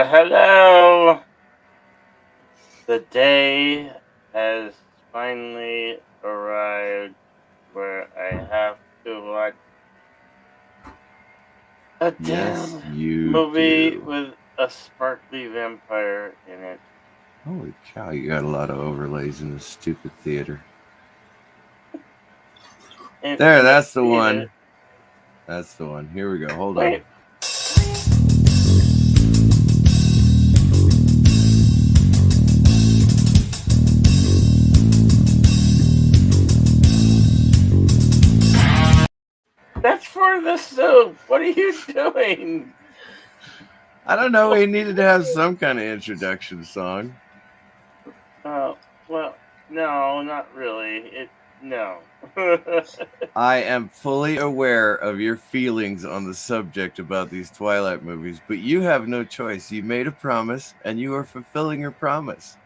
Hello. The day has finally arrived where I have to watch a Yes, damn you movie do. with a sparkly vampire in it. Holy cow, you got a lot of overlays in this stupid theater. There, Infinite that's the theater. one. That's the one. Here we go. Hold on. Wait. That's for the soup. What are you doing? I don't know. We needed to have some kind of introduction song. Oh, well, no, not really. No. I am fully aware of your feelings on the subject about these Twilight movies, but you have no choice. You made a promise, and you are fulfilling your promise.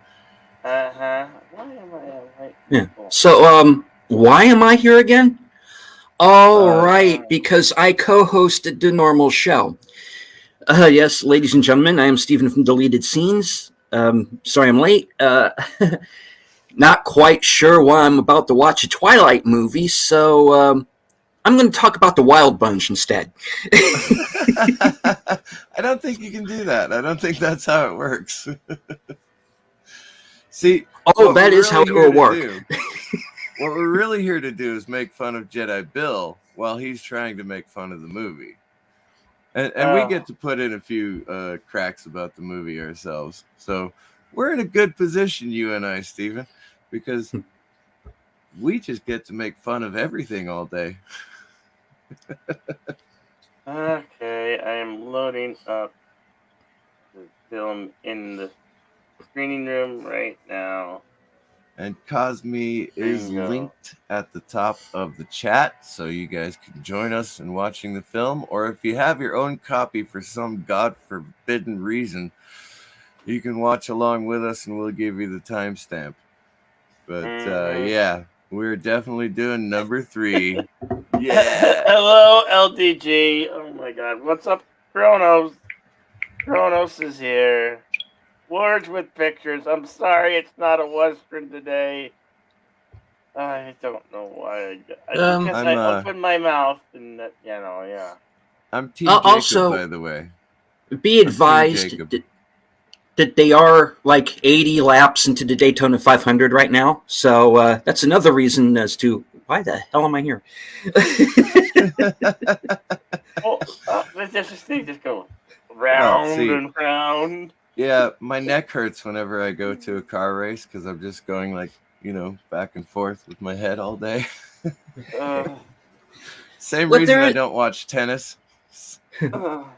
Why am I a white Yeah. people? So, why am I here again? All Uh, right, because I co-hosted the normal show. Yes, ladies and gentlemen, I am Stephen from Deleted Scenes. Sorry I'm late. Not quite sure why I'm about to watch a Twilight movie, so I'm going to talk about the Wild Bunch instead. I don't think you can do that. I don't think that's how it works. See, Oh, what that we're is how really it here will to work. do, what we're really here to do is make fun of Jedi Bill while he's trying to make fun of the movie. And we Oh, get to put in a few cracks about the movie ourselves. So we're in a good position, you and I, Stephen, because we just get to make fun of everything all day. okay. I am loading up the film in the screening room right now. And Cosme is Bingo. linked at the top of the chat, so you guys can join us in watching the film. Or if you have your own copy for some god forbidden reason, you can watch along with us and we'll give you the timestamp. But Mm-hmm. yeah, we're definitely doing number 3. Yeah. Hello, LDG. Oh my God, what's up, Kronos? Kronos is here. Words with pictures. I'm sorry, it's not a Western today. I don't know why. Because I'm I uh opened my mouth and yeah. I'm Team Jacob, Also, by the way. be I'm Team advised Jacob. that they are like 80 laps into the Daytona 500 right now. So that's another reason as to why the hell am I here? Oh, let's just go Well, round see, and round. yeah, my neck hurts whenever I go to a car race because I'm just going like, back and forth with my head all day. Uh, Same But reason I don't watch tennis. all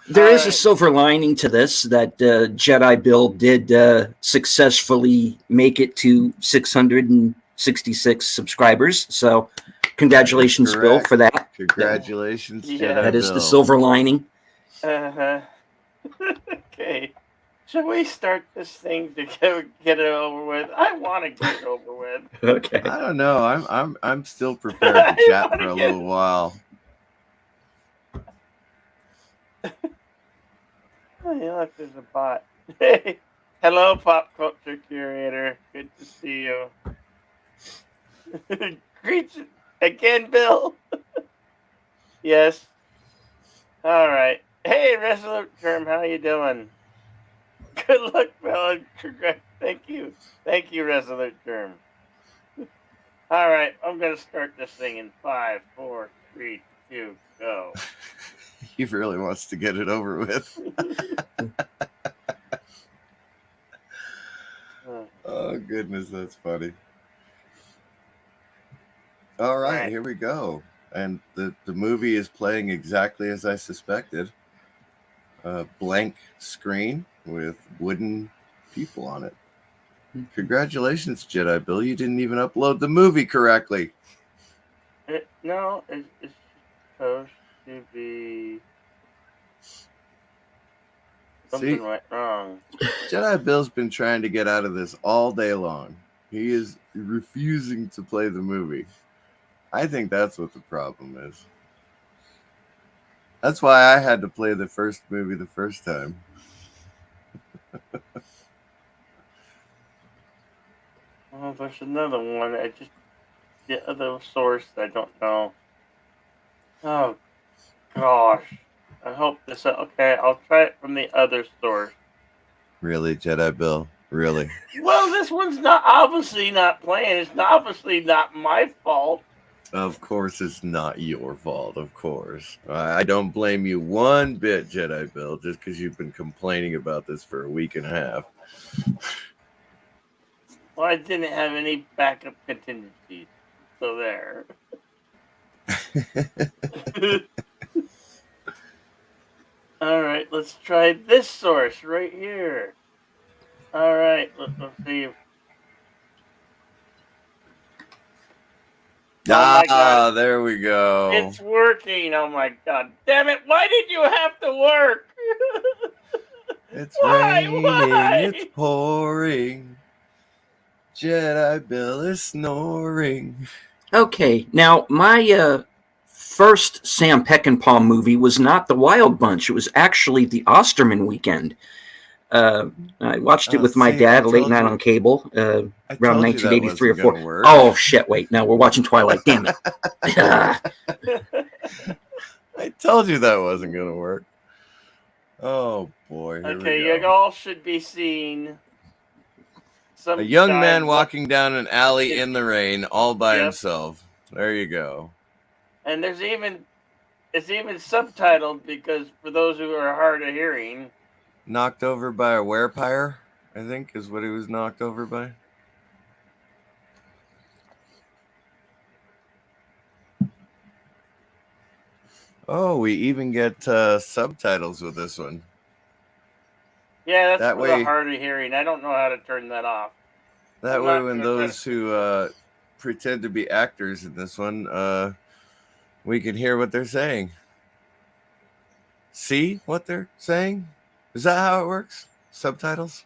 there is a right. silver lining to this that Jedi Bill did successfully make it to 666 subscribers. So, That is congratulations, Bill, for correct. that. Congratulations, Yeah. That Jedi is the Bill. silver lining. Uh-huh. Okay. Should we start this thing to get it over with? I want to get it over with. Okay. I don't know. I'm still prepared to I chat want for to a get. little while. Oh, yeah, look, there's a bot. Hey, hello, pop culture curator. Good to see you. Greet again, Bill. Yes. All right. Hey, Resolute Term, how you doing? Good luck, Bill. And thank you, Resolute Term. All right, I'm gonna start this thing in 5, 4, 3, 2, go. He really wants to get it over with. Oh goodness, that's funny. All right, Right. here we go. And the movie is playing exactly as I suspected. A blank screen with wooden people on it. Congratulations, Jedi Bill. You didn't even upload the movie correctly. No, it's supposed to be something See, went wrong. Jedi Bill's been trying to get out of this all day long. He is refusing to play the movie. I think that's what the problem is. That's why I had to play the first movie the first time. Oh, there's another one. The other source, I don't know. Oh, gosh. I hope this. Okay, I'll try it from the other source. Really, Jedi Bill? Really? Well, this one's obviously not playing. It's obviously not my fault. Of course, it's not your fault. Of course, I don't blame you one bit, Jedi Bill, just because you've been complaining about this for a week and a half. Well, I didn't have any backup contingencies, so there. All right, let's try this source right here. All right, let's see. Oh my God. There we go. It's working. Oh my God. Damn it. Why did you have to work? It's Why? raining, Why? it's pouring. Jedi Bill is snoring. Okay, now my first Sam Peckinpah movie was not The Wild Bunch. It was actually The Osterman Weekend. I watched it with my dad late night on cable around 1983 or 4. Oh, shit, wait. No, we're watching Twilight. Damn it. I told you that wasn't going to work. Oh, boy. Here Okay, we go. you all should be seeing a young man walking down an alley in the rain all by himself. There you go. And it's even subtitled because for those who are hard of hearing. Knocked over by a werepire, I think, is what he was knocked over by. Oh, we even get subtitles with this one. Yeah, that's for the hard of hearing. I don't know how to turn that off. That way, when those who pretend to be actors in this one, we can hear what they're saying. See what they're saying? Is that how it works? Subtitles?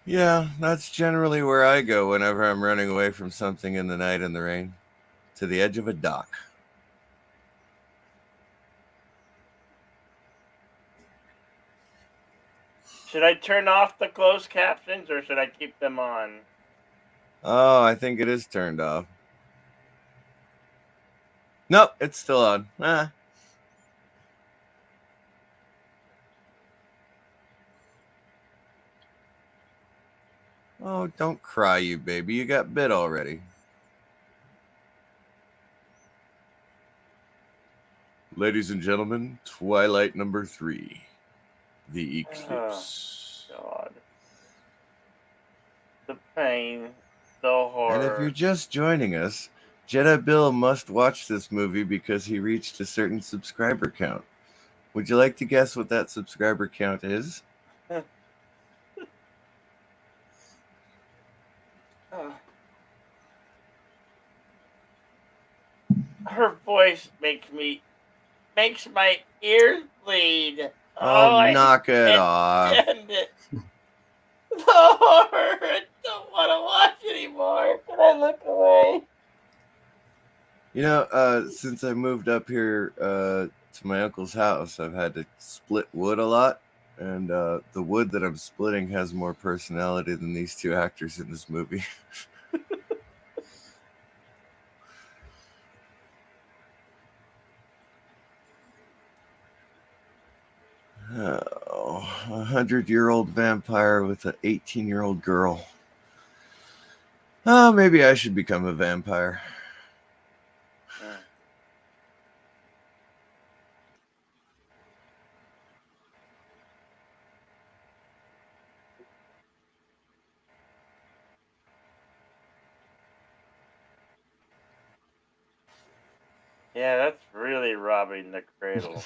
Yeah, that's generally where I go whenever I'm running away from something in the night in the rain. To the edge of a dock. Should I turn off the closed captions or should I keep them on? Oh, I think it is turned off. Nope, it's still on. Oh, don't cry, you baby. You got bit already. Ladies and gentlemen, Twilight number 3. The Eclipse. Oh, God. The pain. The horror. And if you're just joining us, Jedi Bill must watch this movie because he reached a certain subscriber count. Would you like to guess what that subscriber count is? Her voice makes my ears bleed. Oh, knock it off. It. The horror. I don't want to watch anymore. Can I look away? You know, since I moved up here to my uncle's house, I've had to split wood a lot. And the wood that I'm splitting has more personality than these two actors in this movie. Oh, 100-year-old vampire with an 18-year-old girl. Oh, maybe I should become a vampire. Yeah, that's really robbing the cradle.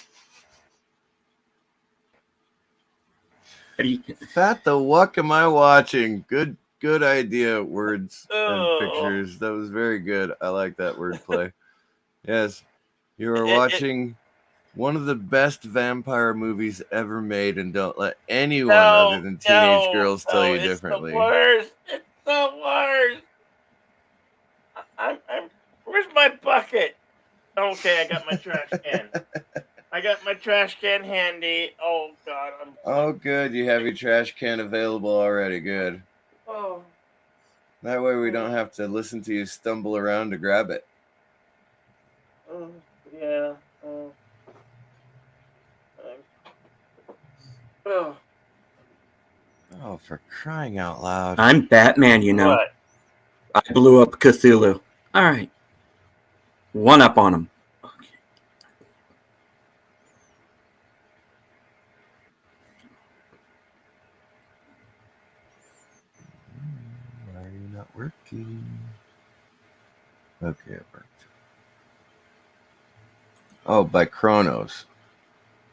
Fat the Wuck am I watching? Good idea, words and pictures. That was very good. I like that wordplay. Yes, you are watching one of the best vampire movies ever made, and don't let anyone other than teenage girls tell you differently. It's the worst. It's the worst. I'm Okay, I got my trash can. I got my trash can handy. Oh God, Oh, good. You have your trash can available already. Good. Oh. That way we don't have to listen to you stumble around to grab it. Yeah. Oh. Oh, for crying out loud. I'm Batman, you know. What? I blew up Cthulhu. All right. One up on him. Why are you not working? Okay, it worked. Oh, by Kronos.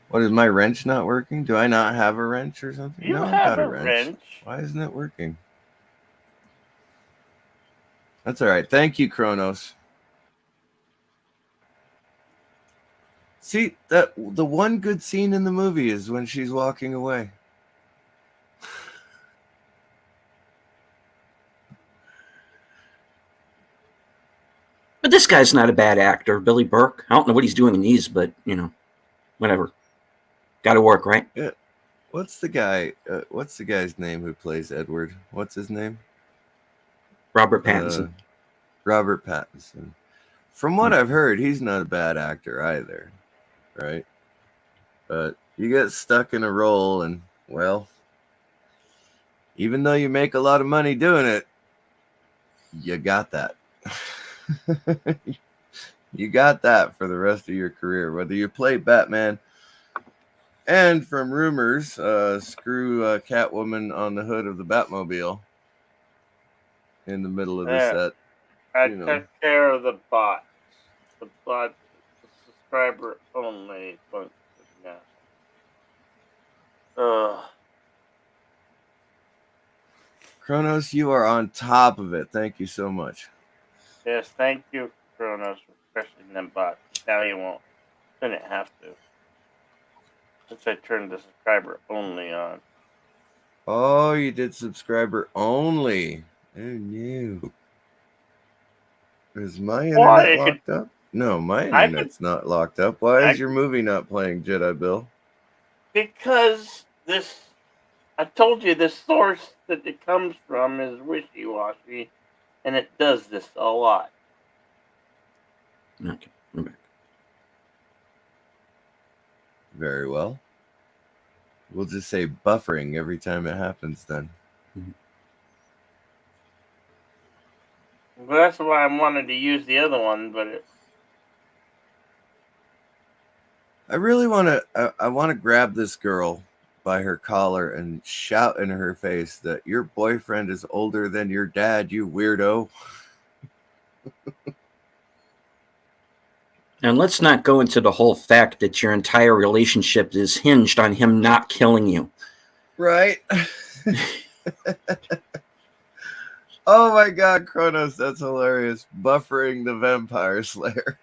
What, is my wrench not working? Do I not have a wrench or something? You No, I've have got a a wrench. wrench. Why isn't it working? That's all right. Thank you, Kronos. See, that the one good scene in the movie is when she's walking away. But this guy's not a bad actor, Billy Burke. I don't know what he's doing in these, but, you know, whatever. Got to work, right? Yeah. What's the guy? What's the guy's name who plays Edward? What's his name? Robert Pattinson. Robert Pattinson. From what I've heard, he's not a bad actor either, right? But you get stuck in a role, and well, even though you make a lot of money doing it, you got that. You got that for the rest of your career, whether you play Batman. And from rumors, screw Catwoman on the hood of the Batmobile in the middle of the set. I took care of the bot. The bot, the subscriber only function now. Kronos, you are on top of it. Thank you so much. Yes, thank you, Kronos, for pressing them bots. Now you won't. Didn't have to. Since I turned the subscriber only on. Oh, you did subscriber only. Oh no. Is my internet locked up? No, my internet's not locked up. Why is your movie not playing, Jedi Bill? Because I told you the source that it comes from is wishy-washy, and it does this a lot. Okay, I'm back. Very well. We'll just say buffering every time it happens then. Well, that's why I wanted to use the other one, but I really want to. I want to grab this girl by her collar and shout in her face that your boyfriend is older than your dad, you weirdo. And let's not go into the whole fact that your entire relationship is hinged on him not killing you. Right? Oh my God, Kronos, that's hilarious. Buffering the Vampire Slayer.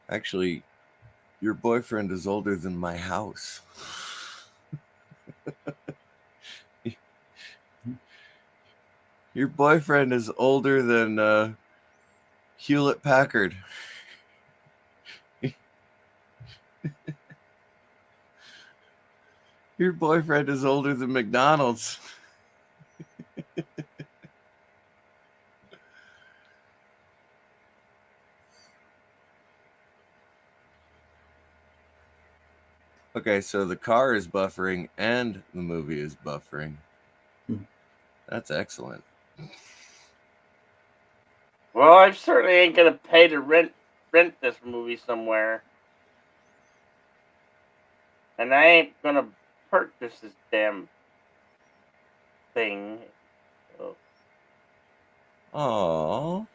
Actually, your boyfriend is older than my house. Your boyfriend is older than Hewlett Packard. Your boyfriend is older than McDonald's. Okay, so the car is buffering and the movie is buffering. That's excellent. well, I certainly ain't gonna pay to rent this movie somewhere, and I ain't gonna purchase this damn thing. So Aww.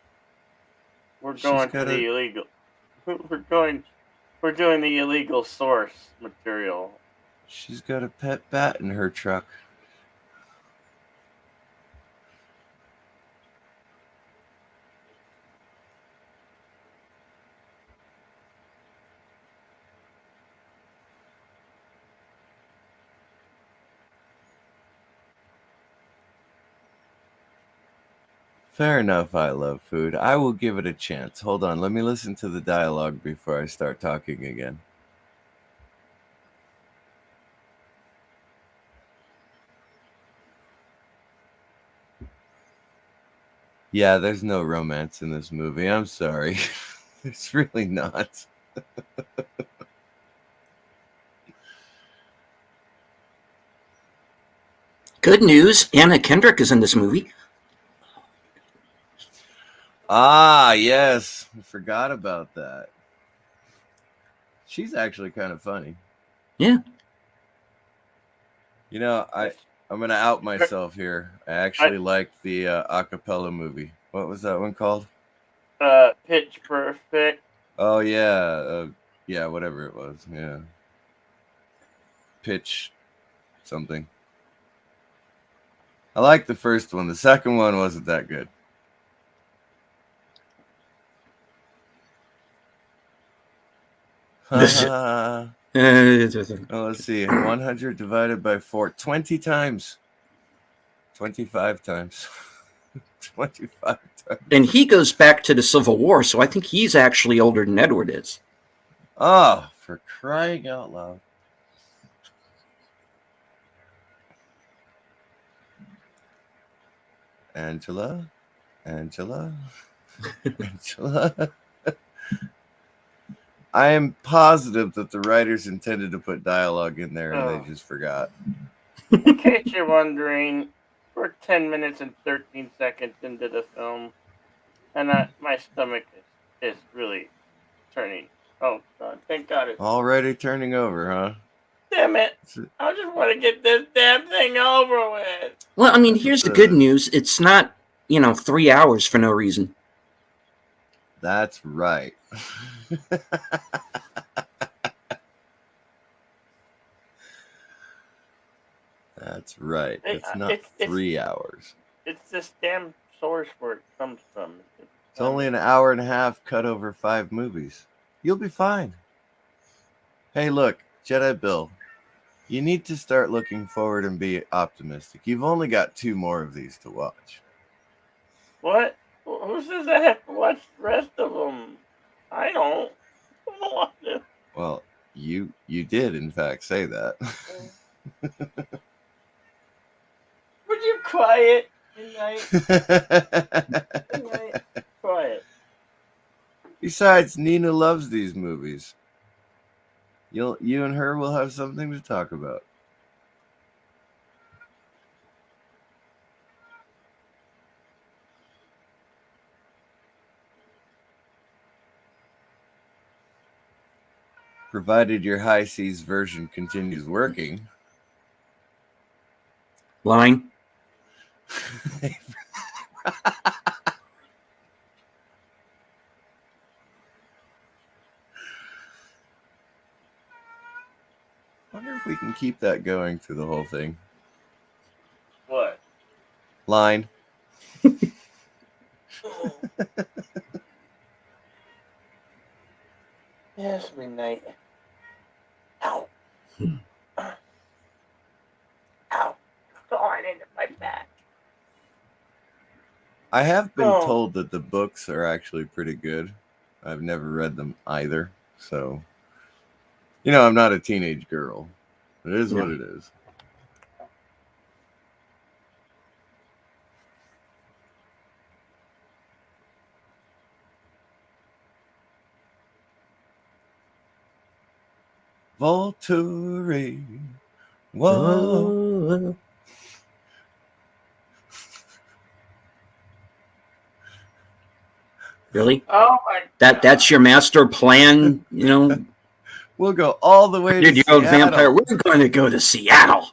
we're going to the illegal. We're doing the illegal source material. She's got a pet bat in her truck. Fair enough, I love food. I will give it a chance. Hold on, let me listen to the dialogue before I start talking again. Yeah, there's no romance in this movie. I'm sorry. It's really not. Good news, Anna Kendrick is in this movie. Ah, yes. I forgot about that. She's actually kind of funny. Yeah. You know, I'm going to out myself here. I actually liked the acapella movie. What was that one called? Pitch Perfect. Oh, yeah. Yeah, whatever it was. Yeah. Pitch something. I liked the first one. The second one wasn't that good. Oh, let's see. 100 divided by 4. 20 times. 25 times. 25 times. And he goes back to the Civil War, so I think he's actually older than Edward is. Oh, for crying out loud. Angela. I am positive that the writers intended to put dialogue in there and they just forgot. In case you're wondering, we're 10 minutes and 13 seconds into the film, and my stomach is really turning. Oh, God. Thank God it's already turning over, huh? Damn it. I just want to get this damn thing over with. Well, I mean, here's the good news. It's not, 3 hours for no reason. That's right. That's right. It's not 3 hours. It's this damn source where it comes from. It's only an hour and a half cut over 5 movies. You'll be fine. Hey, look, Jedi Bill. You need to start looking forward and be optimistic. You've only got 2 more of these to watch. What? Who says I have to watch the rest of them? I don't want to. Well, you did, in fact, say that. Would you quiet? Midnight. Quiet. Besides, Nina loves these movies. You and her will have something to talk about. Provided your high seas version continues working. Line. Wonder if we can keep that going through the whole thing. What? Line. Yes, midnight. Ow. Ow. Going into my back. I have been told that the books are actually pretty good. I've never read them either. So, I'm not a teenage girl. It is what it is. Volturi. Whoa. Really? Oh my God. That's your master plan, We'll go all the way to Seattle. Vampire. We're going to go to Seattle.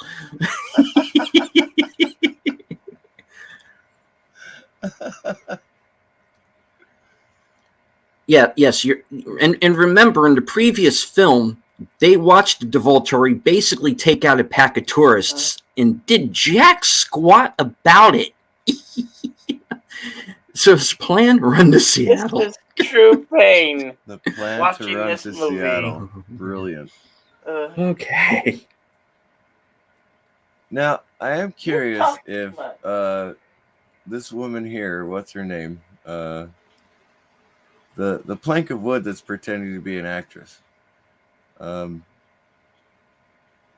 Yes. And remember, in the previous film, they watched the Volturi basically take out a pack of tourists and did jack squat about it. So his plan, run to Seattle. This is true pain. The plan watching to run this to movie. Seattle. Brilliant. Okay. Now, I am curious if this woman here, what's her name? The plank of wood that's pretending to be an actress.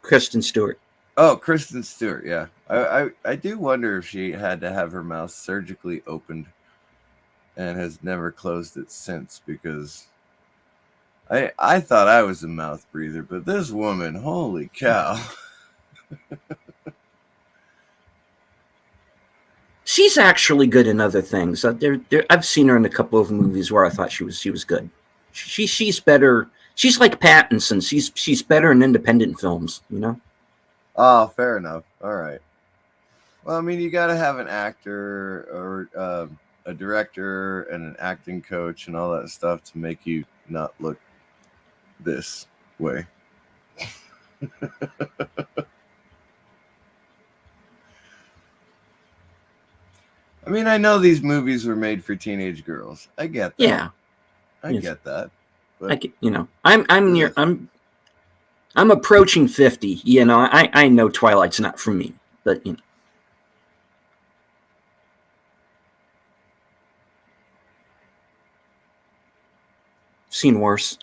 Kristen Stewart. Oh, Kristen Stewart. Yeah, I do wonder if she had to have her mouth surgically opened and has never closed it since, because I thought I was a mouth breather, but this woman, holy cow. She's actually good in other things. I've seen her in a couple of movies where I thought she was good. She's better. She's like Pattinson. She's better in independent films. You know. Oh, fair enough. All right. Well, I mean, you got to have an actor or a director and an acting coach and all that stuff to make you not look this way. I mean, I know these movies were made for teenage girls. I get that. Yeah. I get that. But I'm approaching 50. You know, I know Twilight's not for me, but you know. Seen worse.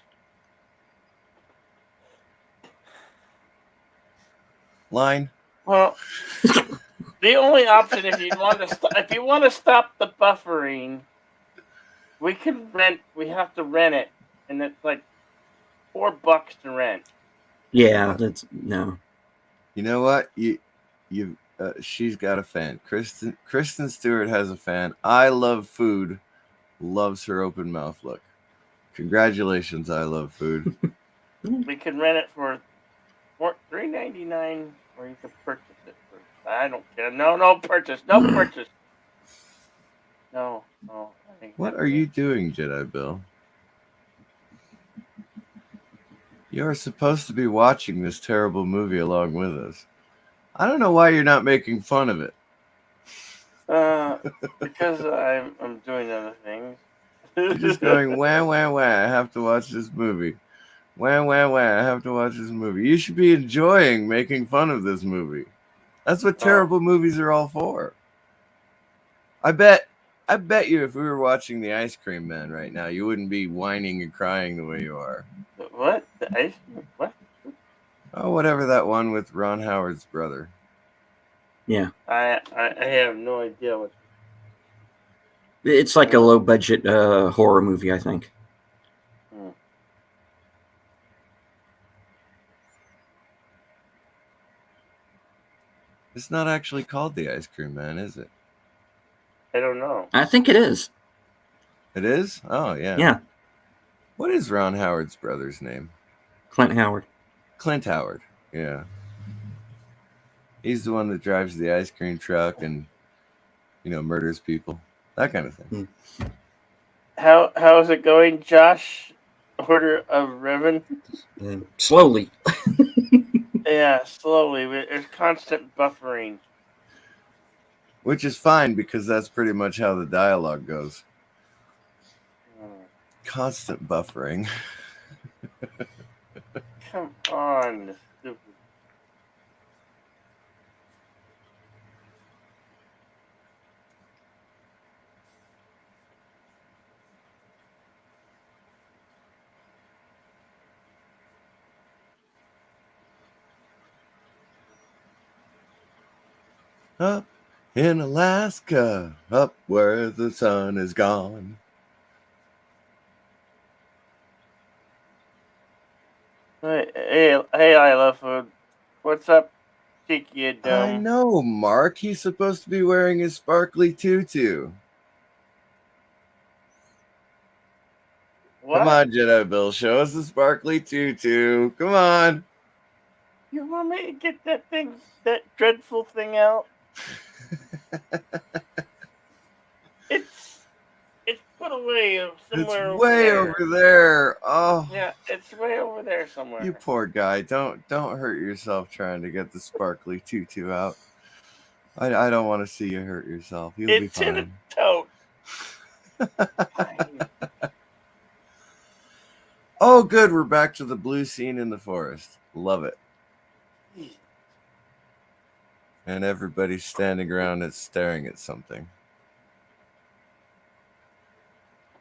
Line. Well, the only option if you want to stop the buffering, we have to rent it, and it's like $4 to rent. Yeah, that's no. You know what? She's got a fan. Kristen Stewart has a fan. I Love Food loves her open mouth look. Congratulations, I Love Food. We can rent it for $3.99, or you can purchase it for. I don't care. No purchase. No purchase. No. What are you doing, Jedi Bill? You're supposed to be watching this terrible movie along with us. I don't know why you're not making fun of it. Because I'm doing other things. You're just going, wah, wah, wah, I have to watch this movie. Wah, wah, wah, I have to watch this movie. You should be enjoying making fun of this movie. That's what terrible movies are all for. I bet you if we were watching The Ice Cream Man right now, you wouldn't be whining and crying the way you are. What? The Ice Cream? What? Oh, whatever that one with Ron Howard's brother. Yeah. I have no idea what. It's like a low budget horror movie, I think. It's not actually called The Ice Cream Man, is it? I don't know. I think it is. It is? Oh, yeah. Yeah. What is Ron Howard's brother's name? Clint Howard. Clint Howard, yeah. He's the one that drives the ice cream truck and, murders people. That kind of thing. How is it going, Josh? Order of Ribbon? Slowly. Yeah, slowly. There's constant buffering. Which is fine, because that's pretty much how the dialogue goes. Constant buffering. Come on, stupid. Up in Alaska, up where the sun is gone. Hey, I love food. What's up, Cheeky Dome? I know, Mark. He's supposed to be wearing his sparkly tutu. What? Come on, Jedi Bill. Show us the sparkly tutu. Come on. You want me to get that dreadful thing out? It's put away somewhere. It's way over there. Oh. Yeah, it's way over there somewhere. You poor guy. Don't hurt yourself trying to get the sparkly tutu out. I don't want to see you hurt yourself. You'll be fine. It's in a tote. Oh, good. We're back to the blue scene in the forest. Love it. And everybody's standing around and staring at something.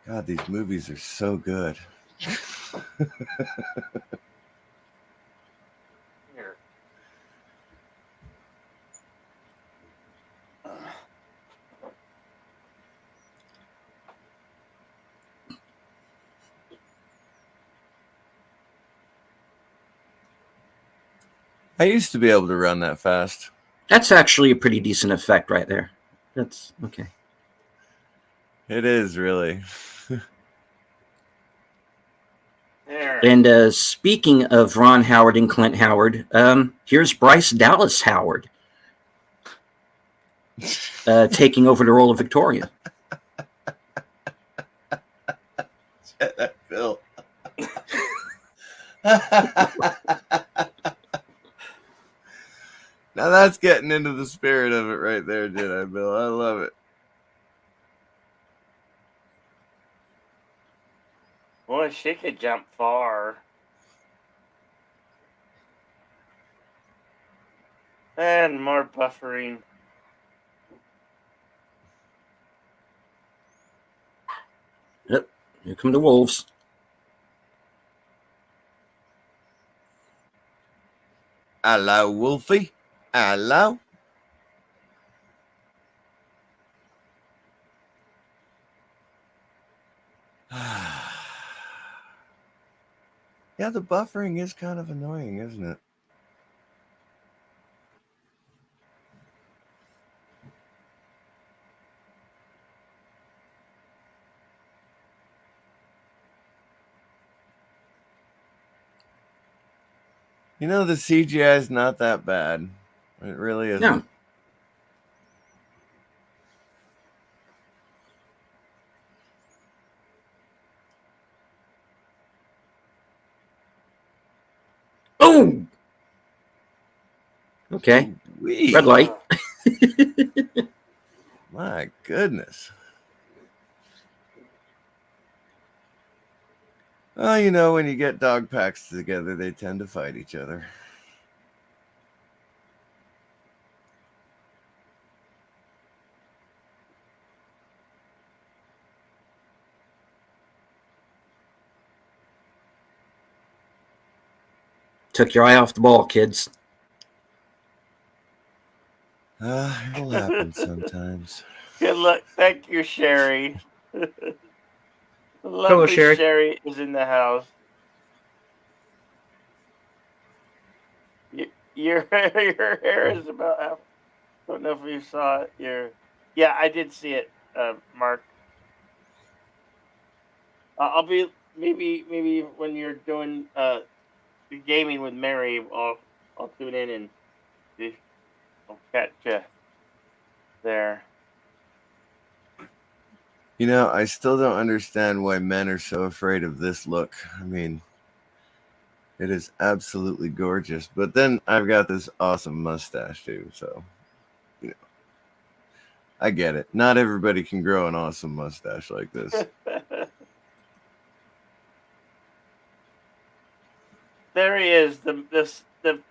God, these movies are so good. Here. I used to be able to run that fast. That's actually a pretty decent effect right there. That's okay. It is really. There. And speaking of Ron Howard and Clint Howard, here's Bryce Dallas Howard taking over the role of Victoria. Bill. Now that's getting into the spirit of it right there, Jedi Bill. I love it. Boy, she could jump far. And more buffering. Yep, here come the wolves. Hello, Wolfie. Hello. Yeah, the buffering is kind of annoying, isn't it? You know, the CGI is not that bad. It really isn't. No. Oh! Okay. Wee. Red light. My goodness. Well, you know, when you get dog packs together, they tend to fight each other. Took your eye off the ball, kids. It'll happen sometimes. Good luck. Thank you, Sherry. Lovely Hello, Sherry. Sherry is in the house. Your hair is about half. Don't know if you saw it. Yeah, I did see it, Mark. I'll be maybe when you're doing the gaming with Mary, I'll tune in and I'll catch you there. You know, I still don't understand why men are so afraid of this look. I mean, it is absolutely gorgeous. But then I've got this awesome mustache too, so you know, I get it. Not everybody can grow an awesome mustache like this. There he is. The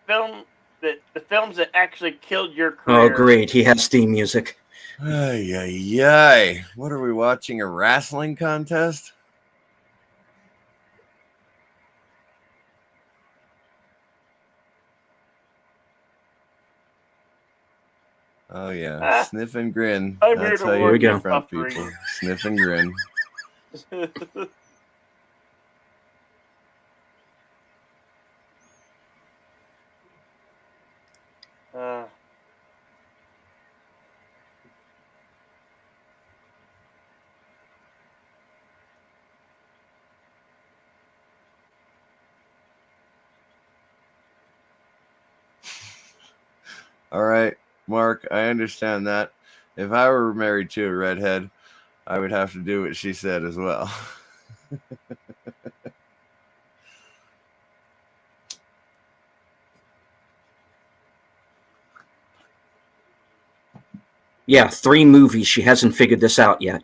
films that actually killed your career. Oh, great. He has theme music. Ay, ay, ay. What are we watching? A wrestling contest? Oh, yeah. Sniff and grin. I'm here That's to how you warn you, confront Puffery. people. Sniff and grin. All right, Mark, I understand that. If I were married to a redhead, I would have to do what she said as well. Yeah, 3 movies. She hasn't figured this out yet.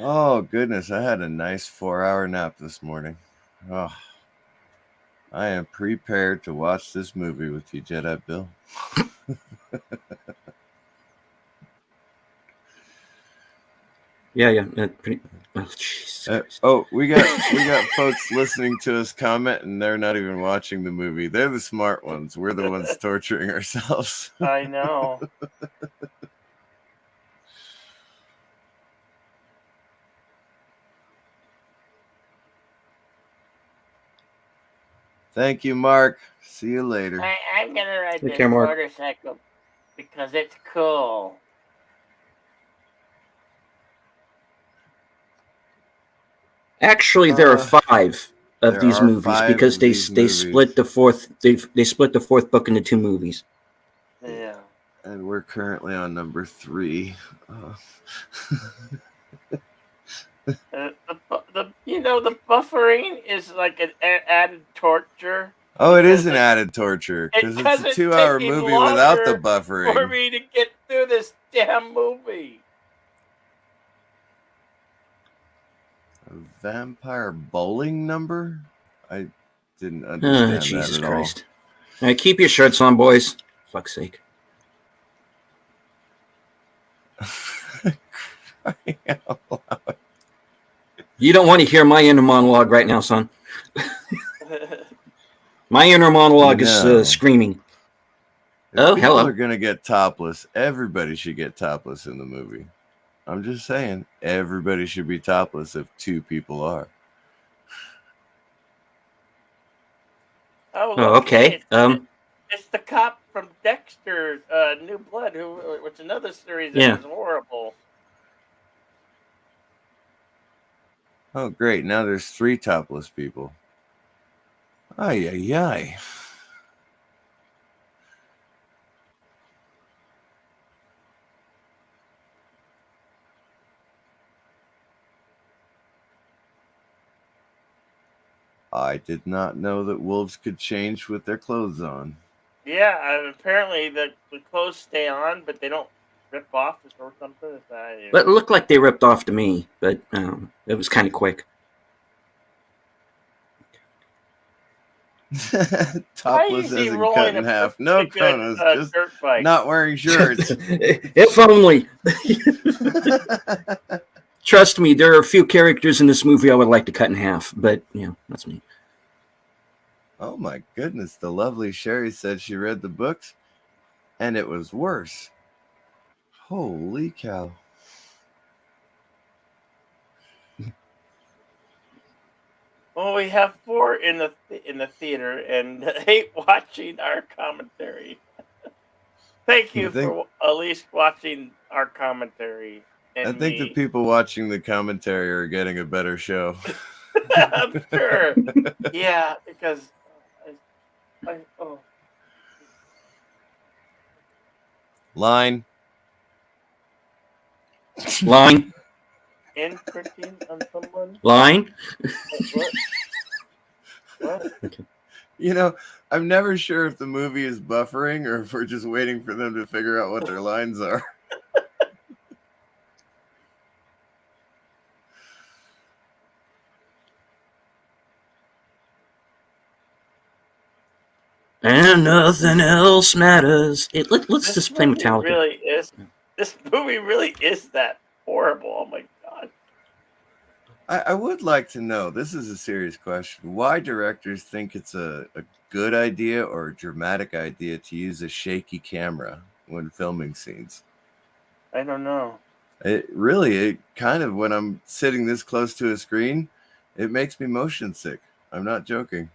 Oh, goodness. I had a nice 4-hour nap this morning. Oh. I am prepared to watch this movie with you, Jedi Bill. Yeah. Pretty. Oh, Jesus. We got folks listening to us comment, and they're not even watching the movie. They're the smart ones. We're the ones torturing ourselves. I know. Thank you, Mark. See you later. I'm gonna ride Take this care, Mark. motorcycle because it's cool. Actually, there are 5 of there these are movies 5 because of they these they movies. split the fourth they split the 4th book into 2 movies. Yeah. And we're currently on number 3. The buffering is like an added torture. Oh, it is because an added torture because it's Because a it's 2-hour taking movie without the longer for buffering. me to get through this damn movie. A vampire bowling number? I didn't understand Jesus that at Christ! All right, keep your shirts on, boys. Fuck's sake. all. You don't want to hear my inner monologue right now, son. My inner monologue is screaming. If people hello. are going to get topless, everybody should get topless in the movie. I'm just saying, everybody should be topless if 2 people are. Oh, okay. It's the cop from Dexter, New Blood, which is another series that Yeah. was horrible. Oh, great. Now there's 3 topless people. Ay, ay, ay. I did not know that wolves could change with their clothes on. Yeah, apparently the clothes stay on, but they don't rip off or something. But it looked like they ripped off to me, but it was kind of quick. Topless isn't cut in half. No, Kronos, just not wearing shirts. If only. Trust me, there are a few characters in this movie I would like to cut in half, but that's me. Oh my goodness, the lovely Sherry said she read the books and it was worse. Holy cow. Well, we have 4 in the theater and hate watching our commentary. Thank you for at least watching our commentary. I think the people watching the commentary are getting a better show. I'm sure. Yeah, because Line. Imprinting on someone. Line. What? Okay. I'm never sure if the movie is buffering or if we're just waiting for them to figure out what their lines are. And nothing else matters. Let's just play Metallica. This movie really is that horrible. Oh my god. I would like to know, this is a serious question, why directors think it's a good idea or a dramatic idea to use a shaky camera when filming scenes. I don't know. It kind of, when I'm sitting this close to a screen, it makes me motion sick. I'm not joking.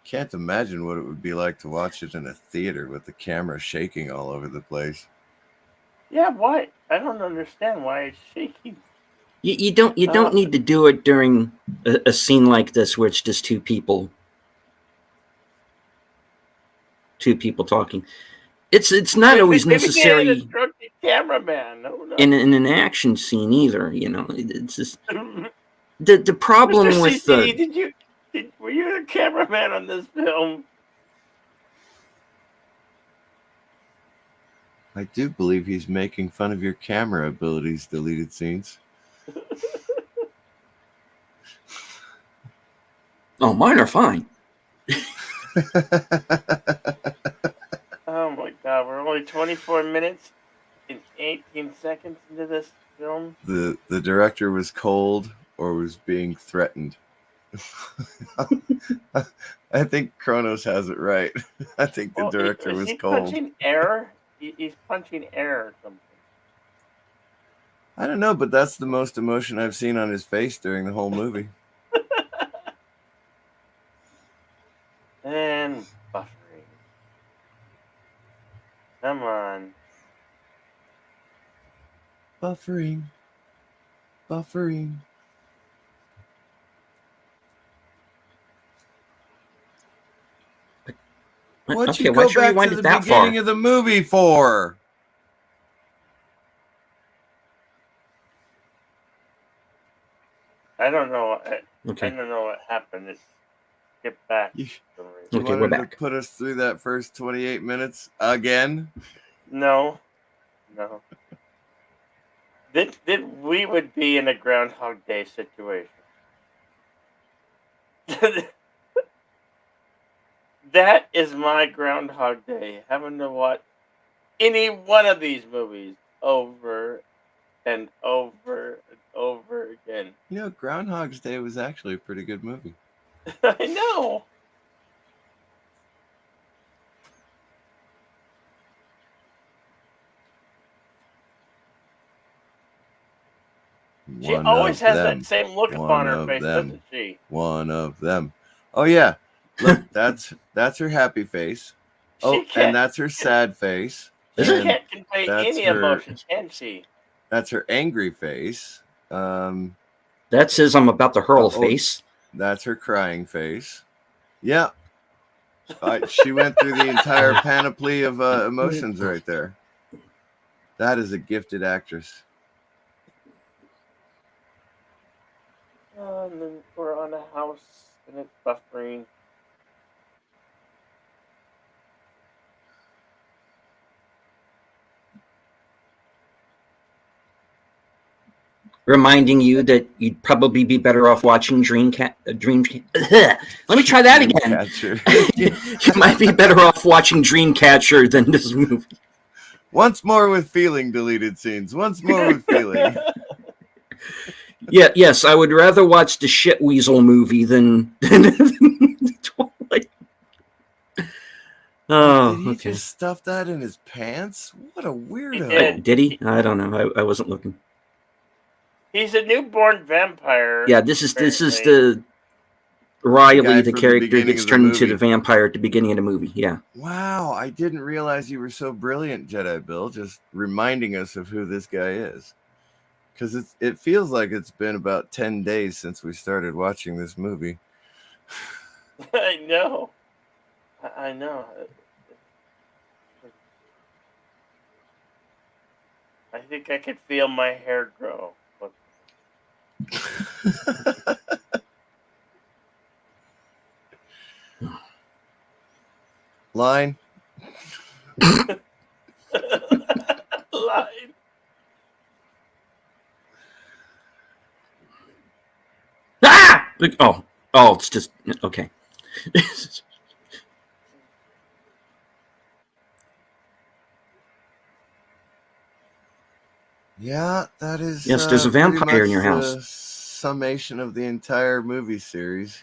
Can't imagine what it would be like to watch it in a theater with the camera shaking all over the place. Yeah, why? I don't understand why it's shaking. You don't need to do it during a scene like this where it's just 2 people talking. It's not always necessary cameraman. in an action scene either. It's just the problem Mr. with CC, were you the cameraman on this film? I do believe he's making fun of your camera abilities, deleted scenes. Oh, mine are fine. Oh my god, we're only 24 minutes and 18 seconds into this film. The director was cold or was being threatened. I think Kronos has it right. I think the director was he cold. punching air? He's punching air or something. I don't know, but that's the most emotion I've seen on his face during the whole movie. And buffering. Come on. Buffering. What'd Okay, you why'd go you back rewind to it the that beginning far? of the movie for? I don't know. I Okay. don't know what happened. It skipped back. You Okay, we're wanted back. to put us through that first 28 minutes again? No. We would be in a Groundhog Day situation. That is my Groundhog Day, having to watch any one of these movies over and over and over again. You know, Groundhog's Day was actually a pretty good movie. I know. She always has that same look upon her face, doesn't she? One of them. Oh yeah. Look, that's her happy face. Oh, and that's her sad face. She And can't convey that's any her- emotion, can she? That's her angry face. That says I'm about to hurl face. That's her crying face. Yeah. She went through the entire panoply of emotions right there. That is a gifted actress. And then we're on a house and it's buffering. Reminding you that you'd probably be better off watching Let me try that again. You might be better off watching Dreamcatcher than this movie. Once more with feeling, deleted scenes. Once more with feeling. Yes, I would rather watch the Shit Weasel movie than Twilight. Oh, did he okay. just stuff that in his pants? What a weirdo. Did he? I don't know. I wasn't looking. He's a newborn vampire. Yeah, this is the Riley, the character gets turned into the vampire at the beginning of the movie. Yeah. Wow, I didn't realize you were so brilliant, Jedi Bill, just reminding us of who this guy is. Because it feels like it's been about 10 days since we started watching this movie. I know. I think I could feel my hair grow. Line. Line. Ah! Oh, it's just okay. Yeah, that is. Yes, there's a vampire in your house. Summation of the entire movie series.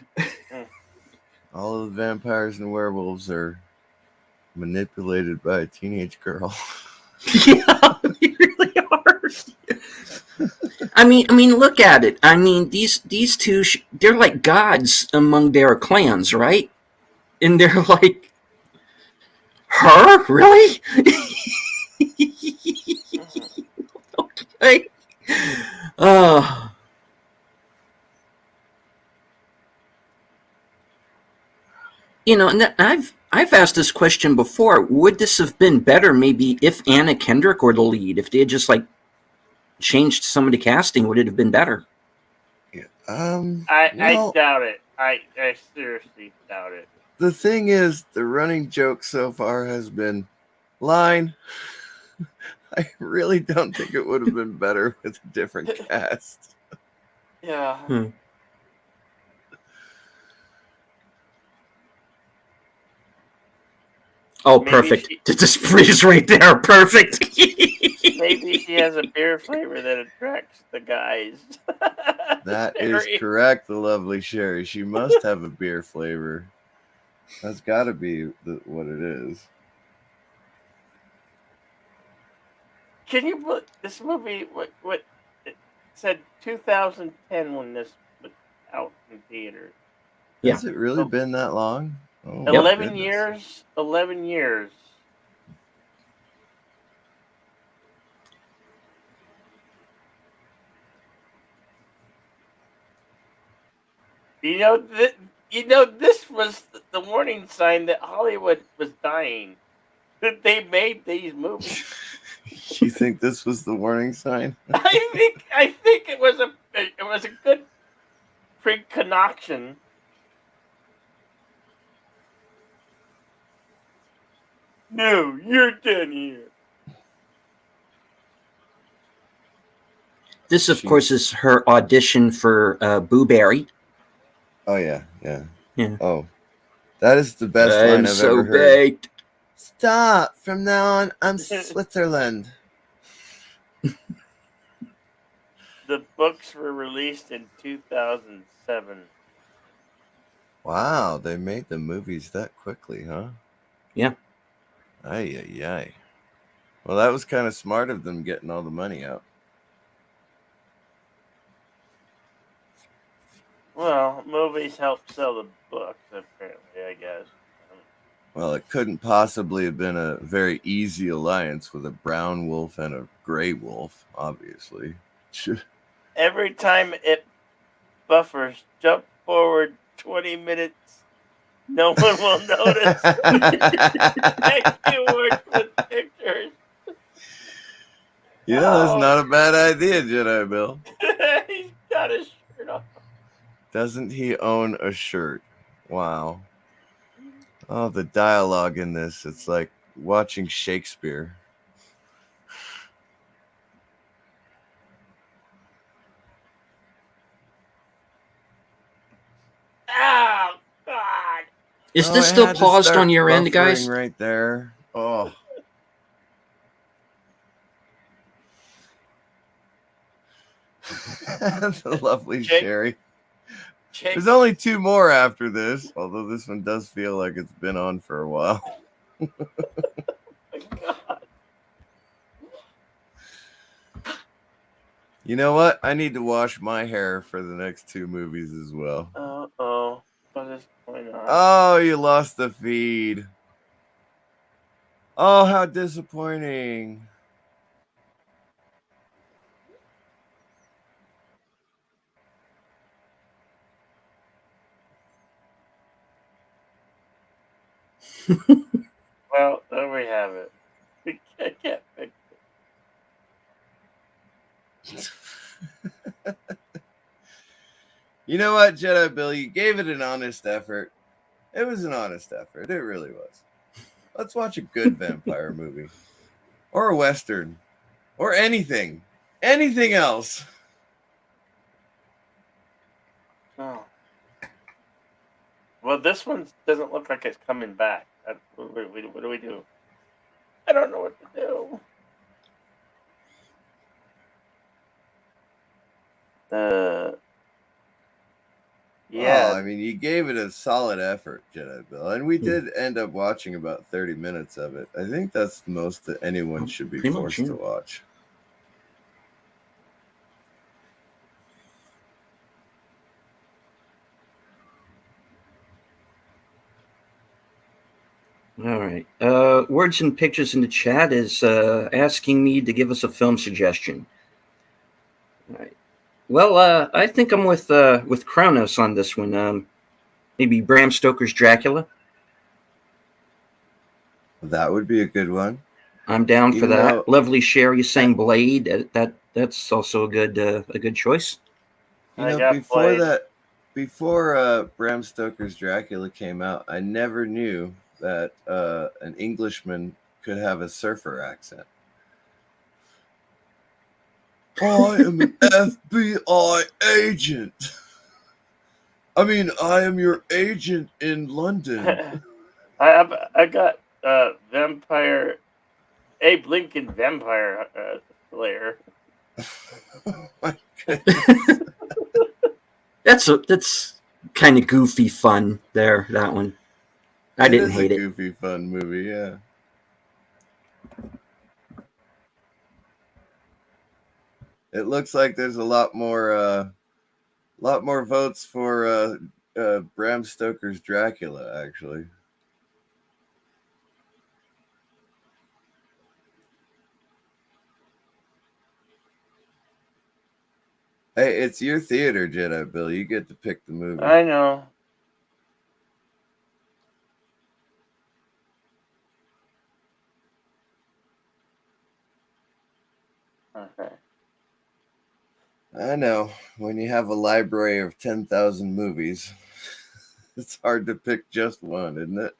All of the vampires and werewolves are manipulated by a teenage girl. Yeah, they really are. I mean, look at it. I mean, these two, they're like gods among their clans, right? And they're like, her? Really? Okay. And I've asked this question before. Would this have been better, maybe, if Anna Kendrick were the lead? If they had just changed some of the casting, would it have been better? Yeah. I doubt it. I seriously doubt it. The thing is, the running joke so far has been, line. I really don't think it would have been better with a different cast. Yeah. Oh, Maybe perfect. Just freeze right there. Perfect. maybe she has a beer flavor that attracts the guys. That is correct, the lovely Sherry. She must have a beer flavor. That's got to be what it is. Can you put this movie? What it said 2010 when this was out in theaters. Yeah. Has it really been that long? Oh, my 11 goodness. years. 11 years. This was the warning sign that Hollywood was dying. That they made these movies. You think this was the warning sign? I think it was a good precaution. No, you're done here. This, of course, is her audition for Boo Berry. Oh, yeah. Yeah. Oh, that is the best line I've ever heard. Baked. Stop. From now on, I'm Switzerland. The books were released in 2007. Wow, they made the movies that quickly, huh? Yeah. Ay. Well, that was kind of smart of them getting all the money out. Well, movies help sell the books, apparently, I guess. Well, it couldn't possibly have been a very easy alliance with a brown wolf and a gray wolf, obviously. Every time it buffers, jump forward 20 minutes. No one will notice. Thank you, work with pictures. Yeah, that's not a bad idea, Jedi Bill. He's got his shirt off. Doesn't he own a shirt? Wow. Oh, the dialogue in this, it's like watching Shakespeare. Oh, God. Is this still paused on your end, guys? Right there. Oh. The lovely Sherry. There's only 2 more after this, although this one does feel like it's been on for a while. Oh my God. You know what? I need to wash my hair for the next 2 movies as well. Uh-oh. What is going on? Oh, you lost the feed. Oh, how disappointing. Well, there we have it. I can't fix it. You know what, Jedi Bill? You gave it an honest effort. It was an honest effort. It really was. Let's watch a good vampire movie. Or a Western. Or anything. Anything else. Oh. Well, this one doesn't look like it's coming back. What do we do? I don't know what to do. Yeah. Oh, I mean, you gave it a solid effort, Jedi Bill. And we did end up watching about 30 minutes of it. I think that's the most that anyone should be forced to watch. All right. Words and Pictures in the chat is asking me to give us a film suggestion. All right. Well, I think I'm with Kronos on this one. Maybe Bram Stoker's Dracula. That would be a good one. I'm down for that. Lovely Sherry saying Blade. That's also a good choice. You know, before Bram Stoker's Dracula came out, I never knew that an Englishman could have a surfer accent. I am an FBI agent. I mean, I am your agent in London. I got vampire, Abe Lincoln vampire slayer. Oh my goodness. That's kind of goofy fun there. That one, I didn't hate a it. goofy, fun movie. Yeah. It looks like there's a lot more votes for Bram Stoker's Dracula, actually. Hey, it's your theater, Jedi Bill. You get to pick the movie. I know. Okay. I know. When you have a library of 10,000 movies, it's hard to pick just one, isn't it?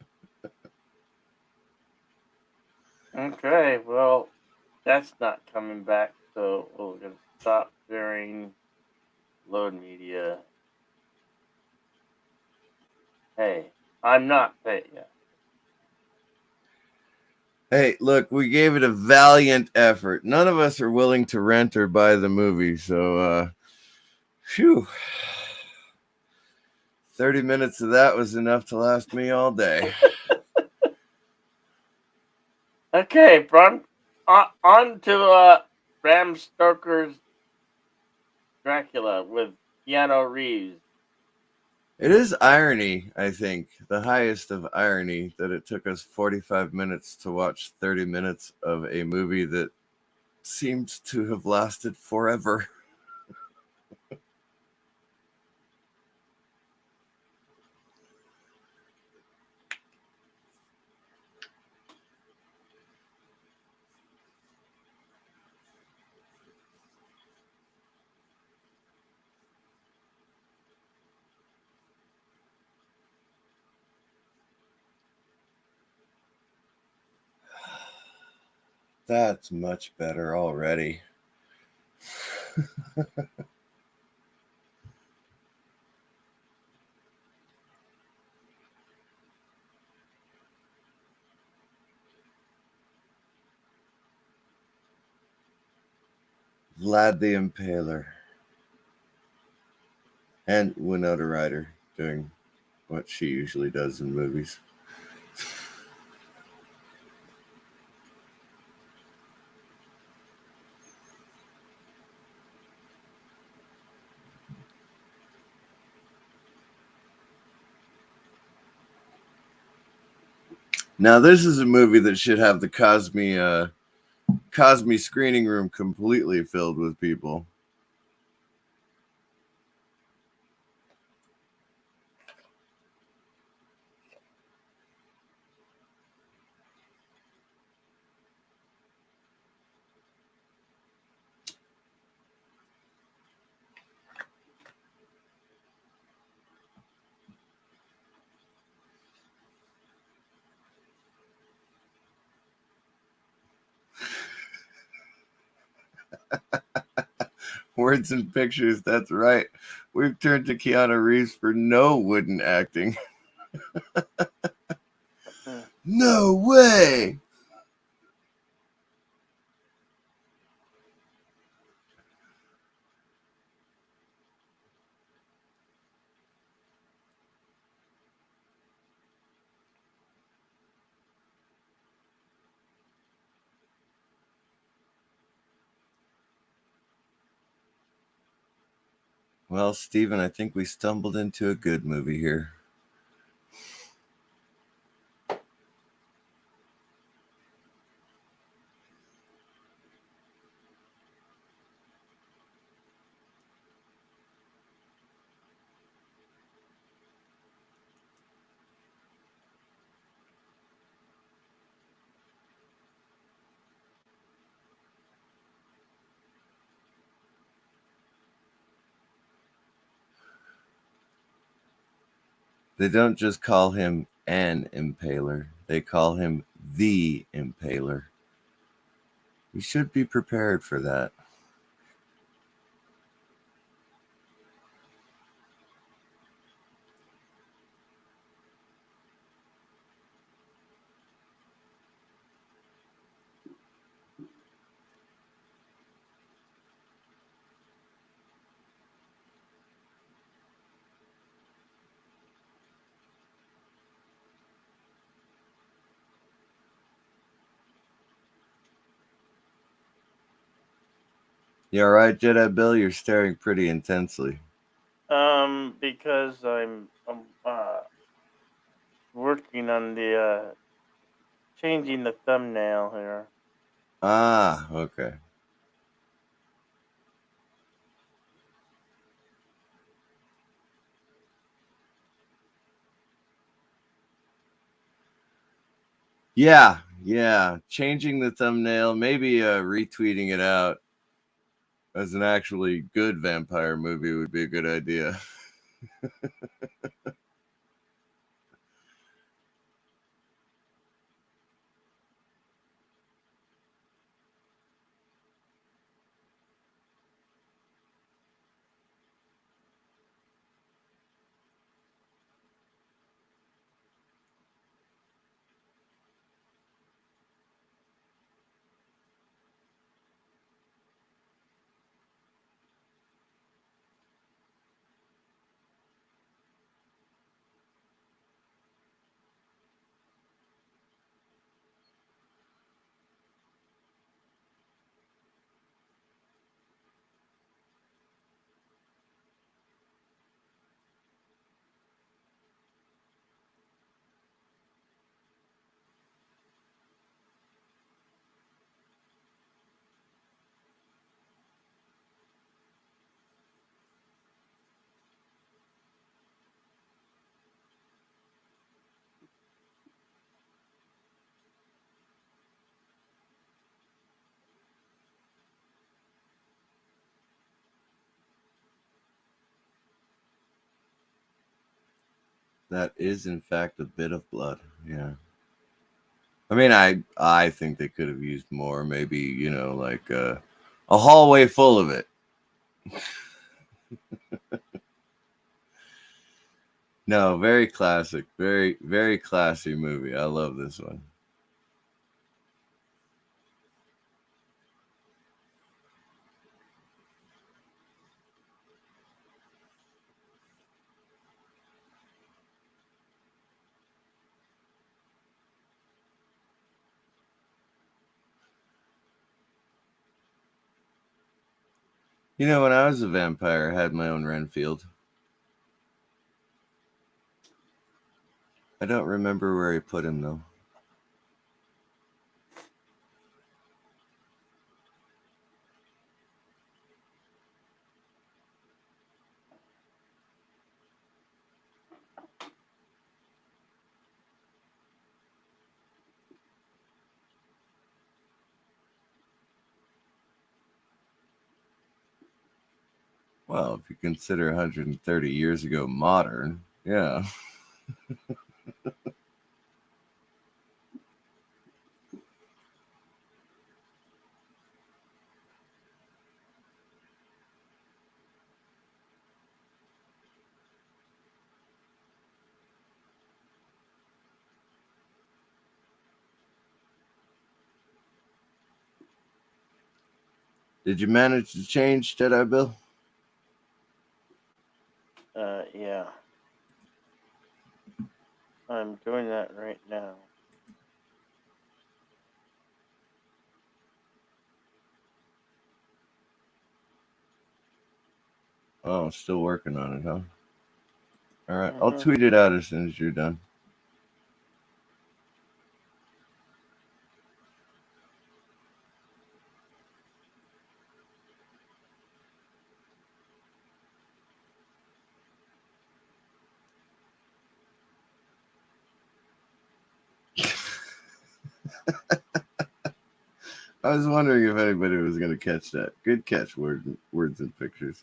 Okay, well, that's not coming back, so we're going to stop sharing load media. Hey, I'm not paid yet. Hey, look, we gave it a valiant effort. None of us are willing to rent or buy the movie, so, phew. 30 minutes of that was enough to last me all day. Okay, Bram, on to Bram Stoker's Dracula with Keanu Reeves. It is irony, I think, the highest of irony, that it took us 45 minutes to watch 30 minutes of a movie that seemed to have lasted forever. That's much better already. Vlad the Impaler. And Winona Ryder doing what she usually does in movies. Now, this is a movie that should have the Cosme screening room completely filled with people. Words and pictures, that's right. We've turned to Keanu Reeves for no wooden acting. No way! Well, Stephen, I think we stumbled into a good movie here. They don't just call him an impaler, they call him the impaler. You should be prepared for that. You all right, Jedi Bill? You're staring pretty intensely. Because I'm working on the changing the thumbnail here. Ah, okay. Yeah. Changing the thumbnail, maybe retweeting it out as an actually good vampire movie would be a good idea. That is, in fact, a bit of blood. Yeah. I mean, I think they could have used more. Maybe, like a hallway full of it. No, very classic. Very, very classy movie. I love this one. When I was a vampire, I had my own Renfield. I don't remember where he put him, though. Well, if you consider 130 years ago modern, yeah. Did you manage to change Jedi Bill? Yeah. I'm doing that right now. Oh, still working on it, huh? All right, I'll tweet it out as soon as you're done. I was wondering if anybody was going to catch that. Good catch, words and pictures.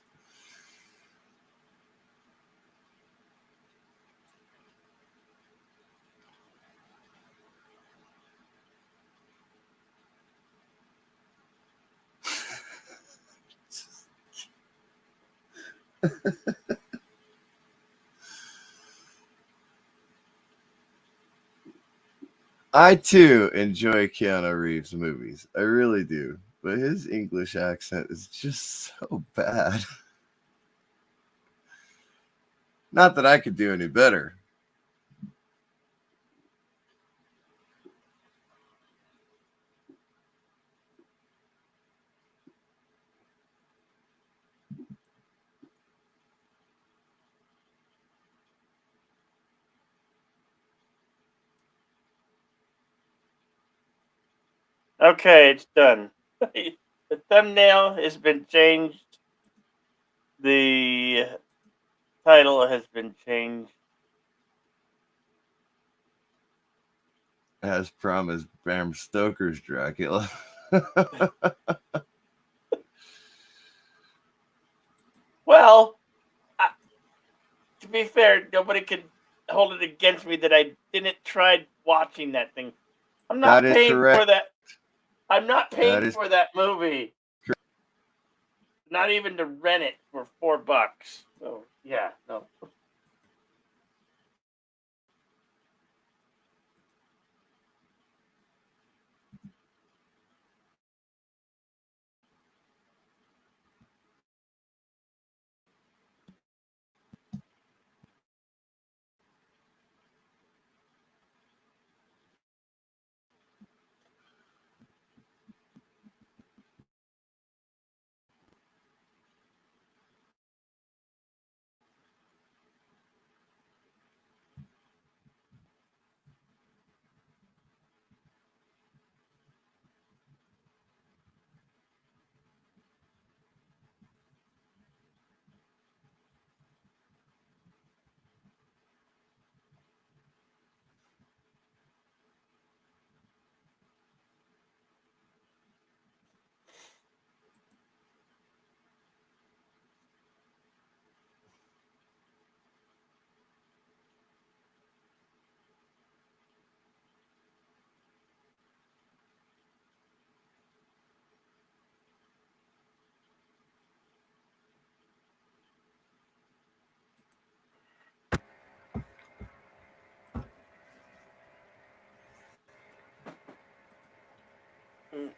I too enjoy Keanu Reeves movies. I really do. But his English accent is just so bad. Not that I could do any better. Okay, it's done. The thumbnail has been changed. The title has been changed. As promised, Bram Stoker's Dracula. Well, to be fair, nobody can hold it against me that I didn't try watching that thing. I'm not That is paying correct. for that. I'm not paying That is for that movie. Not even to rent it for $4. So yeah, no.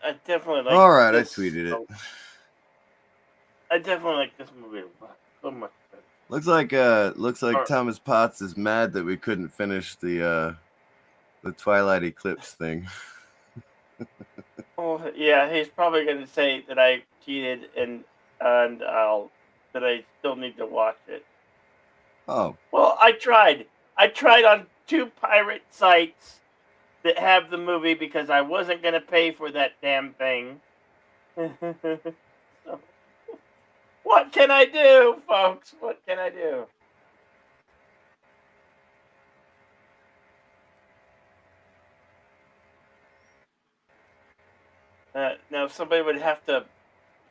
I definitely like. all right. This. I tweeted it. I definitely like this movie a lot, so much better. Looks like Thomas Potts is mad that we couldn't finish the Twilight Eclipse thing. Oh yeah, he's probably gonna say that I cheated and that I still need to watch it. Oh, Well, I tried. I tried on 2 pirate sites that have the movie because I wasn't gonna pay for that damn thing. So, what can I do, folks? What can I do? Now somebody would have to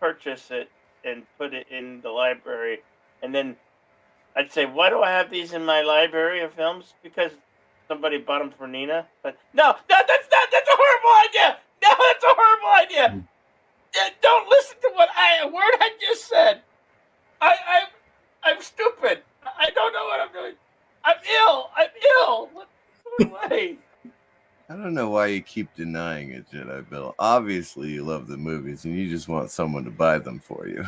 purchase it and put it in the library, and then I'd say, why do I have these in my library of films? Because somebody bought them for Nina. But no, that's a horrible idea. No, that's a horrible idea. Don't listen to a word I just said. I'm stupid. I don't know what I'm doing. I'm ill. I'm ill. Let me away. I don't know why you keep denying it, Jedi Bill. Obviously, you love the movies and you just want someone to buy them for you.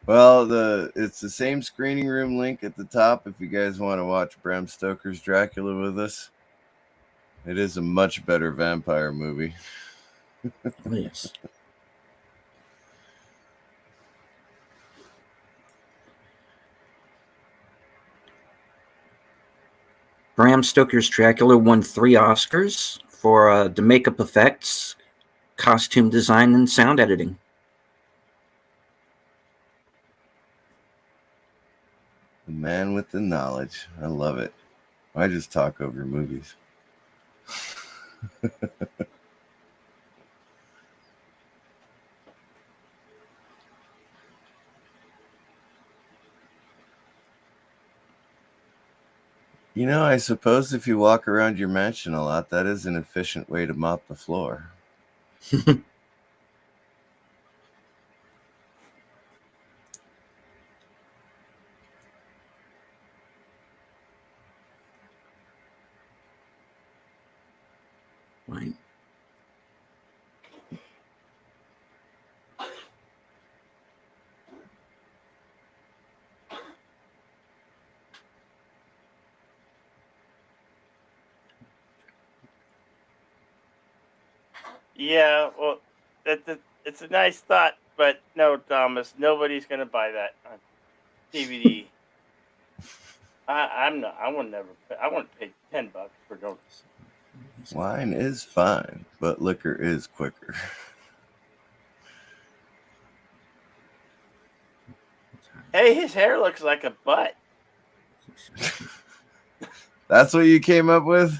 Well, it's the same screening room link at the top if you guys want to watch Bram Stoker's Dracula with us. It is a much better vampire movie. Oh, yes. Bram Stoker's Dracula won 3 Oscars for the makeup effects, costume design, and sound editing. The man with the knowledge. I love it. I just talk over movies. You know, I suppose if you walk around your mansion a lot, that is an efficient way to mop the floor. Right. Yeah, well, it's a nice thought but no, Thomas, nobody's gonna buy that on DVD. I'm not. I would never. I wouldn't pay $10 for no. Wine is fine, but liquor is quicker. Hey, his hair looks like a butt. That's what you came up with?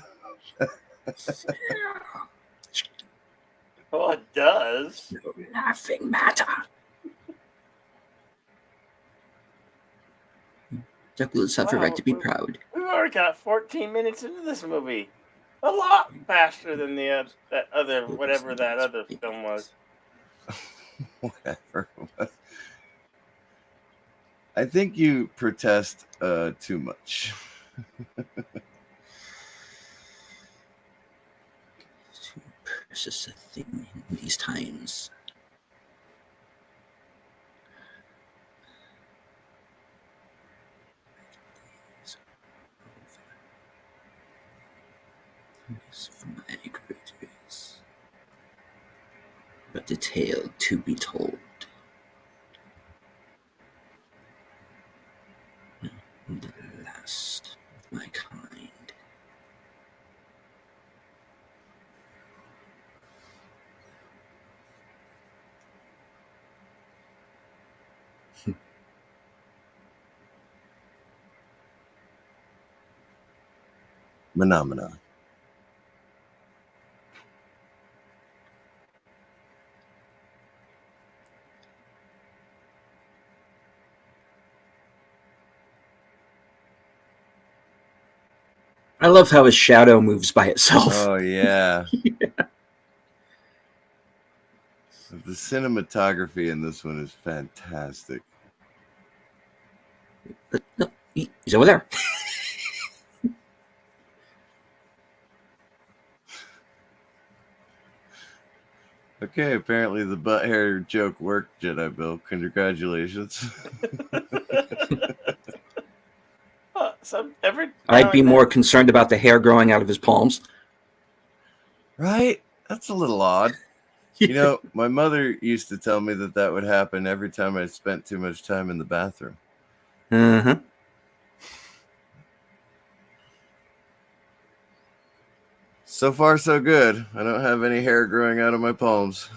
Well, it does. No laughing matter. Dracula's have a right to be proud. We've already got 14 minutes into this movie. A lot faster than that other whatever that other film was. Whatever it was. I think you protest too much. Too precious a thing in these times. For my creators, but the tale to be told. The last of my kind. Phenomena. I love how his shadow moves by itself. Oh, yeah. The cinematography in this one is fantastic. No, he's over there. Okay, apparently the butt hair joke worked, Jedi Bill. Congratulations. I'd be more concerned about the hair growing out of his palms. Right? That's a little odd. You know, my mother used to tell me that would happen every time I spent too much time in the bathroom. Uh-huh. So far, so good. I don't have any hair growing out of my palms.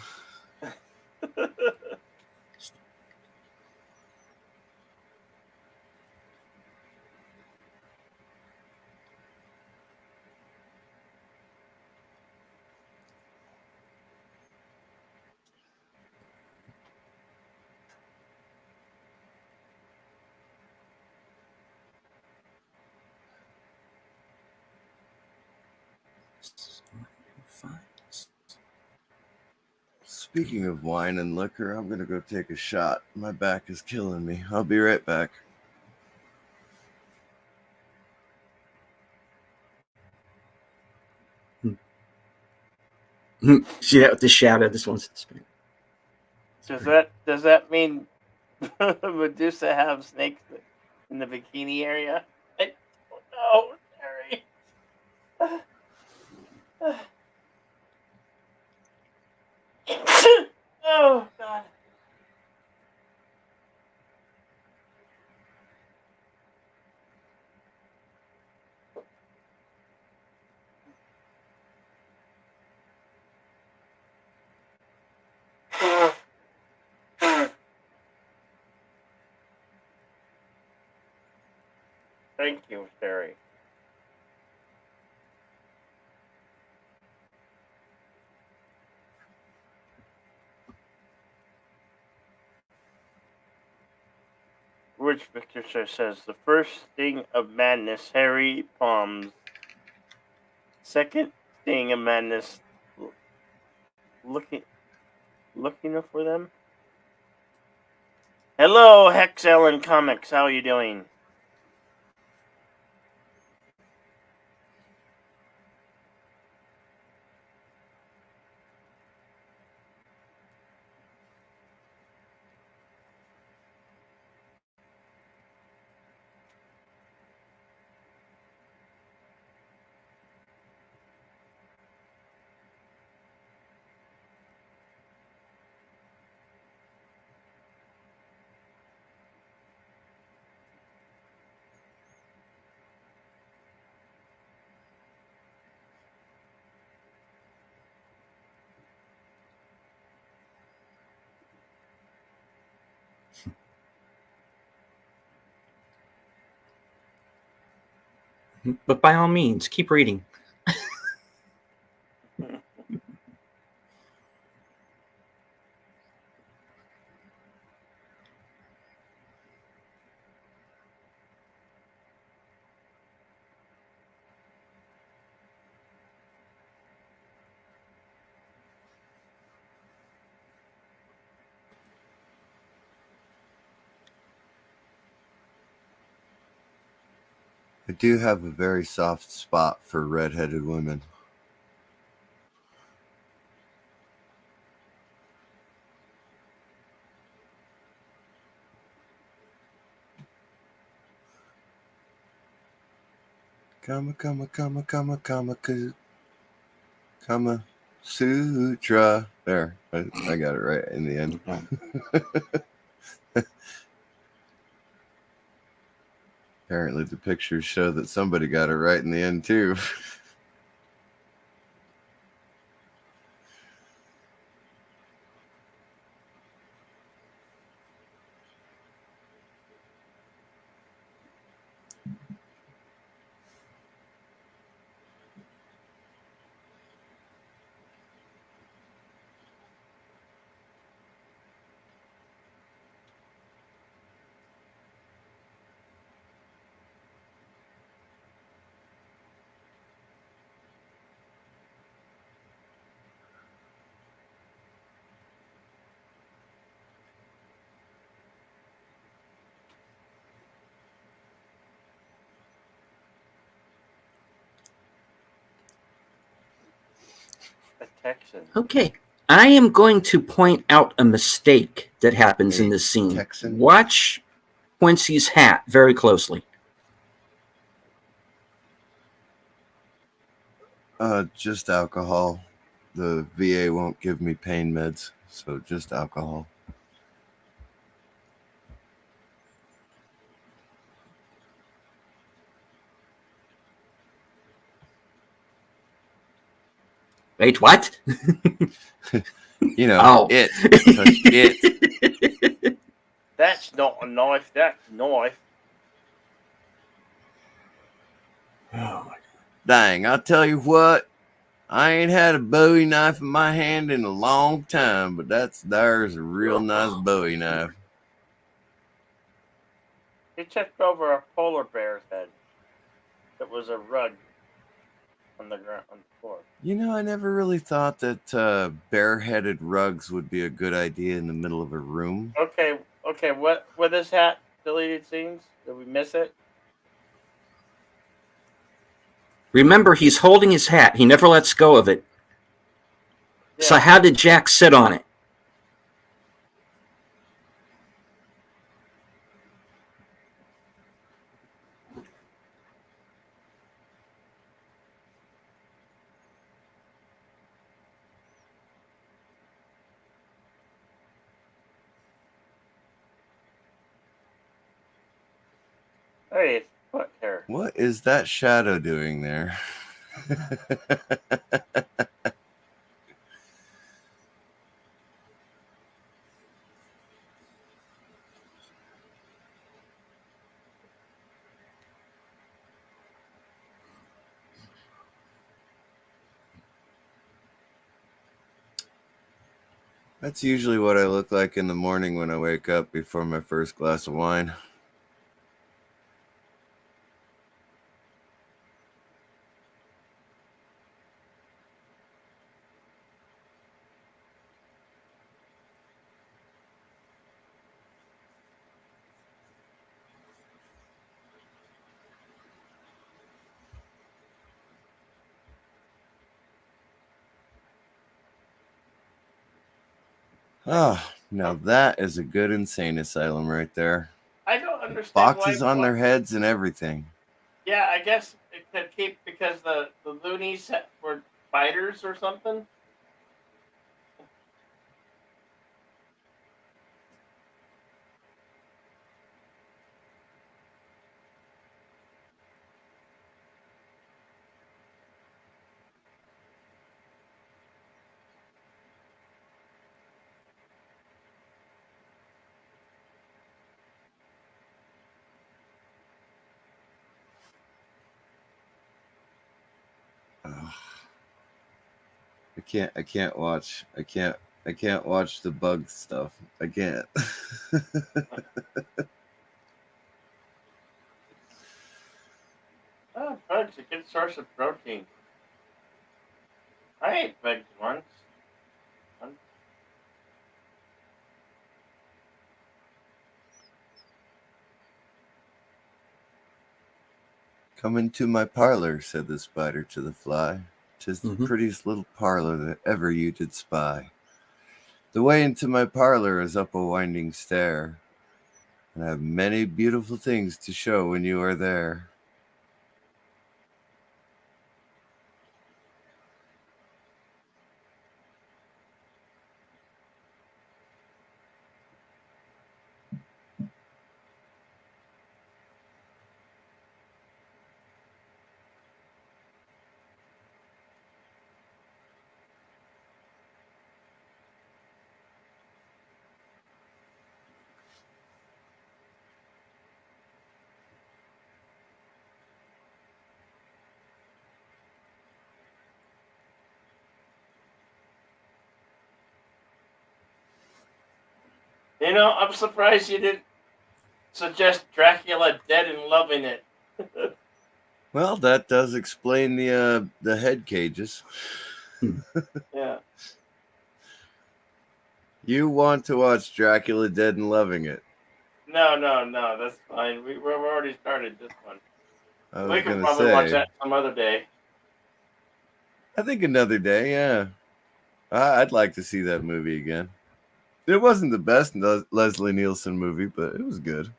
Speaking of wine and liquor, I'm going to go take a shot. My back is killing me. I'll be right back. See that with the shadow? This one's Does that mean Medusa have snakes in the bikini area? I don't know, Terry. Oh God. Thank you, Terry. Rich Victor says the first sting of madness, Harry Palms. Second sting of madness, looking for them. Hello, Hex Ellen Comics. How are you doing? But by all means, keep reading. I do have a very soft spot for redheaded women. Kama sutra. There, I got it right in the end. Apparently, the pictures show that somebody got it right in the end too. A Texan. Okay. I am going to point out a mistake that happens in this scene. Texan? Watch Quincy's hat very closely. Just alcohol. The VA won't give me pain meds, so just alcohol. Wait, what? You know, Oh. it. It. That's not a knife. That's a knife. Oh my. Dang, I'll tell you what. I ain't had a Bowie knife in my hand in a long time, but there's a real nice Bowie knife. He tipped over a polar bear's head. It was a rug on the ground, on the floor. You know, I never really thought that bareheaded rugs would be a good idea in the middle of a room. Okay. What with his hat? Deleted scenes? Did we miss it? Remember, he's holding his hat. He never lets go of it. Yeah. So how did Jack sit on it? Hey, foot hair. What is that shadow doing there? That's usually what I look like in the morning when I wake up before my first glass of wine. Oh, now that is a good insane asylum right there. I don't understand Boxes why, on their heads and everything. Yeah, I guess it could keep because the loonies were spiders or something. I can't watch the bug stuff. I can't. Oh, bugs, a good source of protein. I ate bugs once. Come into my parlor, said the spider to the fly. 'Tis the Mhm. prettiest little parlor that ever you did spy. The way into my parlor is up a winding stair, and I have many beautiful things to show when you are there. You know, I'm surprised you didn't suggest Dracula Dead and Loving It. Well, that does explain the head cages. Yeah. You want to watch Dracula Dead and Loving It? No, that's fine. We've already started this one. I We was can gonna probably watch say. that some other day. I think another day. Yeah, I'd like to see that movie again. It wasn't the best Leslie Nielsen movie, but it was good.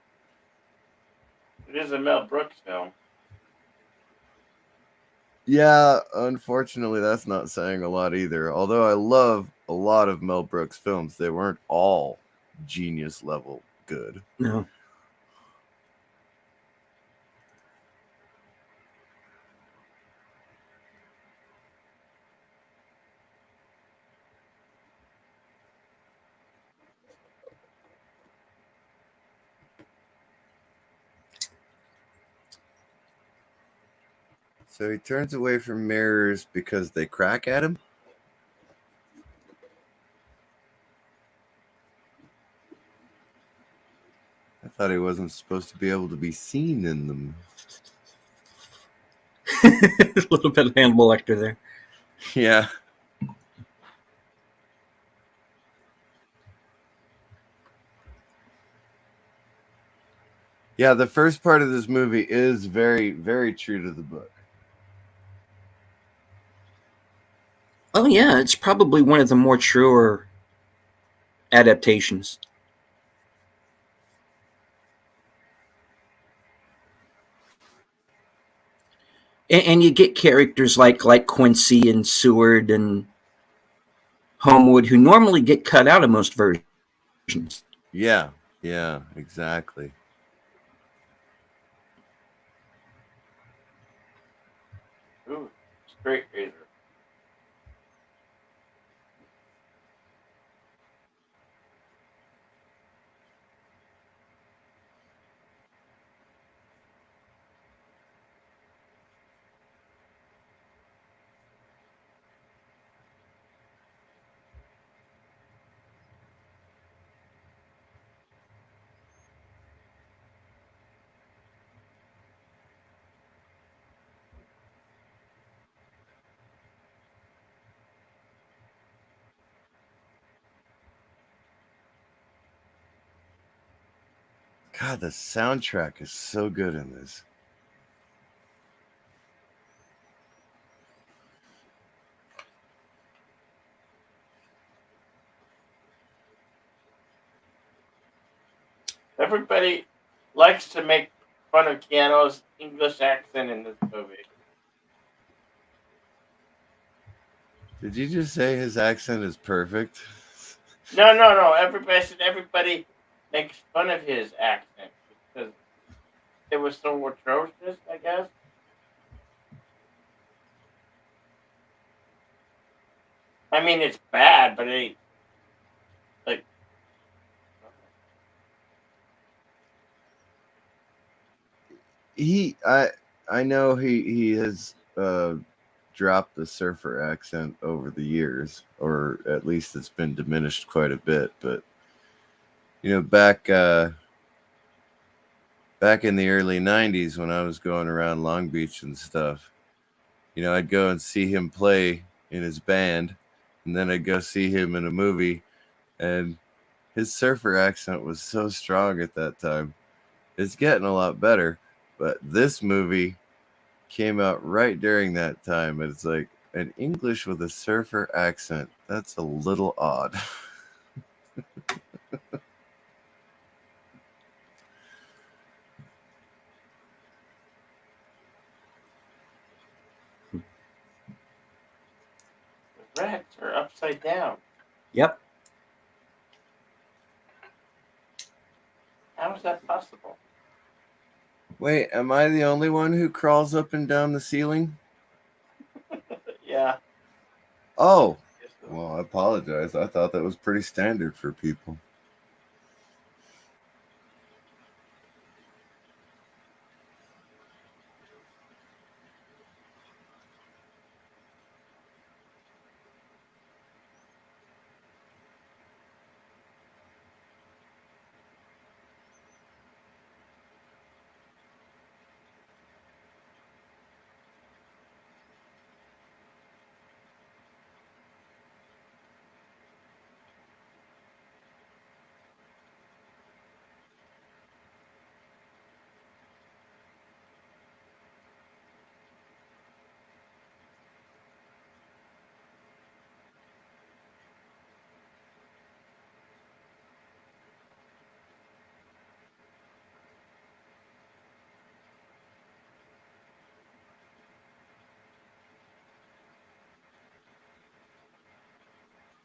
It is a Mel Brooks film. Yeah, unfortunately, that's not saying a lot either. Although I love a lot of Mel Brooks films, they weren't all genius level good. No. So he turns away from mirrors because they crack at him? I thought he wasn't supposed to be able to be seen in them. A little bit of Hannibal Lecter there. Yeah. Yeah, the first part of this movie is very, very true to the book. Oh yeah, it's probably one of the more truer adaptations. And you get characters like Quincy and Seward and Homewood who normally get cut out of most versions. Yeah, exactly. Ooh, straight razor. God, the soundtrack is so good in this. Everybody likes to make fun of Keanu's English accent in this movie. Did you just say his accent is perfect? No. Everybody makes fun of his accent because it was so atrocious, I guess. I mean, it's bad, but it ain't like. I know he has dropped the surfer accent over the years, or at least it's been diminished quite a bit. But back in the early '90s when I was going around Long Beach and stuff, I'd go and see him play in his band, and then I'd go see him in a movie, and his surfer accent was so strong at that time. It's getting a lot better, but this movie came out right during that time, and it's like an English with a surfer accent. That's a little odd. The rats are upside down. Yep. How is that possible? Wait, am I the only one who crawls up and down the ceiling? Yeah. Oh, well, I apologize. I thought that was pretty standard for people.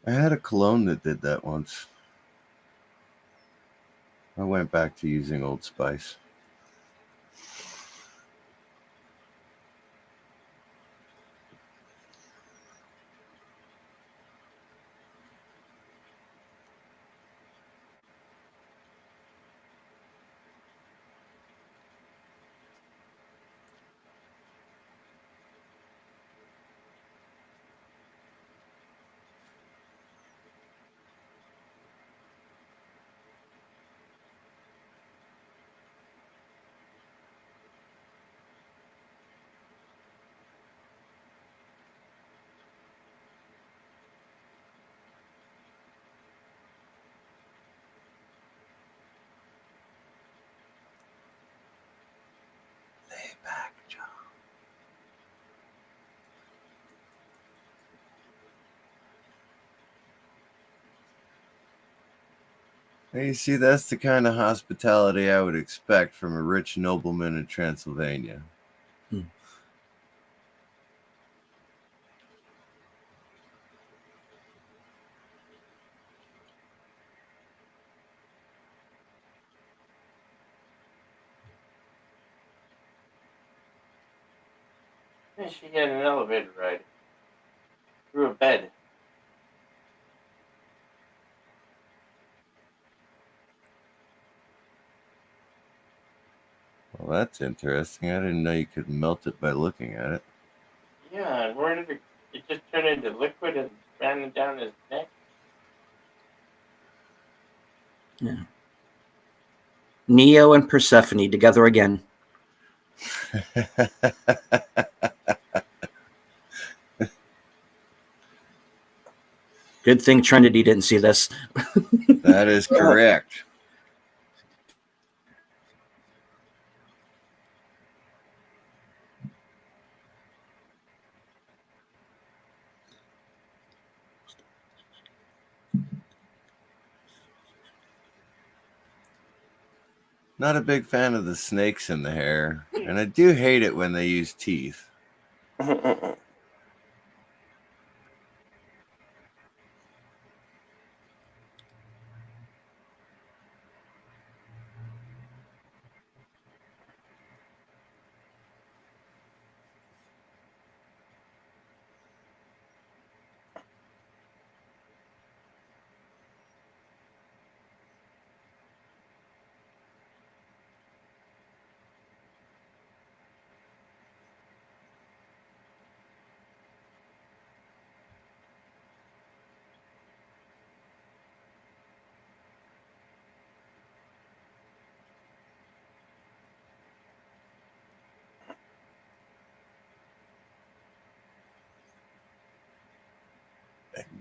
I had a cologne that did that once. I went back to using Old Spice. Lay back, John. Hey, you see, that's the kind of hospitality I would expect from a rich nobleman in Transylvania. Yeah, she had an elevator ride through a bed. Well, that's interesting. I didn't know you could melt it by looking at it. Yeah, and where did it just turn into liquid and ran down his neck? Yeah. Neo and Persephone together again. Good thing Trinity didn't see this. That is correct. Not a big fan of the snakes in the hair, and I do hate it when they use teeth.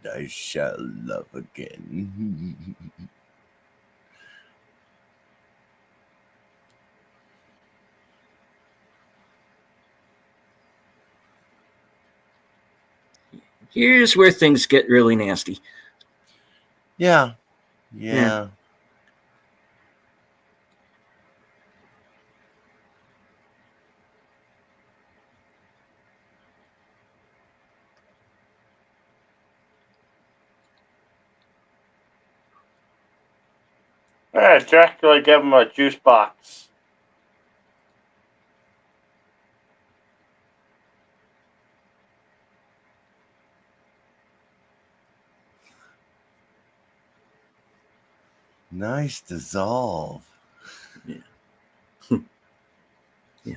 I shall love again. Here's where things get really nasty. Yeah. Dracula gave him a juice box. Nice dissolve. Yeah. Yeah.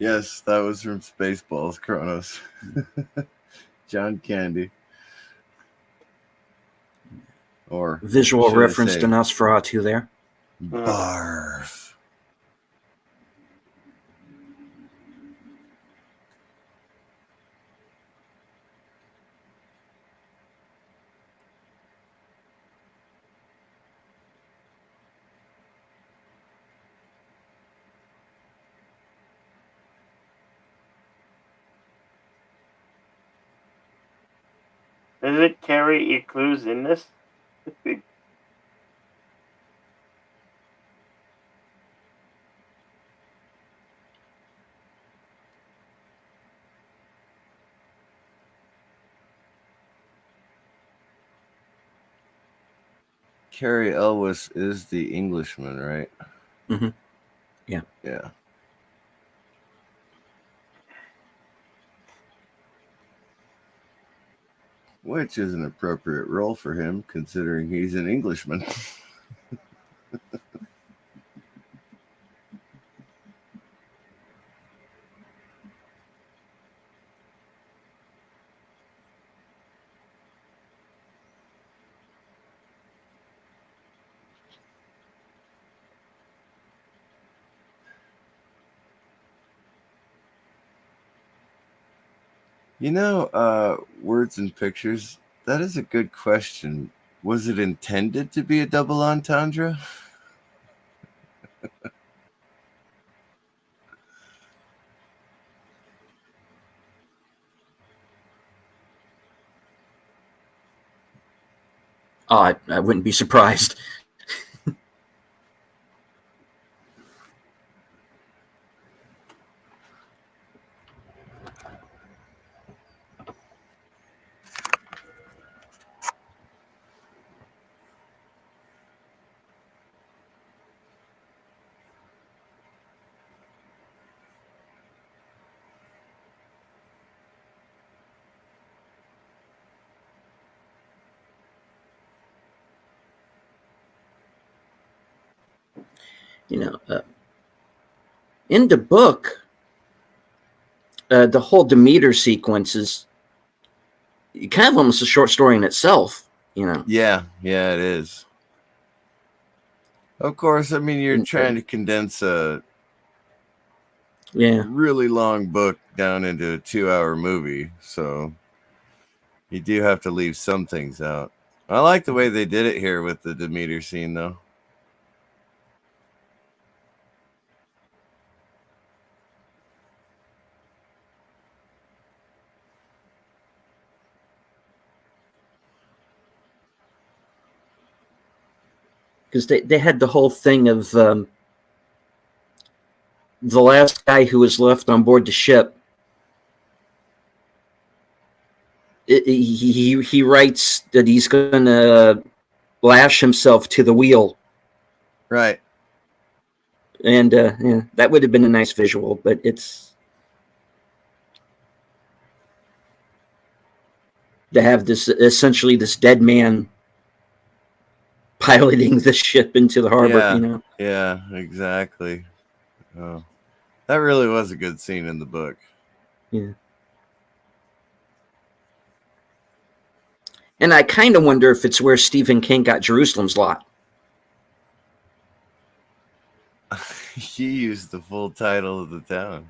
Yes, that was from Spaceballs, Kronos. John Candy. Or Visual should I reference say, to Nosferatu there. barf. Does it carry clues in this? Carrie Elwes is the Englishman, right? Mm-hmm. Yeah. Yeah. Which is an appropriate role for him, considering he's an Englishman. Words and pictures, that is a good question. Was it intended to be a double entendre? Oh, I wouldn't be surprised. In the book, the whole Demeter sequence is kind of almost a short story in itself. Yeah, it is. Of course, I mean, you're trying to condense a really long book down into a 2-hour movie, so you do have to leave some things out. I like the way they did it here with the Demeter scene, though. because they had the whole thing of the last guy who was left on board the ship. He writes that he's going to lash himself to the wheel. Right. And yeah, that would have been a nice visual, but it's to have this essentially this dead man piloting the ship into the harbor. Yeah. You know. Yeah. Exactly. Oh, that really was a good scene in the book. Yeah. And I kind of wonder if it's where Stephen King got Jerusalem's Lot. He used the full title of the town.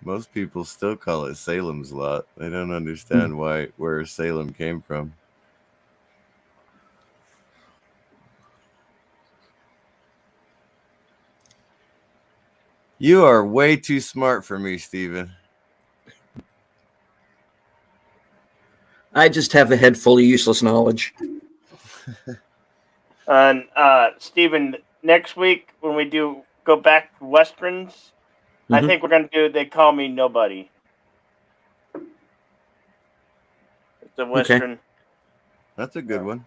Most people still call it Salem's Lot. They don't understand where Salem came from. You are way too smart for me, Stephen. I just have a head full of useless knowledge. And Stephen, next week when we do go back to Westerns, I think we're going to do They Call Me Nobody. It's a Western. Okay. That's a good one.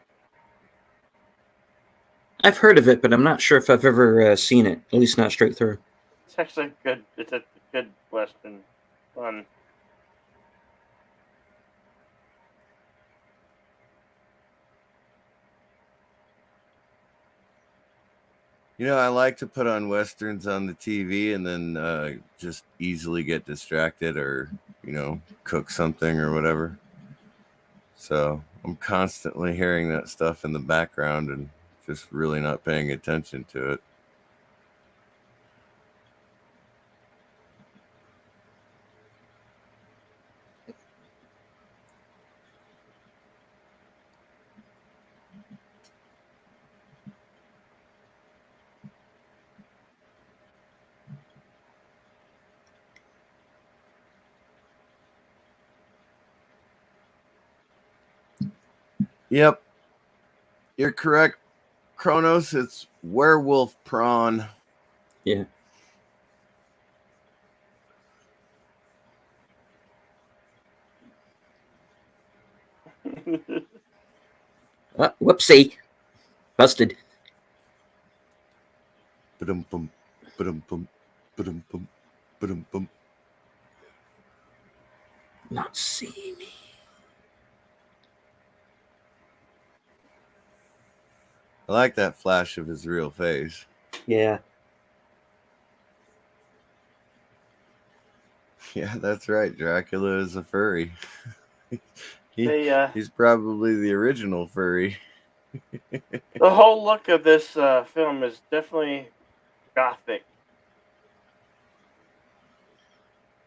I've heard of it, but I'm not sure if I've ever seen it, at least not straight through. It's actually good. It's a good Western. Fun. You know, I like to put on Westerns on the TV and then just easily get distracted or, cook something or whatever. So I'm constantly hearing that stuff in the background and just really not paying attention to it. Yep. You're correct, Kronos. It's werewolf prawn. Yeah. Whoopsie. Busted. Ba-dum-bum, ba-dum-bum, ba-dum-bum, ba-dum-bum. Not see me. I like that flash of his real face. Yeah. Yeah, that's right. Dracula is a furry. The He's probably the original furry. whole look of this film is definitely gothic.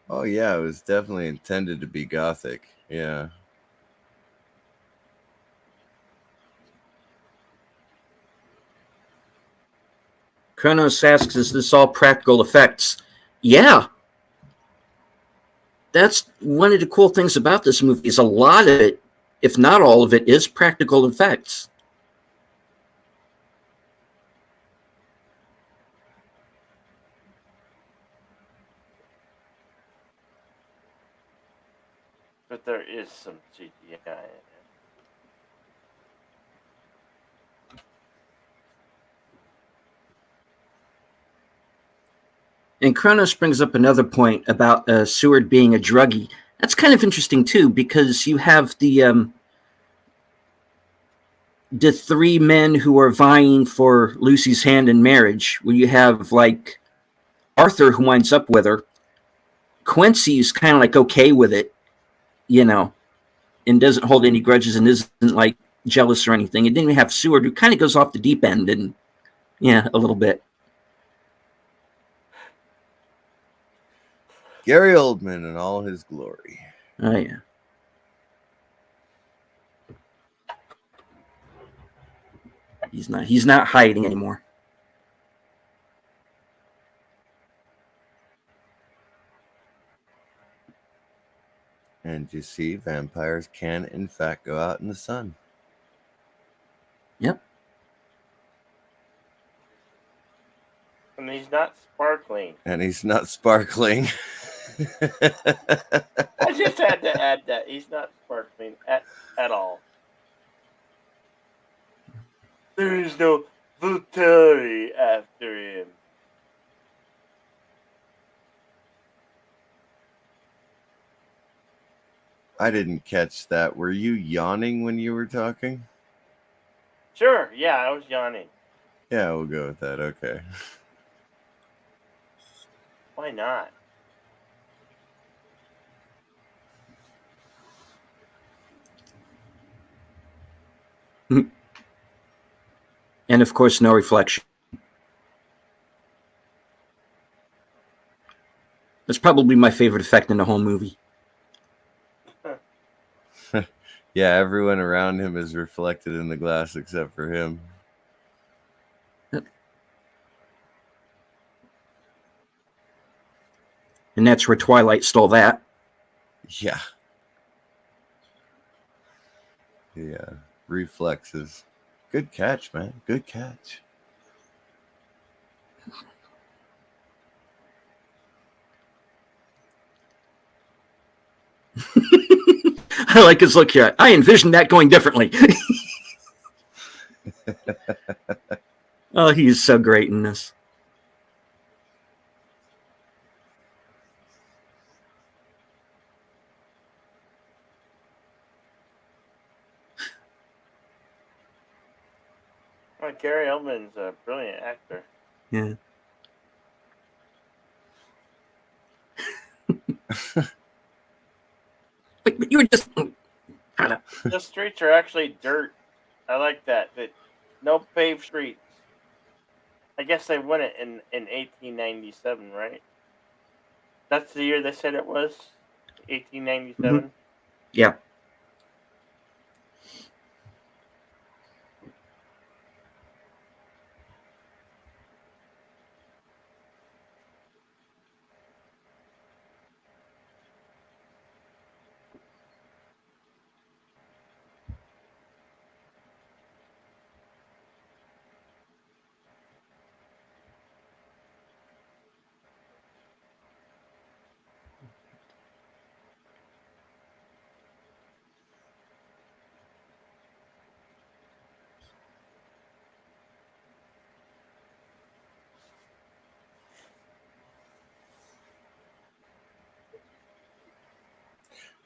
Oh, yeah, it was definitely intended to be gothic. Yeah. Kronos asks, is this all practical effects? Yeah. That's one of the cool things about this movie is a lot of it, if not all of it, is practical effects. But there is some CGI in it. And Kronos brings up another point about Seward being a druggie. That's kind of interesting too, because you have the three men who are vying for Lucy's hand in marriage. Where you have like Arthur who winds up with her. Quincy's kind of like okay with it, and doesn't hold any grudges and isn't like jealous or anything. And then you have Seward who kind of goes off the deep end and a little bit. Gary Oldman in all his glory. Oh, yeah. He's not hiding anymore. And you see, vampires can, in fact, go out in the sun. Yep. clean. And he's not sparkling. I just had to add that. He's not sparkling at all. There is no Volturi after him. I didn't catch that. Were you yawning when you were talking? Sure, yeah, I was yawning. Yeah, we'll go with that. Okay. Why not? And of course, no reflection. That's probably my favorite effect in the whole movie. Yeah, everyone around him is reflected in the glass except for him. And that's where Twilight stole that. Yeah. Yeah. Reflexes. Good catch, man. Good catch. I like his look here. I envisioned that going differently. Oh, he's so great in this. Well, Gary Oldman's a brilliant actor. Yeah. But you were just. The streets are actually dirt. I like that. No paved streets. I guess they won it in 1897, right? That's the year they said it was? 1897? Mm-hmm. Yeah.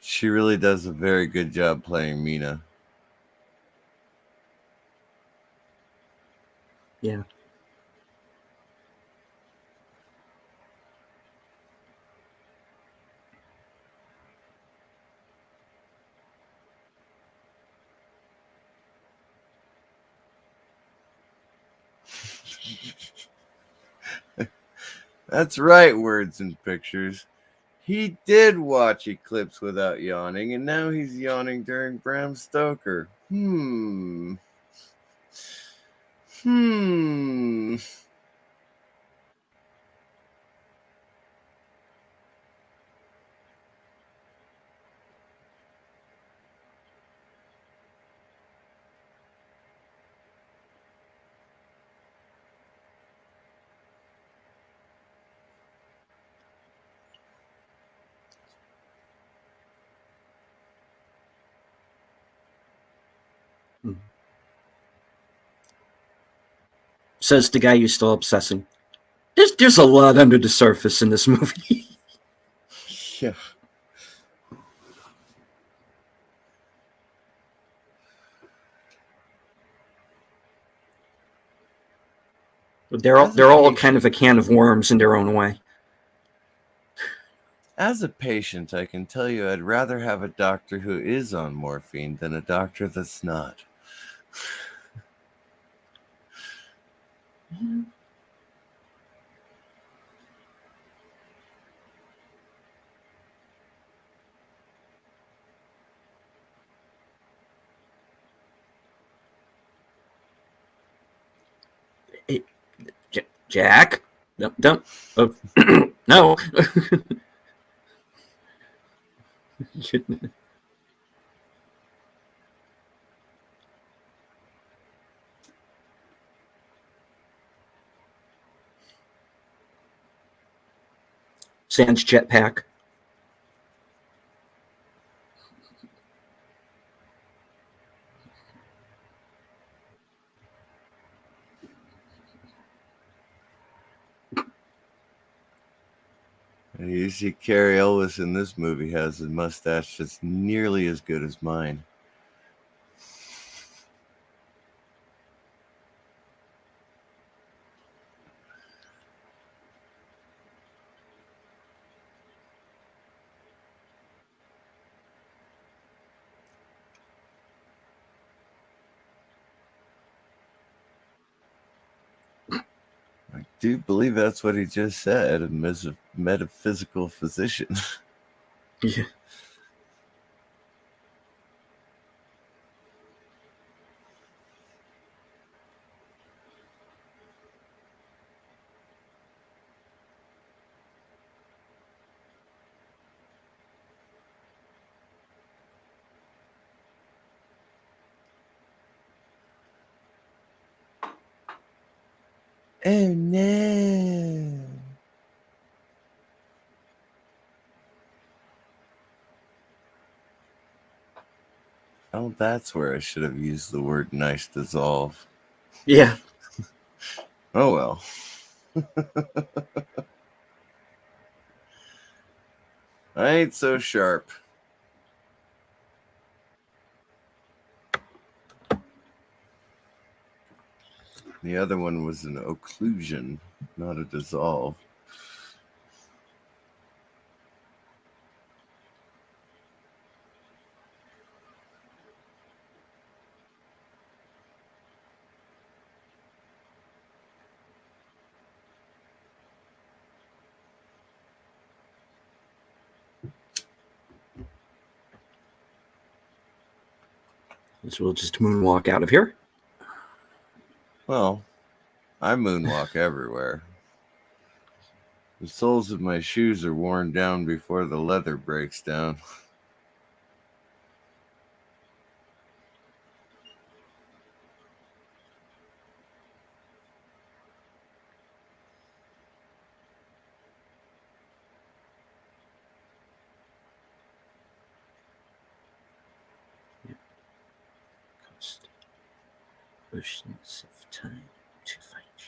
She really does a very good job playing Mina. Yeah. That's right, words and pictures. He did watch Eclipse without yawning, and now he's yawning during Bram Stoker. Hmm. Says the guy who's still obsessing. There's a lot under the surface in this movie. Yeah. They're all kind of a can of worms in their own way. As a patient, I can tell you I'd rather have a doctor who is on morphine than a doctor that's not. Jack? No, don't. No. Sans jetpack. You see, Carrie Elwes in this movie has a mustache that's nearly as good as mine. I do believe that's what he just said, a metaphysical physician. Yeah. Oh no. Oh, that's where I should have used the word nice dissolve. Yeah. Oh well. I ain't so sharp. The other one was an occlusion, not a dissolve. So we'll just moonwalk out of here. Well, I moonwalk everywhere. The soles of my shoes are worn down before the leather breaks down. Cost oceans of time to find you.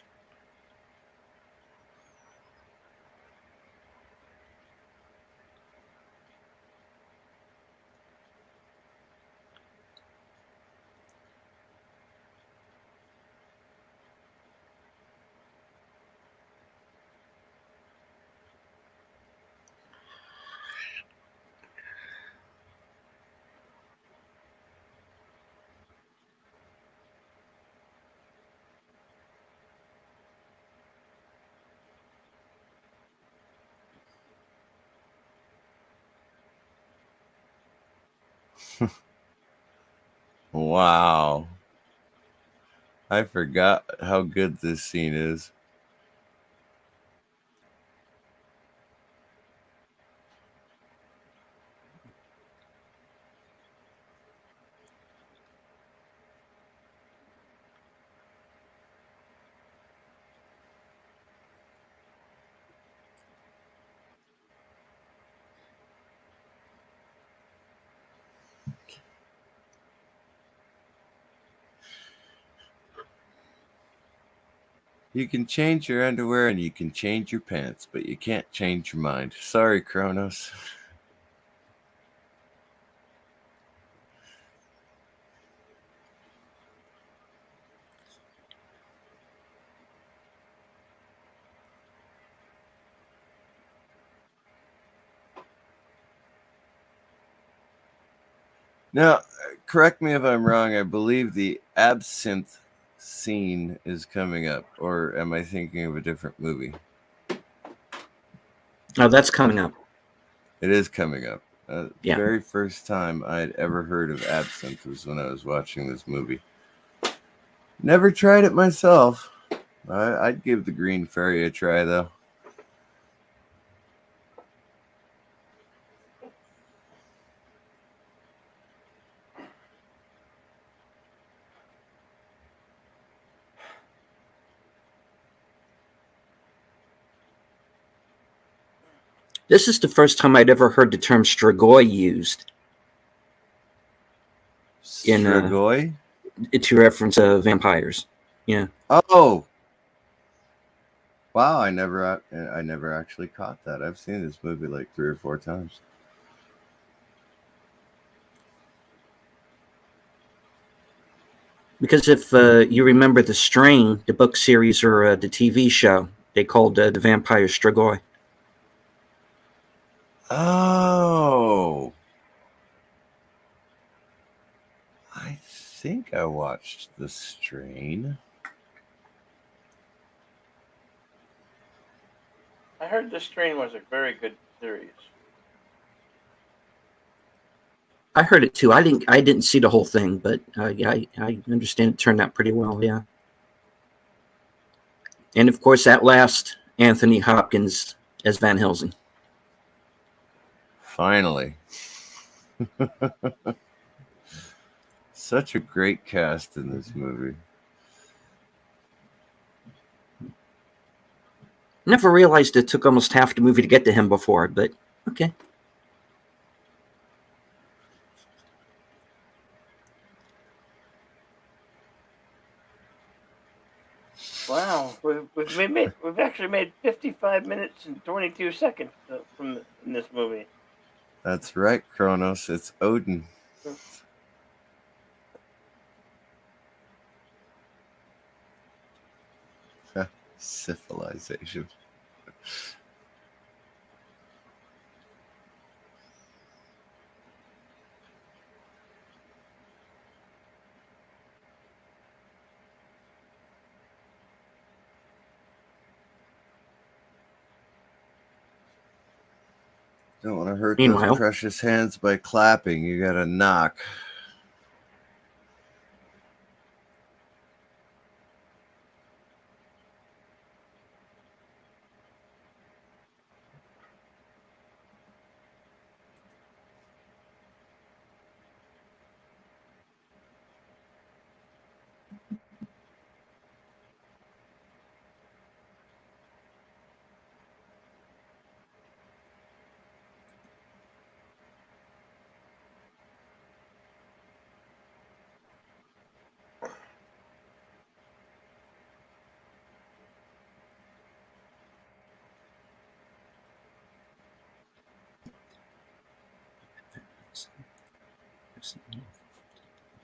Wow. I forgot how good this scene is. You can change your underwear and you can change your pants, but you can't change your mind. Sorry, Kronos. Now, correct me if I'm wrong. I believe the absinthe scene is coming up, or am I thinking of a different movie? Oh, that's coming up. It is coming up. Yeah. Very first time I'd ever heard of absinthe was when I was watching this movie. Never tried it myself. I'd give the Green Fairy a try, though. This is the first time I'd ever heard the term strigoi used in Strigoi? to reference vampires. Yeah. Oh, wow! I never actually caught that. I've seen this movie like 3 or 4 times. Because if you remember The Strain, the book series or the TV show, they called the vampire strigoi. Oh, I think I watched The Strain. I heard The Strain was a very good series. I heard it too. I didn't see the whole thing, but I understand it turned out pretty well. Yeah. And of course, at last, Anthony Hopkins as Van Helsing. Finally. Such a great cast in this movie. Never realized it took almost half the movie to get to him before, but okay. Wow, we've actually made 55 minutes and 22 seconds in this movie. That's right, Kronos. It's Odin. Civilization. Don't want to hurt Meanwhile, those precious hands by clapping. You got to knock.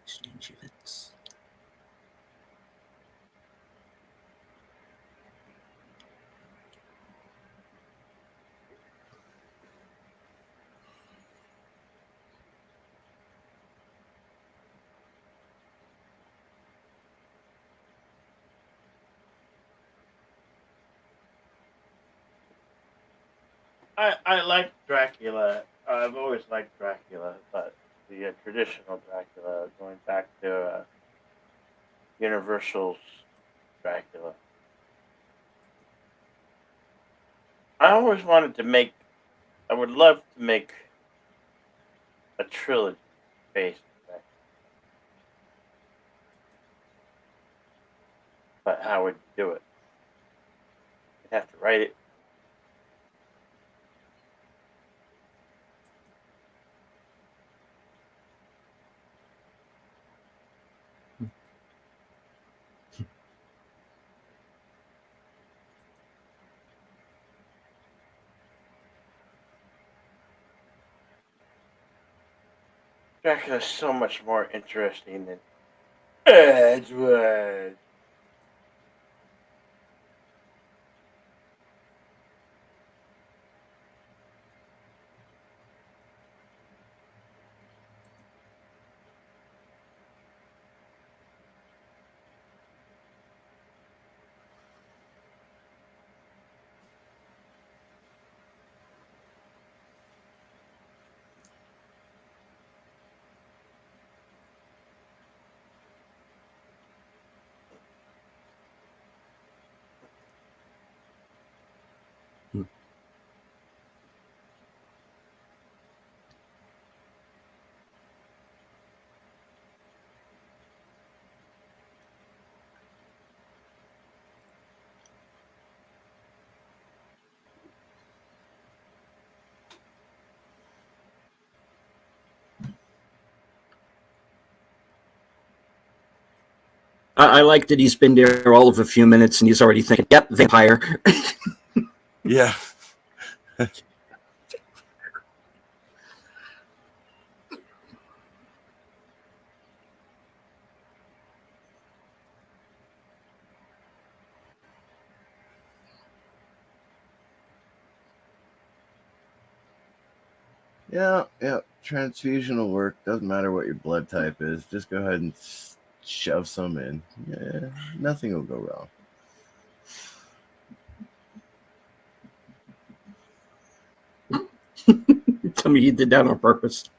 exchange events. I like Dracula. I've always liked Dracula, but the traditional Dracula, going back to Universal's Dracula. I always wanted to make. I would love to make a trilogy based on Dracula. But how would you do it? You'd have to write it. Dracula's so much more interesting than Edward. I like that he's been there all of a few minutes and he's already thinking, "Yep, vampire." Yeah. Yeah. Transfusion will work. Doesn't matter what your blood type is. Just go ahead and shove some in. Yeah, nothing will go wrong. Tell me you did that on purpose.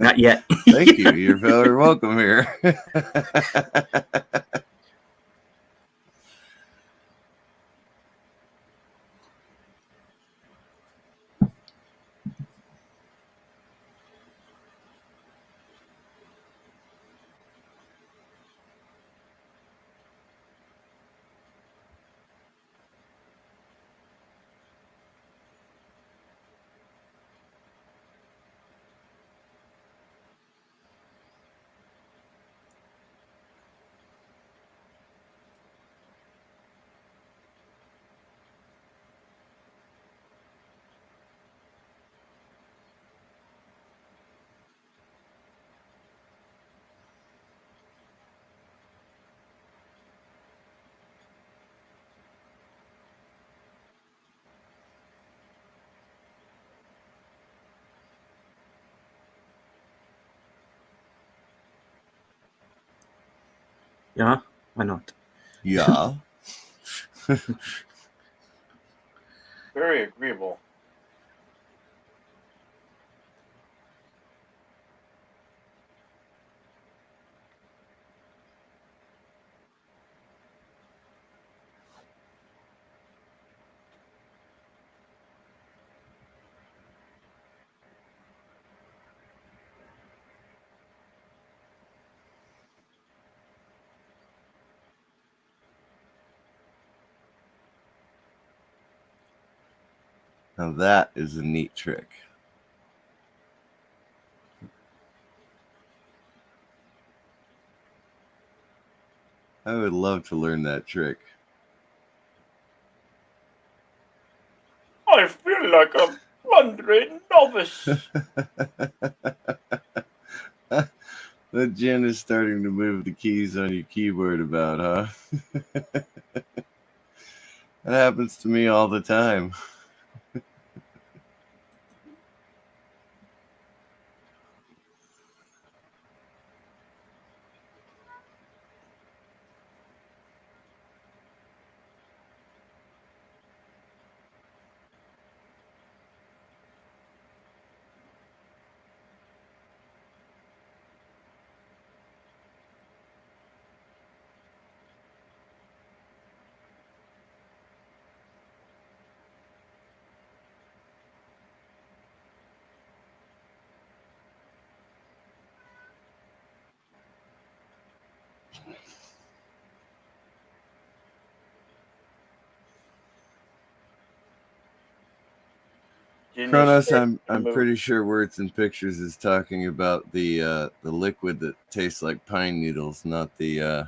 Not yet. Thank you. You're very welcome here. Yeah, why not? Yeah. Very agreeable. Now that is a neat trick. I would love to learn that trick. I feel like a blundering novice. The gin is starting to move the keys on your keyboard about, huh? That happens to me all the time. Kronos, I'm pretty sure Words and Pictures is talking about the liquid that tastes like pine needles, not the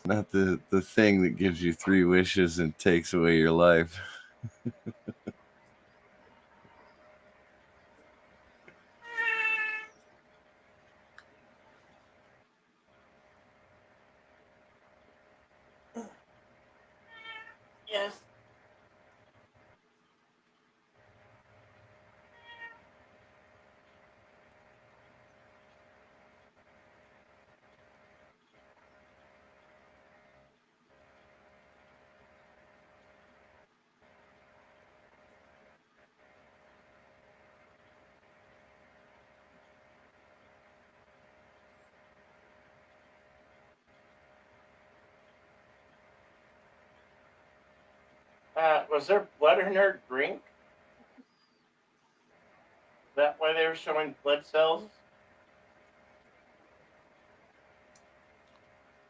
not the thing that gives you 3 wishes and takes away your life. Yes. Was there blood in her drink? that why they were showing blood cells?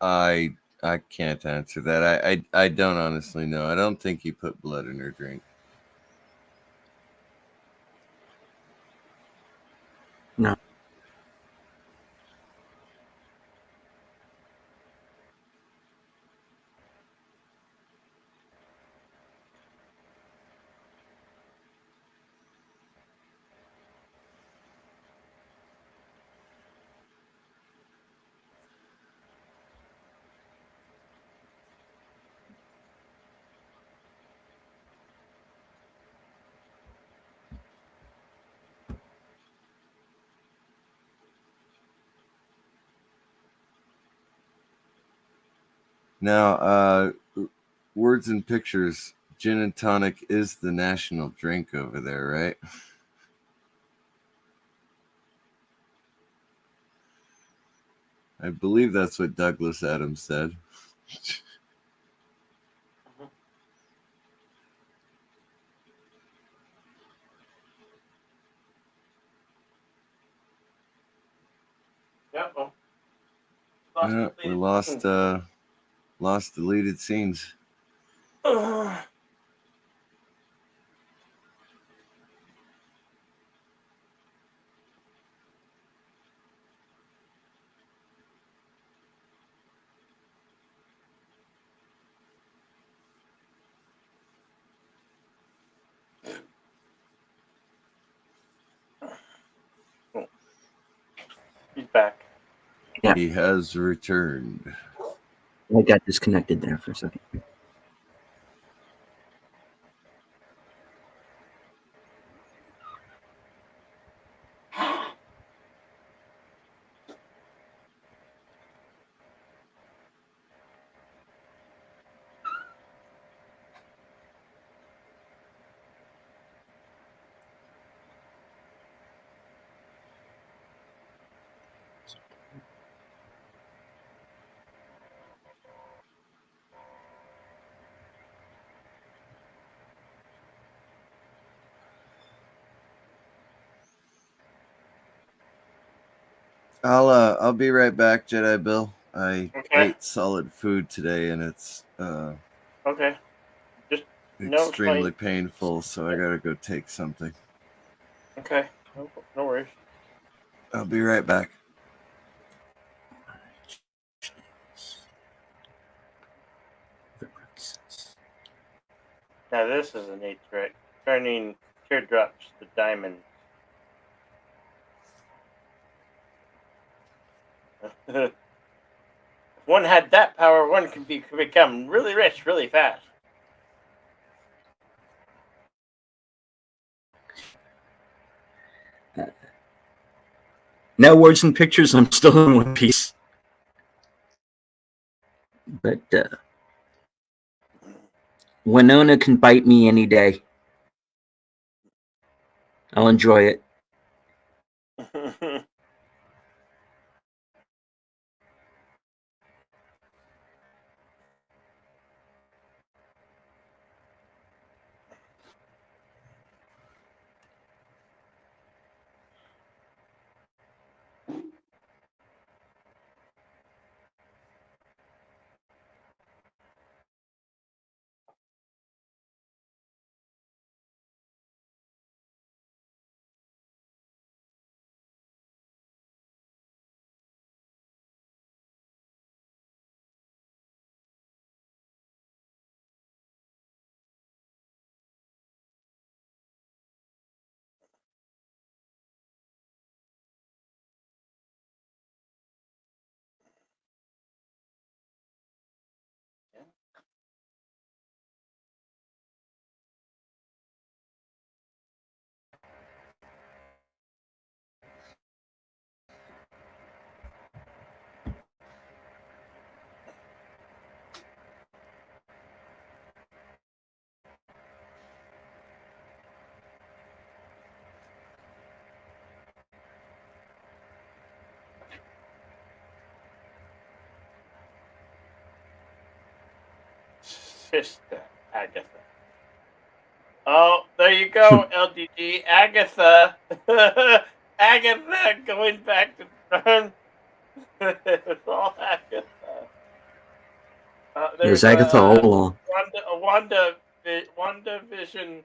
I can't answer that. I don't honestly know. I don't think he put blood in her drink. No. Now, words and pictures. Gin and tonic is the national drink over there, right? I believe that's what Douglas Adams said. Yep. Oh. Yeah, we lost deleted scenes. He's back. Yeah. He has returned. I got disconnected there for a second. I'll be right back, Jedi Bill. I Okay. ate solid food today, and it's Okay. Just extremely painful, so I gotta go take something. Okay. No worries. I'll be right back. Now this is a neat trick. Turning teardrops to diamonds. If one had that power, one could become really rich really fast. No words and pictures. I'm still in One Piece. But Winona can bite me any day. I'll enjoy it. Sister Agatha. Oh, there you go, LDG. Agatha. Agatha going back to front. It's all Agatha. There's There's Agatha all along. Wanda Vision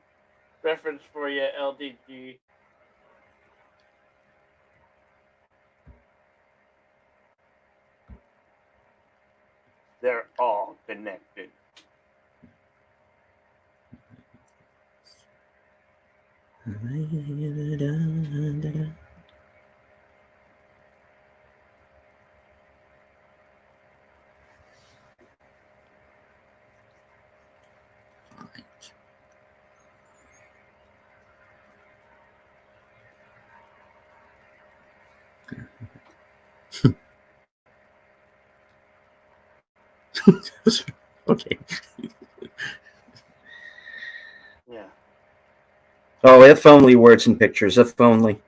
reference for you, LDG. They're all connected. Okay. Yeah. Oh, if only words and pictures. If only.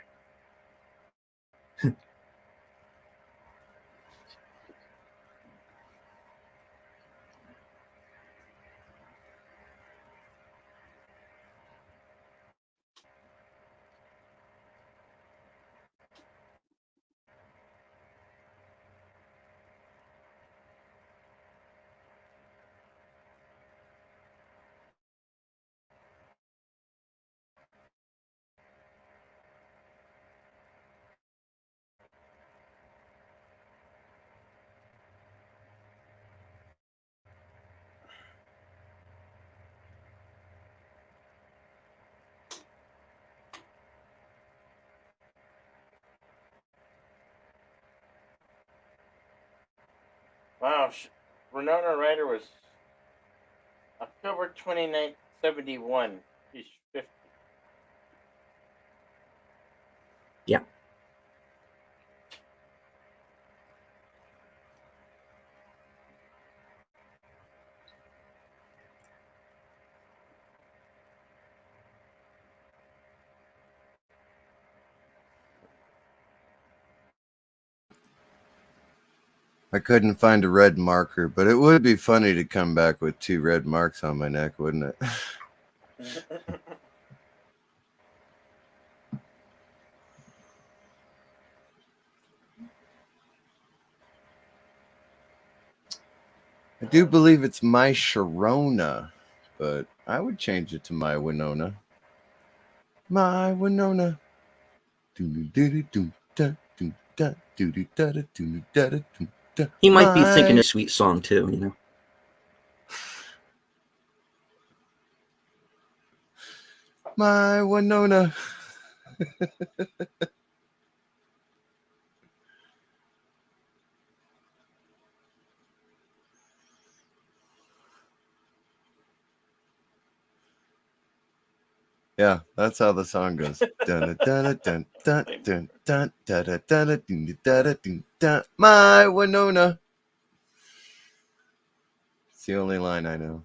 Wow. Winona Ryder was October 29th, 71. She's 50. Yeah. I couldn't find a red marker, but it would be funny to come back with 2 red marks on my neck, wouldn't it? I do believe it's my Sharona, but I would change it to my Winona. My Winona. He might be thinking a sweet song too, you know. My Winona. Yeah, that's how the song goes. My Winona. It's the only line I know.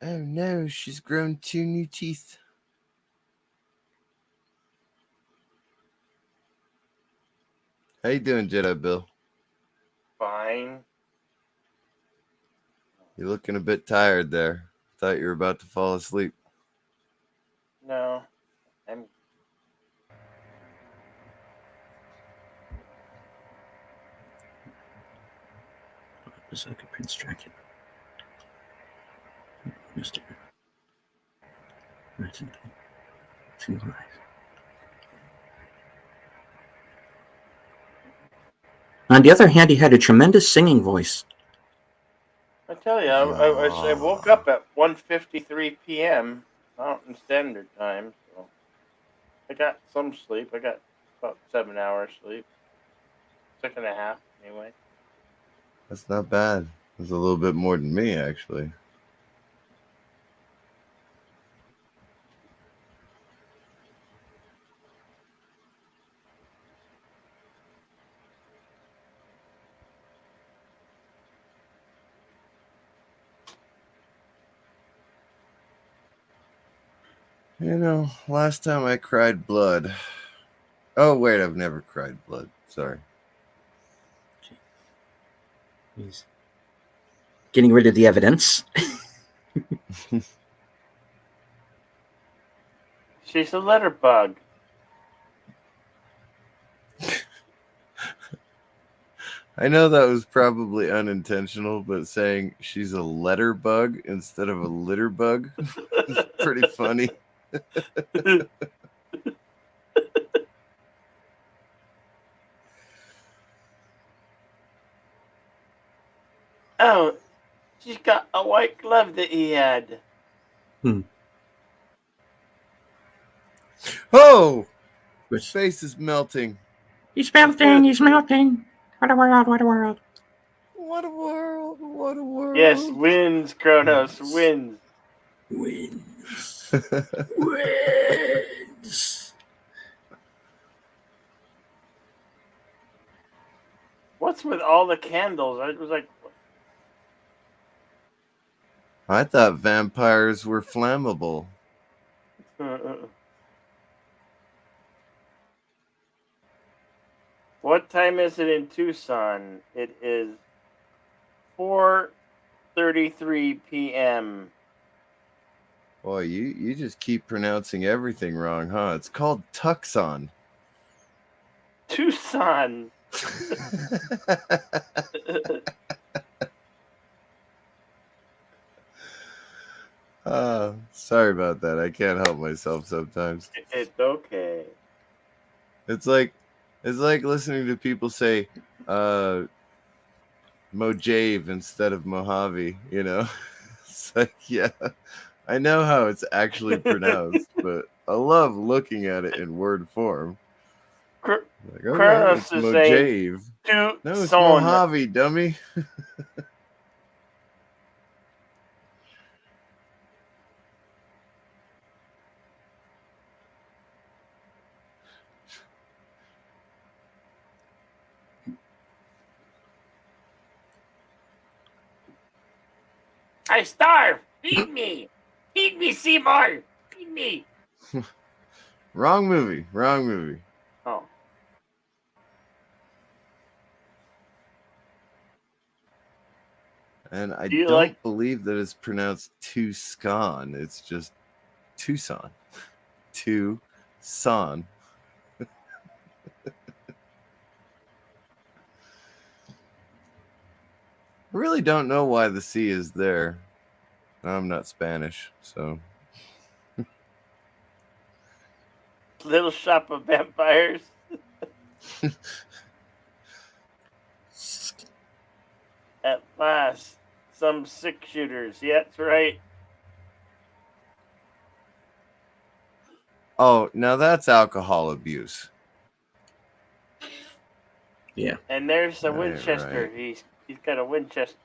Oh no, she's grown 2 new teeth. How you doing, Jedi Bill? Fine. You're looking a bit tired there. Thought you were about to fall asleep. No. I'm. Berserker Prince Dracula. Mr. Single eyes. On the other hand, he had a tremendous singing voice. I tell you, I woke up at 1:53 p.m. Mountain Standard Time, so I got some sleep. I got about 7 hours sleep, 6.5 anyway. That's not bad. That's a little bit more than me, actually. You know, last time I cried blood. Oh, wait, I've never cried blood. Sorry. He's getting rid of the evidence. She's a letter bug. I know that was probably unintentional, but saying she's a letter bug instead of a litter bug is pretty funny. Oh, she's got a white glove that he had. Oh! His face is melting. He's melting, he's melting. What a world, what a world. What a world, what a world. Yes, wins, Kronos, wins. Wins. Wins. What's with all the candles? I was like, I thought vampires were flammable. What time is it in Tucson? It is 4:33 p.m. Boy, you just keep pronouncing everything wrong, huh? It's called Tucson. Tucson. Sorry about that. I can't help myself sometimes. It's okay. It's like listening to people say Mojave instead of Mojave, you know? It's like, yeah, I know how it's actually pronounced, but I love looking at it in word form. Like, okay, Kronos it's is Mojave. saying No, it's Tucson. Mojave, dummy. I starve. Feed me. Feed me, Seymour. Feed me. Wrong movie. Wrong movie. Oh. And I Do don't believe that it's pronounced Tucson. It's just Tucson. Tucson. I really don't know why the C is there. I'm not Spanish, so. Little Shop of Vampires. At last, some 6-shooters. Yeah, that's right. Oh, now that's alcohol abuse. Yeah. And there's a Right, Winchester. right. He's got a Winchester.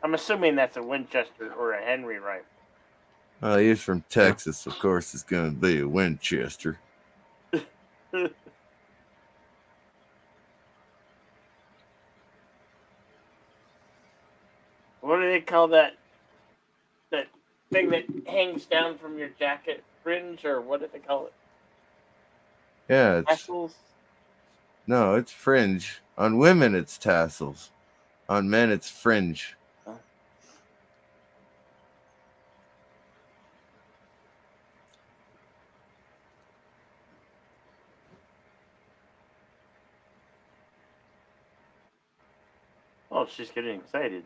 I'm assuming that's a Winchester or a Henry rifle. Well, he's from Texas, of course it's going to be a Winchester. What do they call that? That thing that hangs down from your jacket? Fringe, or what do they call it? Yeah, it's Tassels? no, it's fringe. On women, it's tassels. On men, it's fringe. Oh, she's getting excited.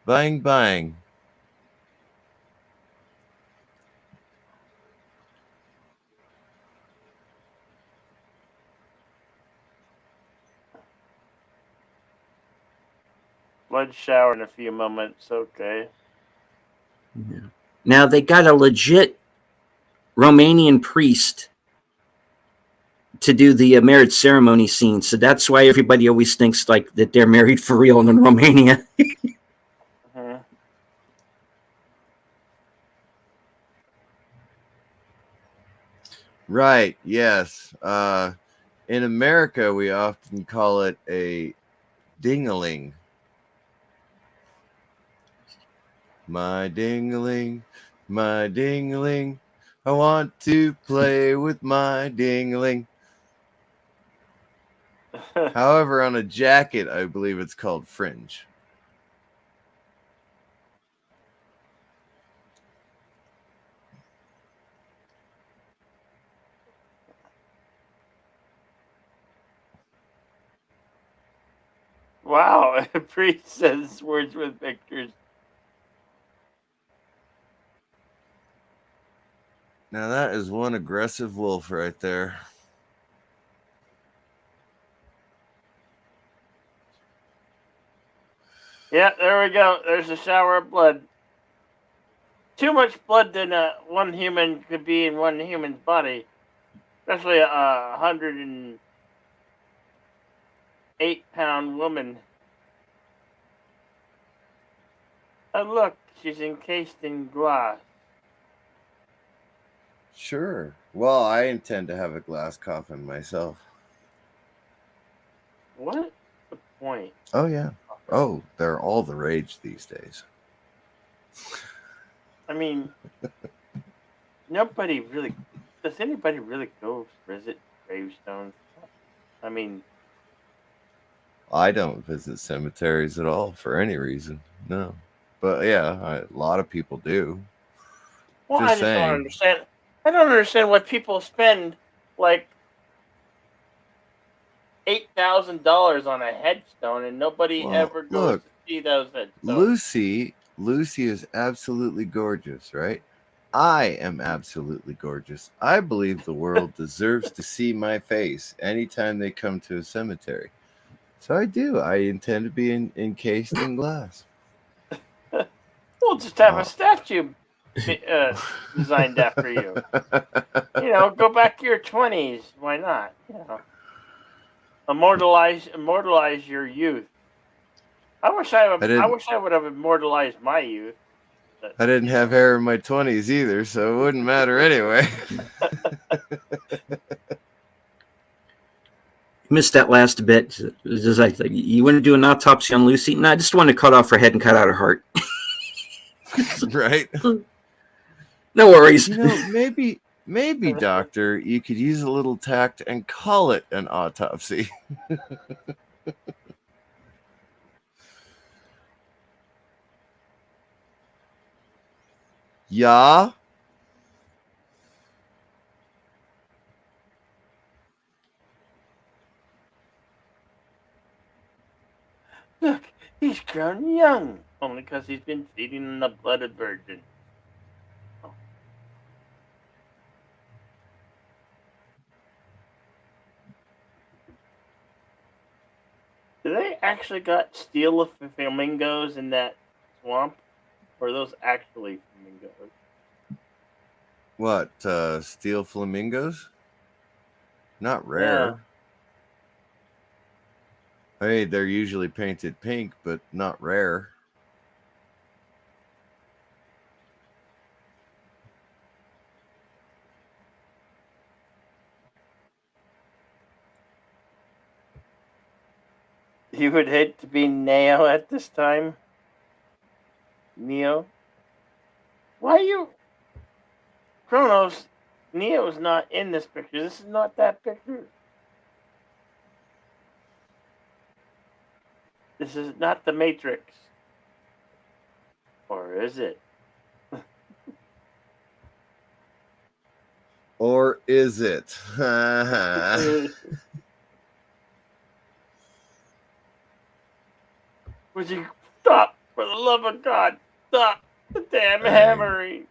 Bang, bang. Blood shower in a few moments. Okay. Yeah. Now they got a legit Romanian priest to do the marriage ceremony scene, so that's why everybody always thinks like that they're married for real in Romania. Right, yes. In America, we often call it a ding-a-ling. My ding-a-ling, my ding-a-ling. I want to play with my ding-a-ling. However, on a jacket, I believe it's called fringe. Wow, a priest says words with pictures. Now that is one aggressive wolf right there. Yeah, there we go. There's a shower of blood. Too much blood than one human could be in one human's body, especially a 108-pound woman. Oh, look, she's encased in glass. Sure. Well, I intend to have a glass coffin myself. What's the point? Oh, yeah. Oh, they're all the rage these days. I mean, nobody really. Does anybody really go visit gravestones? I mean, I don't visit cemeteries at all for any reason. No. But yeah, a lot of people do. well, Just I just don't saying. understand. I don't understand why people spend like $8,000 on a headstone and nobody Well, ever goes look, to see those headstones. Lucy is absolutely gorgeous, right? I am absolutely gorgeous. I believe the world deserves to see my face anytime they come to a cemetery. So I do. I intend to be encased in glass. We'll just have a statue designed after you. You know, go back to your 20s. Why not? You know, immortalize your youth. I wish I would have immortalized my youth. But, I didn't have hair in my 20s either, so it wouldn't matter anyway. Missed that last bit. It was just like, you want to do an autopsy on Lucy? No, I just want to cut off her head and cut out her heart. Right? No worries. You know, maybe, doctor, you could use a little tact and call it an autopsy. Yeah? look, he's grown young only because he's been feeding on the blooded virgin. Do they actually got steel flamingos in that swamp? Or are those actually flamingos? What, steel flamingos? Not Yeah. rare. Hey, they're usually painted pink, but not rare. You would hate to be Neo at this time? Neo? Why you... Kronos, Neo's not in this picture. This is not that picture. This is not the Matrix. Or is it? Or is it? Would you stop? For the love of God, stop the damn hammering.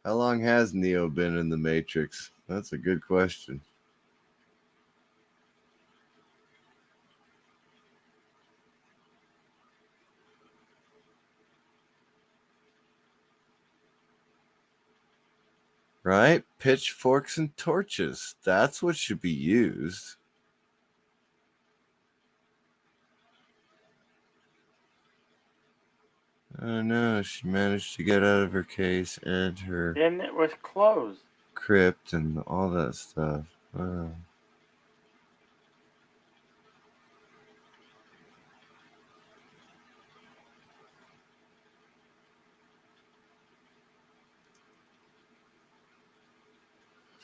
How long has Neo been in the Matrix? That's a good question. Right? Pitchforks and torches. That's what should be used. Oh no, she managed to get out of her case and her And it was closed. crypt and all that stuff. Oh.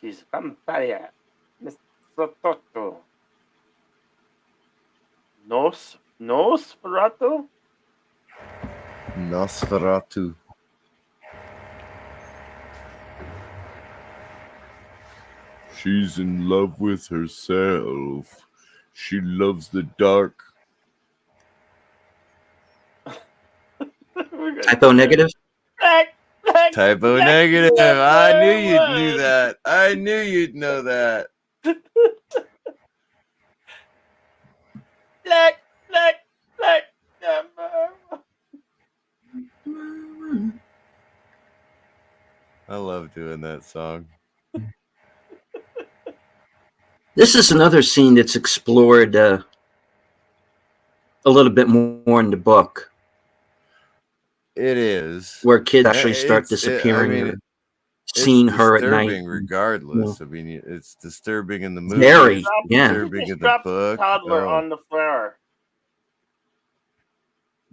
She's vampire. Miss Sototo. Nosferatu? Nosferatu. She's in love with herself. She loves the dark. Typo negative. Typo negative. I knew you knew that. I knew you'd know that. Black number one. I love doing that song. This is another scene that's explored a little bit more in the book. It is. Where kids actually start disappearing or seeing her at night. It's disturbing regardless. I mean, it's disturbing in the movie. Very, it's disturbing in the book. Toddler on the floor.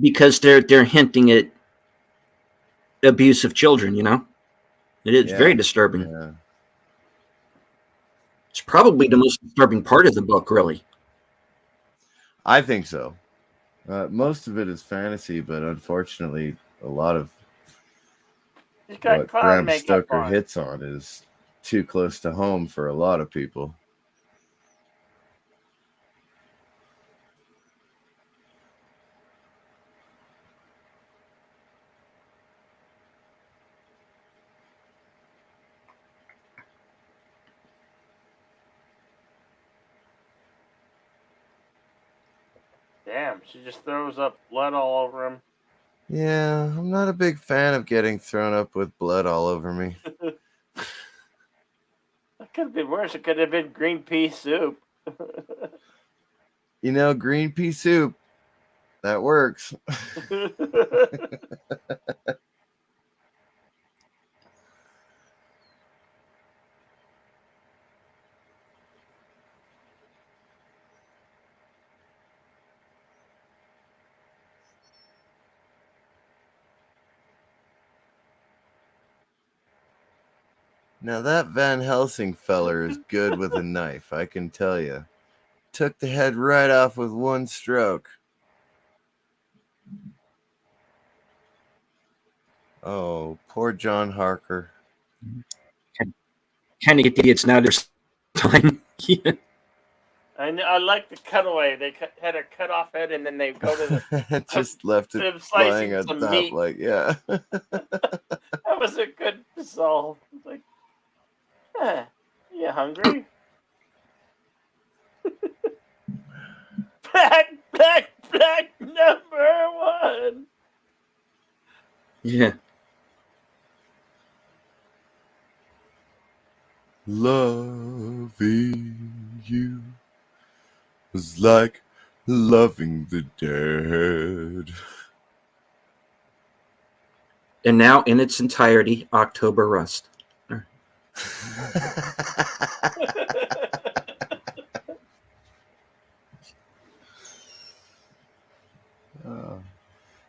Because they're hinting at abuse of children, you know? It is very disturbing. Yeah. It's probably the most disturbing part of the book, really. I think so. Most of it is fantasy, but unfortunately, a lot of what Bram Stoker hits on is too close to home for a lot of people. Damn, she just throws up blood all over him. Yeah, I'm not a big fan of getting thrown up with blood all over me. That could have been worse. It could have been green pea soup. You know, green pea soup, that works. Now that Van Helsing feller is good with a knife, I can tell you. Took the head right off with one stroke. Oh, poor John Harker. Kind of get it's now their time. Yeah. I like the cutaway. They had a cut off head, and then they go to the just left it flying on top. Meat. Like, yeah. That was a good solve. It's like, you hungry? black number one. Yeah. Loving you was like loving the dead. And now, in its entirety, October Rust.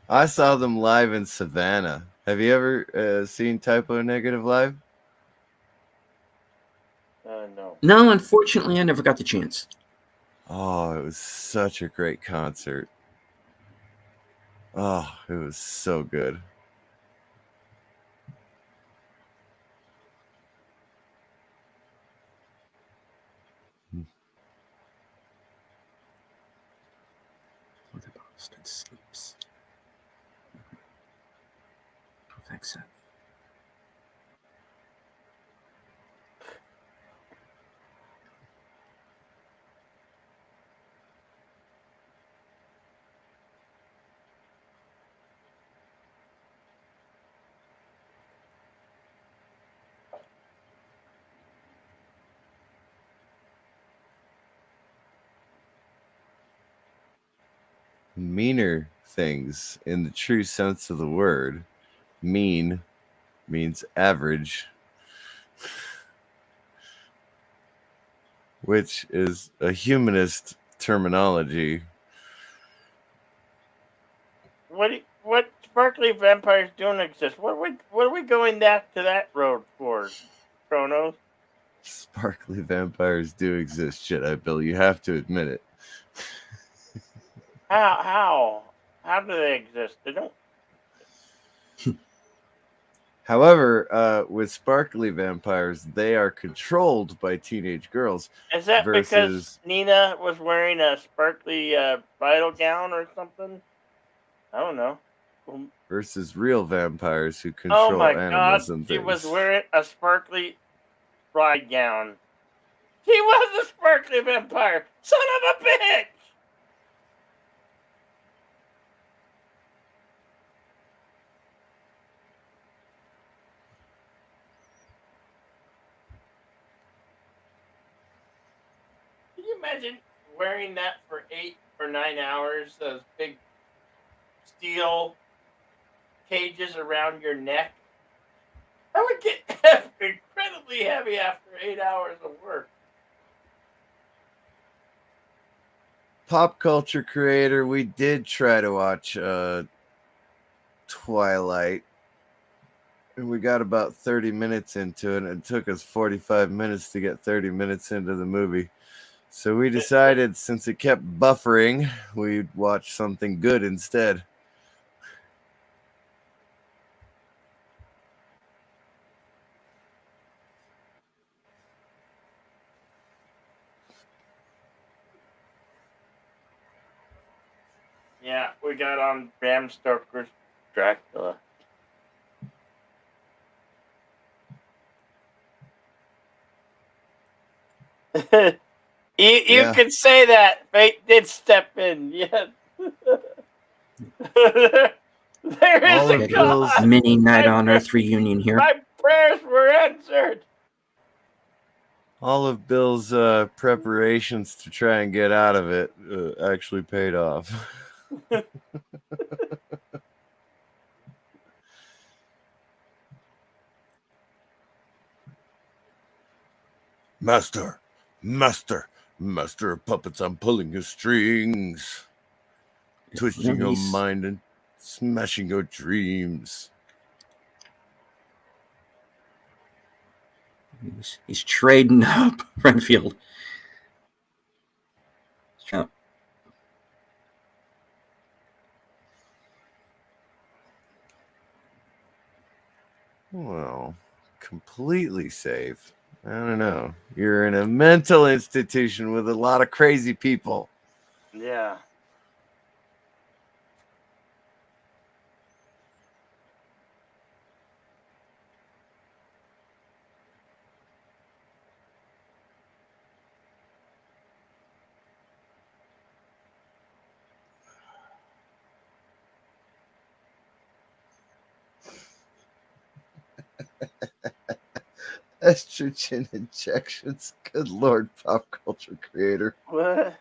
I saw them live in Savannah. Have you ever seen Typo Negative live? No. No, unfortunately, I never got the chance. Oh, it was such a great concert. Oh, it was so good. The Boston sleeps. Perfect set. Meaner things in the true sense of the word. Mean means average, which is a humanist terminology. What sparkly vampires don't exist? What are we going to that road for, Chronos? Sparkly vampires do exist, Jedi Bill. You have to admit it. How do they exist? They don't. However, with sparkly vampires, they are controlled by teenage girls. Is that because versus Nina was wearing a sparkly bridal gown or something? I don't know. versus real vampires who Oh control my animals God! and She things. was wearing a sparkly bride gown. She was a sparkly vampire. Son of a bitch! Can you imagine wearing that for 8 or 9 hours? Those big steel cages around your neck. I would get incredibly heavy after 8 hours of work. Pop culture creator, we did try to watch Twilight, and we got about 30 minutes into it, and it took us 45 minutes to get 30 minutes into the movie. So we decided, since it kept buffering, we'd watch something good instead. Yeah, we got on Bram Stoker's Dracula. You could say that. Fate did step in. Yes. There is All a of God. Bill's Mini Night on Earth reunion here. My prayers were answered. all of Bill's preparations to try and get out of it actually paid off. Master of puppets, I'm pulling your strings, twisting your mind and smashing your dreams. He's trading up Renfield. Well, completely safe. I don't know. You're in a mental institution with a lot of crazy people. Yeah. Estrogen injections. Good Lord, pop culture creator. What?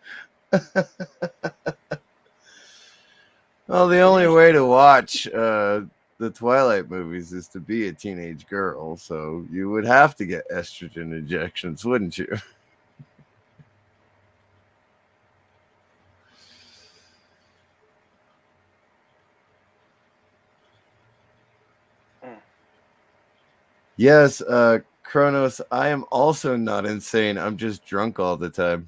Well, the only way to watch the Twilight movies is to be a teenage girl, so you would have to get estrogen injections, wouldn't you? Yes, Kronos, I am also not insane. I'm just drunk all the time.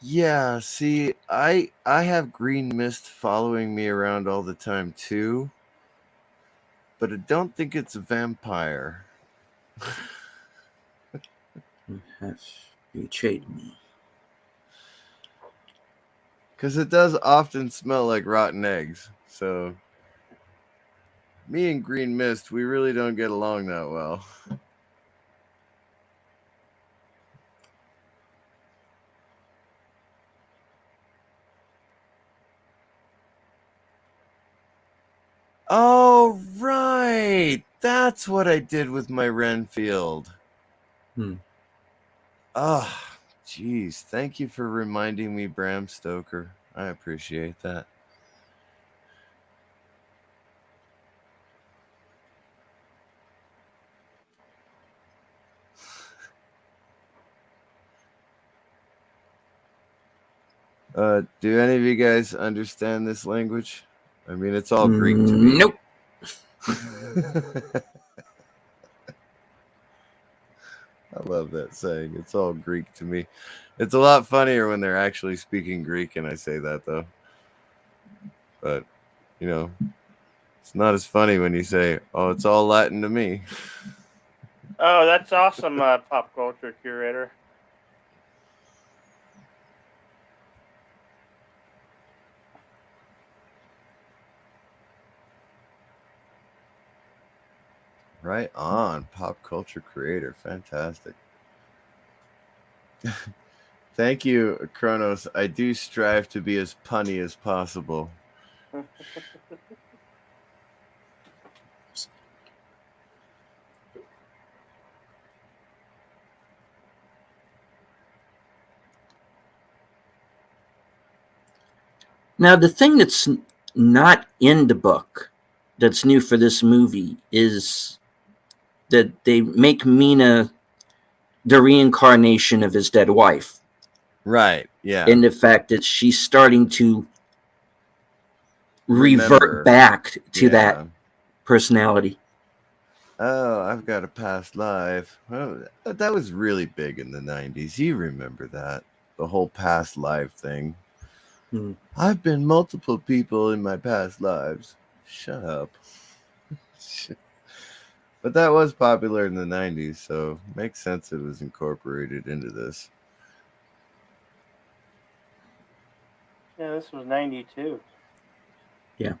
Yeah, see, I have green mist following me around all the time too, but I don't think it's a vampire. You have betrayed me. Because it does often smell like rotten eggs. So, me and green mist, we really don't get along that well. Oh, right. That's what I did with my Renfield. Oh, geez. Thank you for reminding me, Bram Stoker. I appreciate that. Do any of you guys understand this language? I mean, it's all Greek to me. Nope. I love that saying. It's all Greek to me. It's a lot funnier when they're actually speaking Greek, and I say that though. But you know, it's not as funny when you say, "Oh, it's all Latin to me." Oh, that's awesome, pop culture curator. Right on, pop culture creator, fantastic. Thank you, Kronos. I do strive to be as punny as possible. Now, the thing that's not in the book that's new for this movie is that they make Mina the reincarnation of his dead wife. Right, yeah. And the fact that she's starting to Remember. revert back to that personality. Oh, I've got a past life. Oh, that was really big in the 90s. You remember that. The whole past life thing. Hmm. I've been multiple people in my past lives. Shut up. But that was popular in the 90s, so makes sense it was incorporated into this. Yeah, this was 92. Yeah.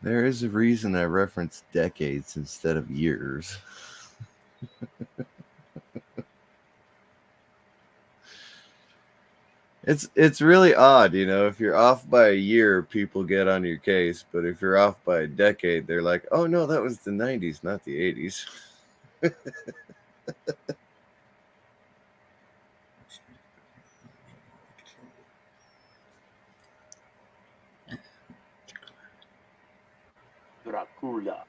There is a reason I reference decades instead of years. It's really odd, you know, if you're off by a year, people get on your case, but if you're off by a decade, they're like, "Oh no, that was the 90s, not the 80s." Dracula.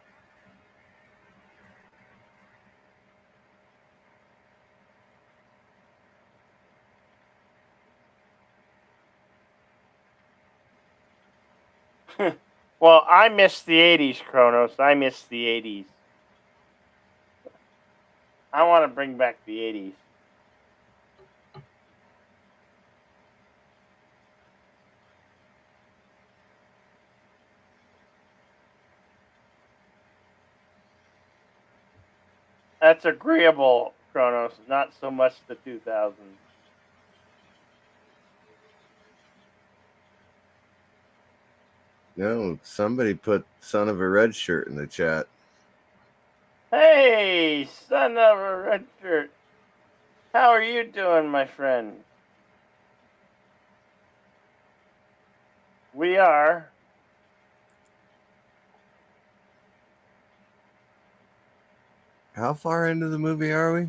Well, I miss the 80s, Kronos. I miss the 80s. I want to bring back the 80s. That's agreeable, Kronos. Not so much the 2000s. No, somebody put son of a red shirt in the chat. Hey, son of a red shirt. How are you doing, my friend? We are. How far into the movie are we?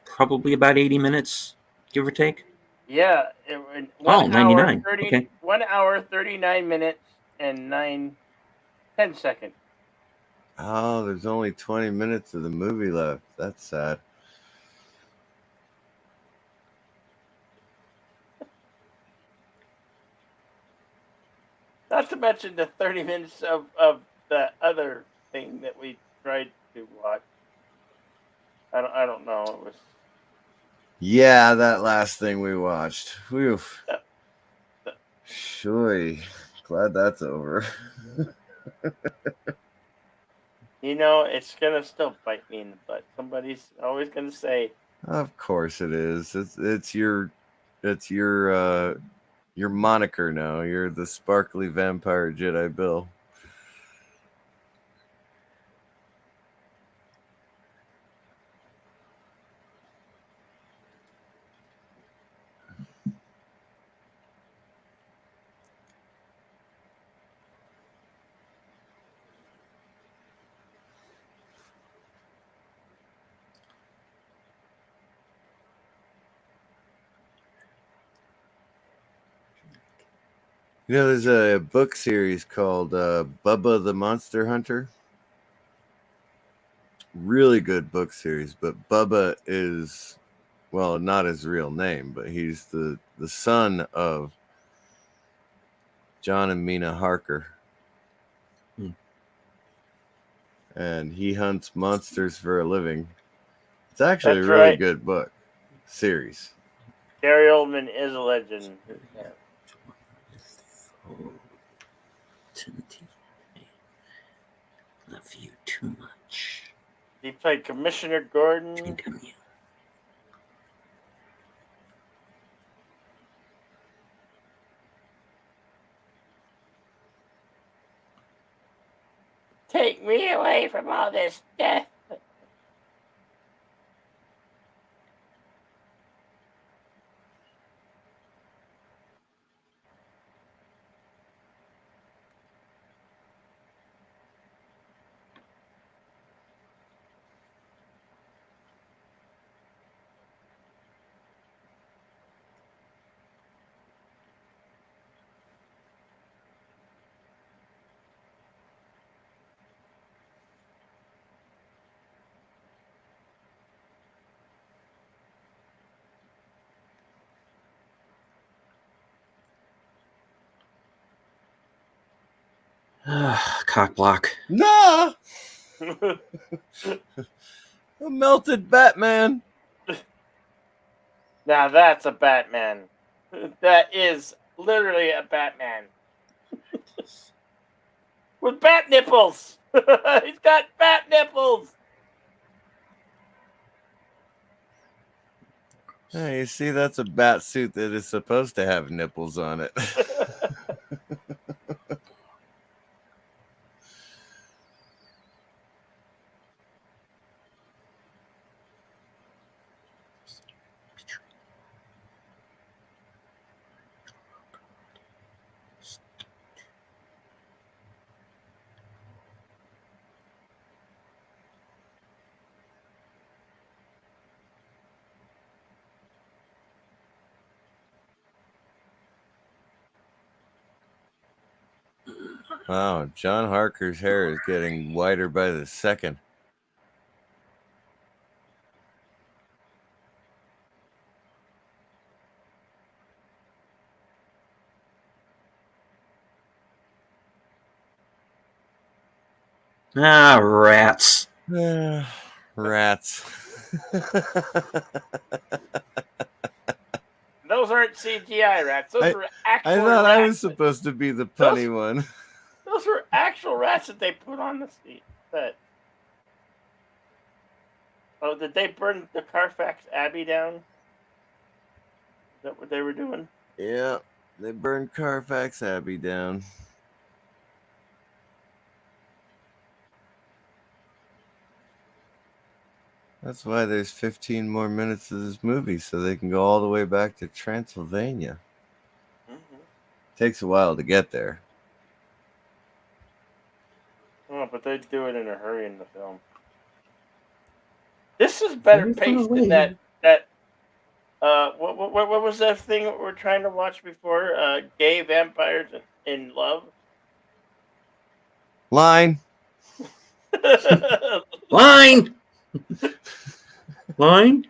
Probably about 80 minutes, give or take. Yeah, 99. 30, Okay. 1 hour, 39 minutes, and 10 seconds. Oh, there's only 20 minutes of the movie left. That's sad. Not to mention the 30 minutes of the other thing that we tried to watch. I don't know. It was. Yeah, that last thing we watched. Whew. Shoy. Glad that's over. You know, it's gonna still bite me in the butt. Somebody's always gonna say, Of course it is. It's your moniker now. You're the sparkly vampire Jedi Bill. You know, there's a book series called Bubba the Monster Hunter, really good book series, but Bubba is, well, not his real name, but he's the son of John and Mina Harker. And he hunts monsters for a living. It's actually That's a really right. good book series. Gary Oldman is a legend. Yeah. Love you too much. He played Commissioner Gordon. JW. Take me away from all this death. Cock block. Nah! A melted Batman. Now that's a Batman. That is literally a Batman. With bat nipples. He's got bat nipples. Hey, you see, that's a bat suit that is supposed to have nipples on it. Wow, John Harker's hair is getting whiter by the second. Ah, rats. Rats. Those aren't CGI rats. Those were actual I thought rats. I was supposed to be the punny one. Those were actual rats that they put on the set. Oh, did they burn the Carfax Abbey down? Is that what they were doing? Yeah, they burned Carfax Abbey down. That's why there's 15 more minutes of this movie, so they can go all the way back to Transylvania. Mm-hmm. Takes a while to get there. Oh, but they do it in a hurry in the film. This is better paced than that. What was that thing we were trying to watch before? Gay vampires in love. Line. Line. Line.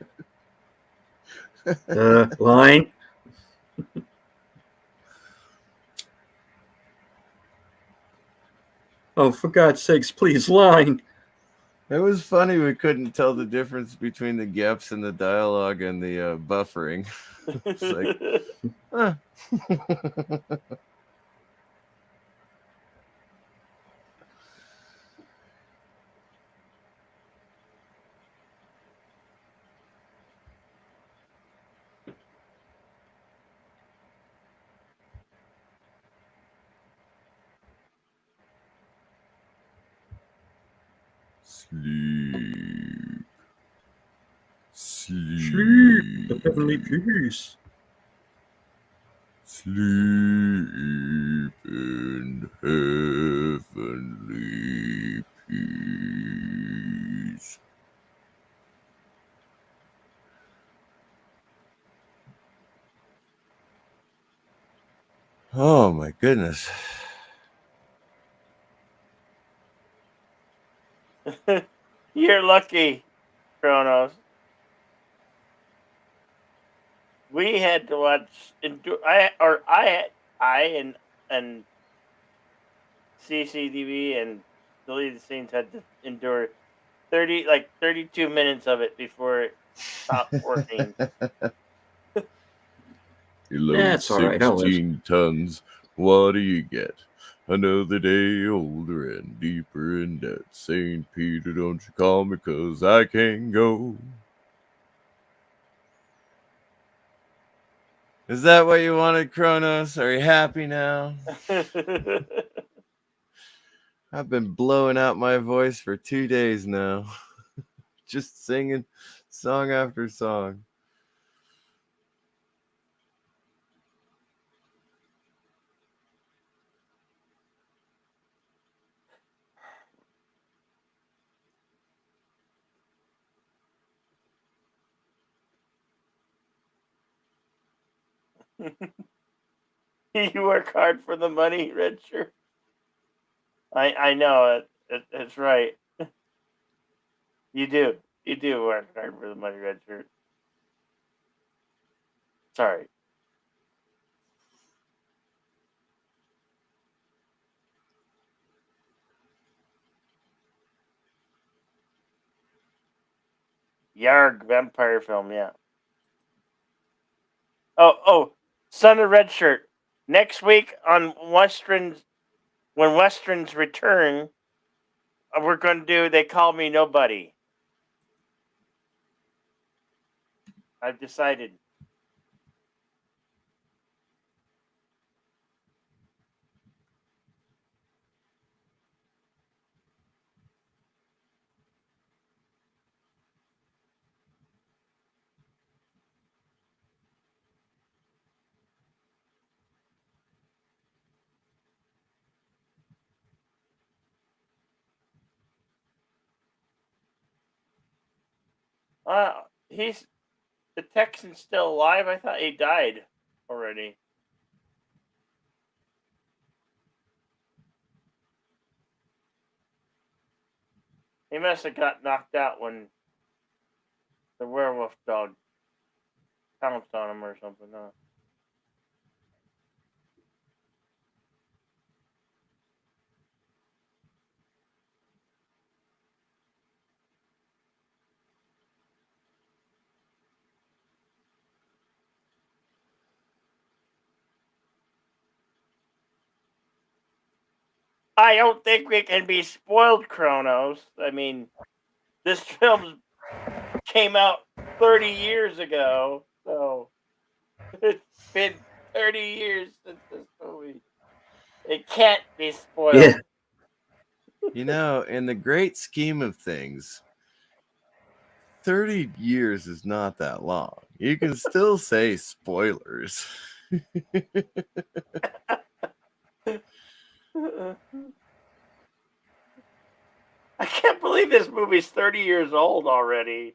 Line. Oh, for God's sakes, please, line. It was funny we couldn't tell the difference between the gaps in the dialogue and the buffering. It's like, huh. Sleep. Sleep. Sleep. The heavenly peace. Sleep in heavenly peace. Oh my goodness. You're lucky, Kronos. We had to watch. I and CCTV and deleted scenes had to endure 32 minutes of it before it stopped working. You load That's all right, I'll live. 16 tons. What do you get? Another day older and deeper in debt. St. Peter, don't you call me 'cause I can't go. Is that what you wanted, Kronos? Are you happy now? I've been blowing out my voice for 2 days now. Just singing song after song. You work hard for the money, Red Shirt. I know it's right. You do work hard for the money, Red Shirt. Sorry. Yarg vampire film, yeah. Oh, Son of Red Shirt. Next week on Westerns, when Westerns return, we're going to do They Call Me Nobody. I've decided. He's the Texan's still alive. I thought he died already. He must have got knocked out when the werewolf dog pounced on him or something. Huh? I don't think we can be spoiled, Kronos. I mean, this film came out 30 years ago, so it's been 30 years since this movie. It can't be spoiled. Yeah. You know, in the great scheme of things, 30 years is not that long. You can still say spoilers. I can't believe this movie's 30 years old already.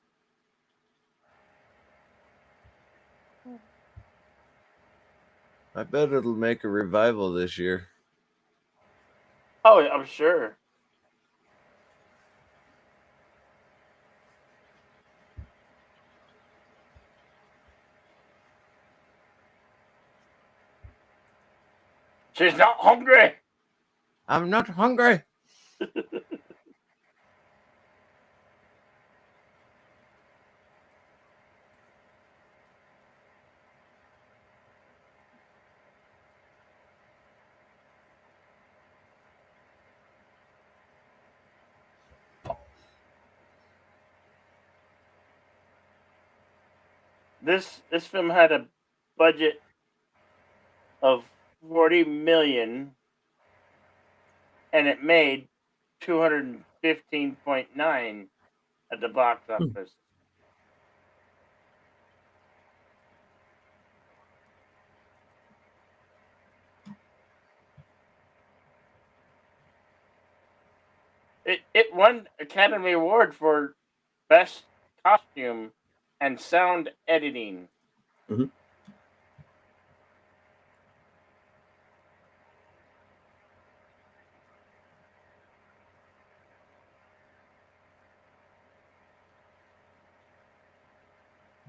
I bet it'll make a revival this year. Oh, I'm sure. She's not hungry. I'm not hungry. This film had a budget of 40 million and it made 215.9 at the box office. It won Academy Award for Best Costume and Sound Editing. Mhm.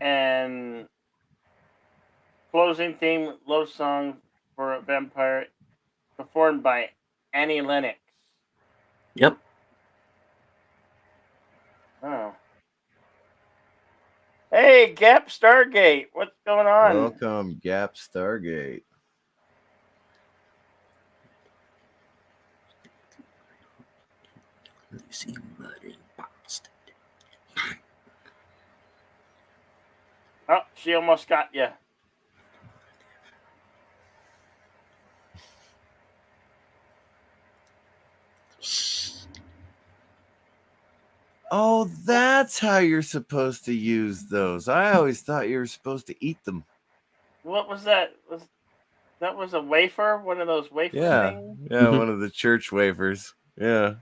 And closing theme, love song for a vampire, performed by Annie Lennox. Yep. Oh. Hey, Gap Stargate, what's going on? Welcome, Gap Stargate. See murder bastard. Oh, she almost got you. Oh, that's how you're supposed to use those. I always thought you were supposed to eat them. What was that? That was a wafer? One of those wafer things? Yeah, one of the church wafers. Yeah.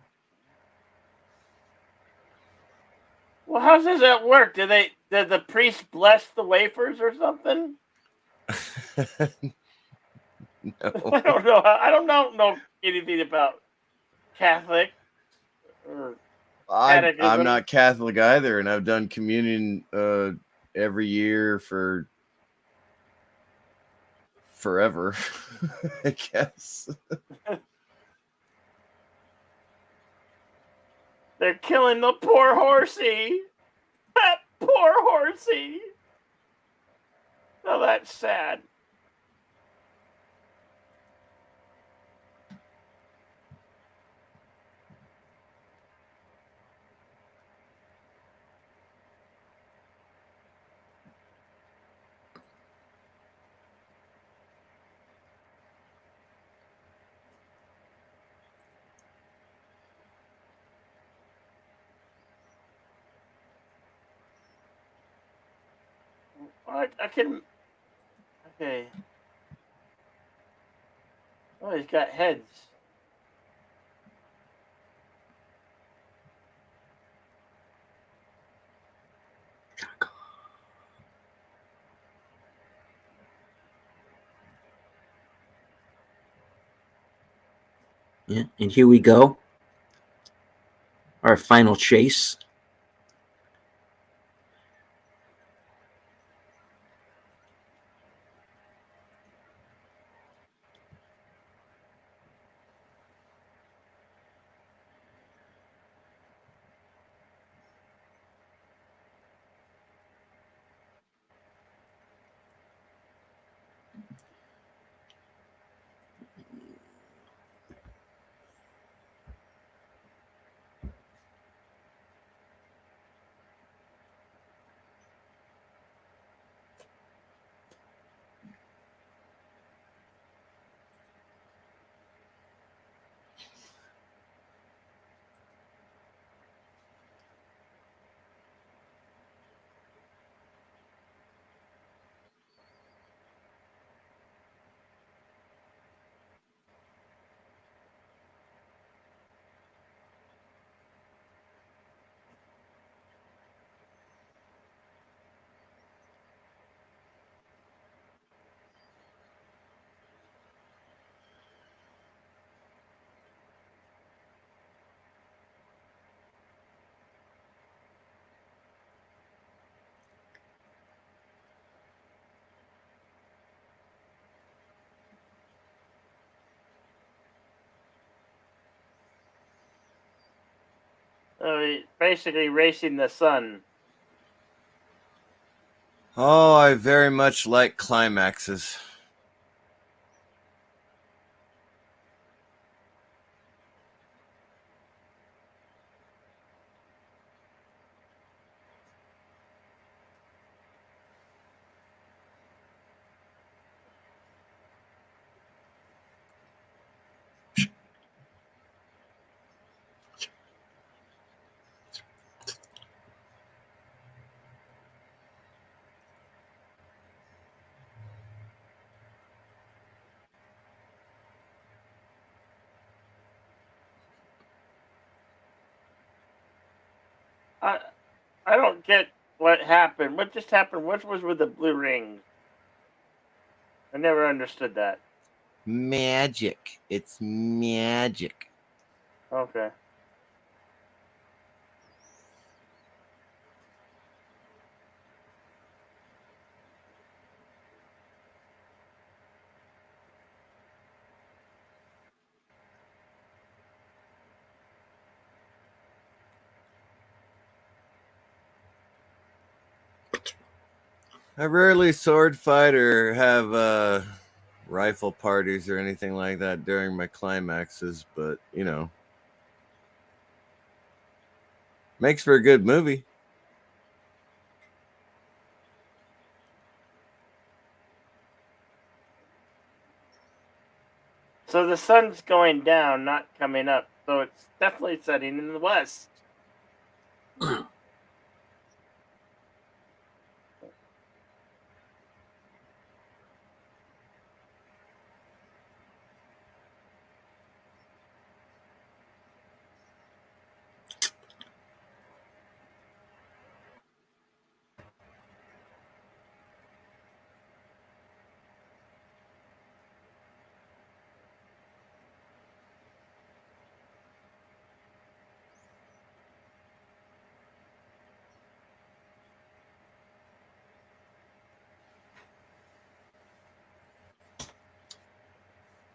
Well, how does that work? Did the priest bless the wafers or something? No. I don't know. I don't know anything about Catholic or I'm catechism. not Catholic either, and I've done communion every year for forever, I guess. They're killing the poor horsey. That poor horsey. Oh, that's sad. I can. Okay. Oh, he's got heads. Yeah, and here we go. Our final chase. So he's basically racing the sun. Oh, I very much like climaxes. I I don't get what happened. What just happened? What was with the blue rings? I never understood that. Magic. It's magic. Okay. I rarely sword fight or have rifle parties or anything like that during my climaxes, but makes for a good movie. So the sun's going down, not coming up. So it's definitely setting in the west.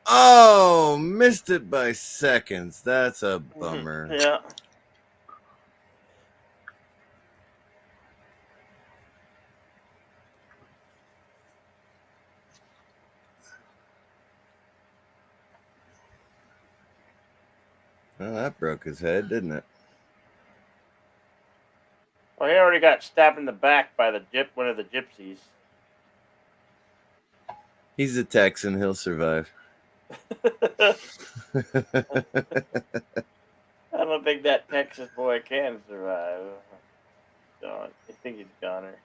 Oh, missed it by seconds. That's a bummer. Yeah. Well, that broke his head, didn't it? Well, he already got stabbed in the back by one of the gypsies. He's a Texan. He'll survive. I don't think that Texas boy can survive. I think he's a goner.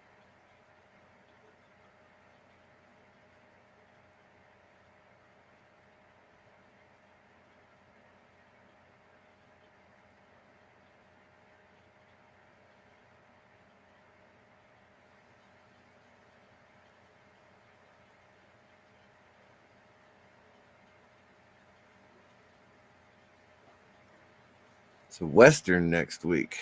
It's a Western next week.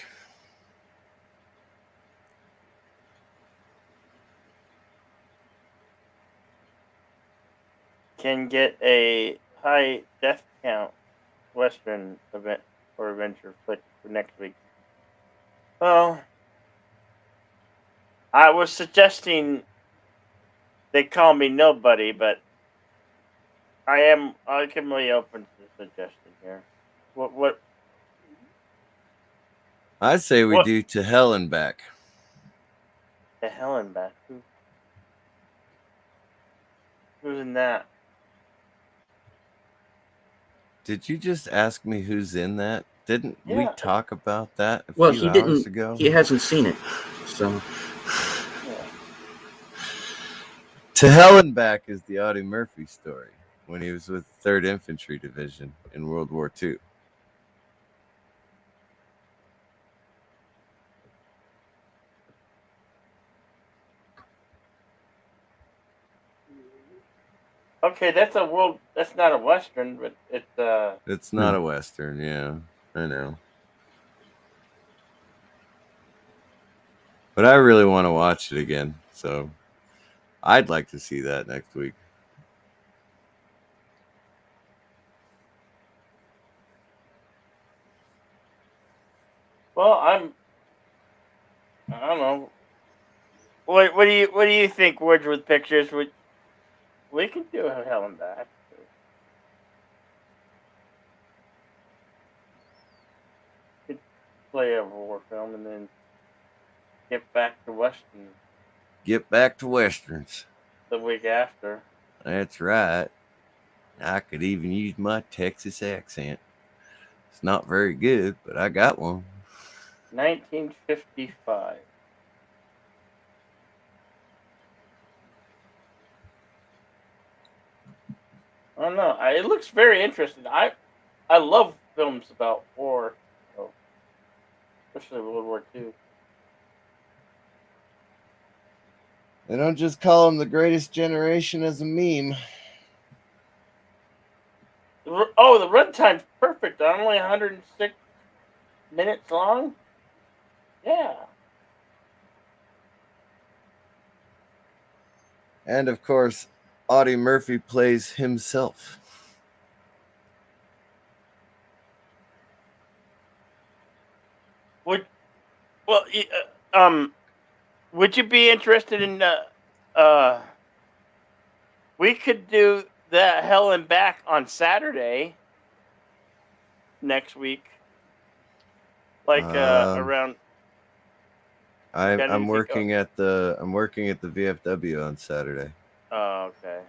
Can get a high death count Western event or adventure flick for next week. Well, I was suggesting They Call Me Nobody, but I can really open to the suggestion here. What I'd say we What? do To Hell and Back. the hell in that? Who's in that? Did you just ask me who's in that? Didn't we Yeah. talk about that a Well, few he hours didn't. ago? He hasn't seen it, so. Yeah. To Hell and Back is the Audie Murphy story when he was with 3rd Infantry Division in World War II. Okay, that's not a Western, but it's It's not a Western, yeah. I know. But I really want to watch it again, so I'd like to see that next week. Well, I don't know. What do you think, Words with Pictures? We can do a Hell and Back. We could play a war film and then get back to Western Get back to Westerns. the week after. That's right. I could even use my Texas accent. It's not very good, but I got one. 1955. I don't know. It looks very interesting. I love films about war, so, especially World War II. They don't just call him the greatest generation as a meme. Oh, the runtime's perfect. Only 106 minutes long. Yeah. And of course, Audie Murphy plays himself. Would you be interested in we could do the Hell and Back on Saturday next week, like around. I'm working at the VFW on Saturday. Oh, okay.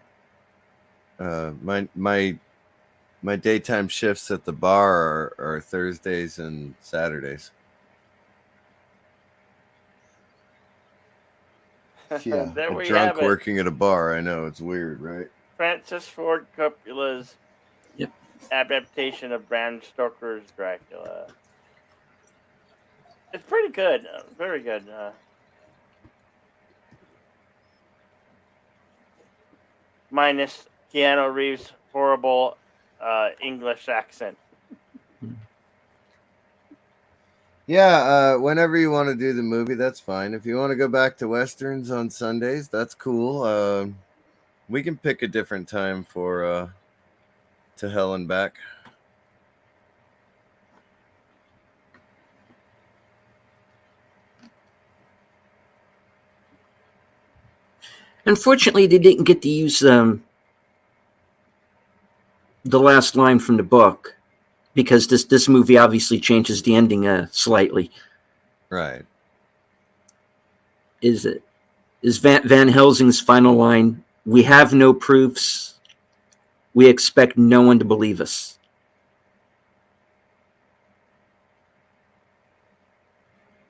My daytime shifts at the bar are Thursdays and Saturdays. Yeah, There a we drunk have it. working at a bar. I know, it's weird, right? Francis Ford Coppola's Yep. adaptation of Bram Stoker's Dracula. It's pretty good. Very good. Minus Keanu Reeves' horrible English accent. Yeah, whenever you want to do the movie, that's fine. If you want to go back to Westerns on Sundays, that's cool. We can pick a different time for To Hell and Back. Unfortunately, they didn't get to use the last line from the book because this movie obviously changes the ending slightly. Right. Is Van Helsing's final line? We have no proofs. We expect no one to believe us.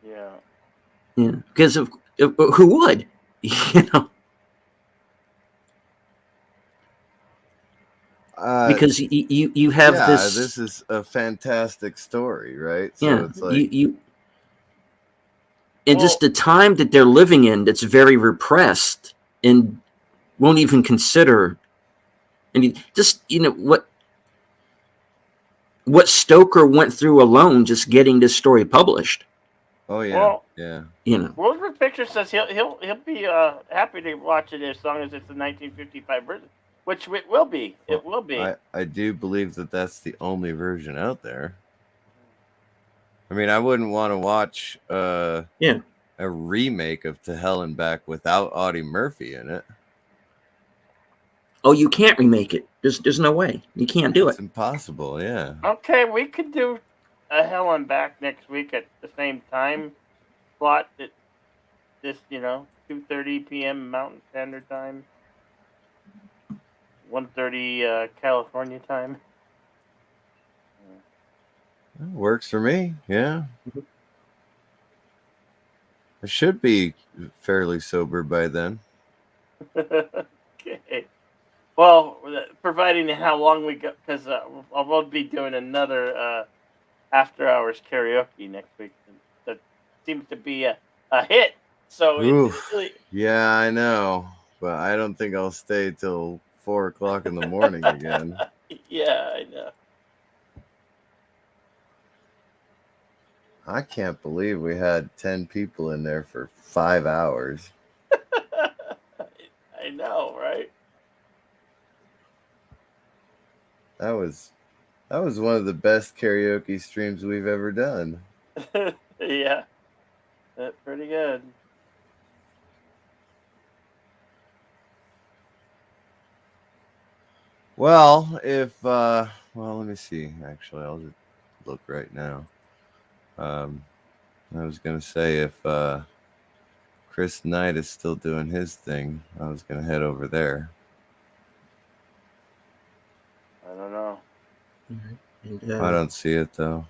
Yeah. Yeah, because of who would, you know? Because you have this. This is a fantastic story, right? So Yeah, it's like and just the time that they're living in that's very repressed and won't even consider. And just what Stoker went through alone just getting this story published. Oh yeah, well, yeah. World Pictures says he'll be happy to watch it as long as it's the 1955 version, which it will be. It will be. I do believe that that's the only version out there. I mean, I wouldn't want to watch a remake of To Hell and Back without Audie Murphy in it. Oh, you can't remake it. There's no way. You can't do it. It's impossible, yeah. Okay, we could do a Hell and Back next week at the same time slot that this, 2:30 p.m. Mountain Standard Time, 1:30 California time. It works for me, yeah. I should be fairly sober by then. Okay. Well, providing how long we go, because we'll be doing another after hours karaoke next week. That seems to be a hit. So it's really... Yeah, I know, but I don't think I'll stay till 4:00 in the morning again. Yeah, I know. I can't believe we had 10 people in there for 5 hours. I know, right? That was one of the best karaoke streams we've ever done. Yeah, that's pretty good. Well, let me see. Actually, I'll just look right now. I was gonna say if Chris Knight is still doing his thing, I was gonna head over there. I don't know. And, I don't see it though.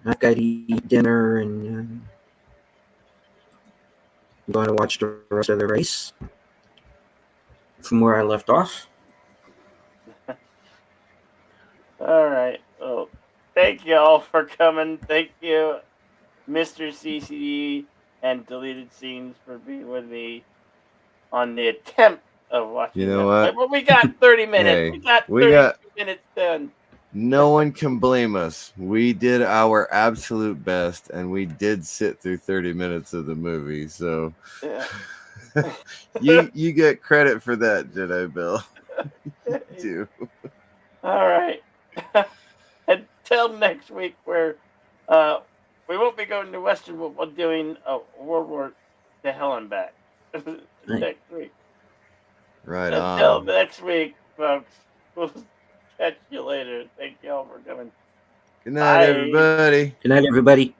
I've got to eat dinner and I'm going to watch the rest of the race from where I left off. All right. Well, thank you all for coming. Thank you, Mr. CCD and Deleted Scenes, for being with me on the attempt of watching. You know what? Well, we got 30 minutes. Hey, we got 30 minutes done. No one can blame us. We did our absolute best, and we did sit through 30 minutes of the movie. So, you get credit for that, Jedi Bill. You do. All right. Until next week, where we won't be going to Western, but we're doing World War to Hell and Back. next week. Right Until on. next week, folks. We'll catch you later. Thank you all for coming. Good night, Bye. everybody. Good night, everybody.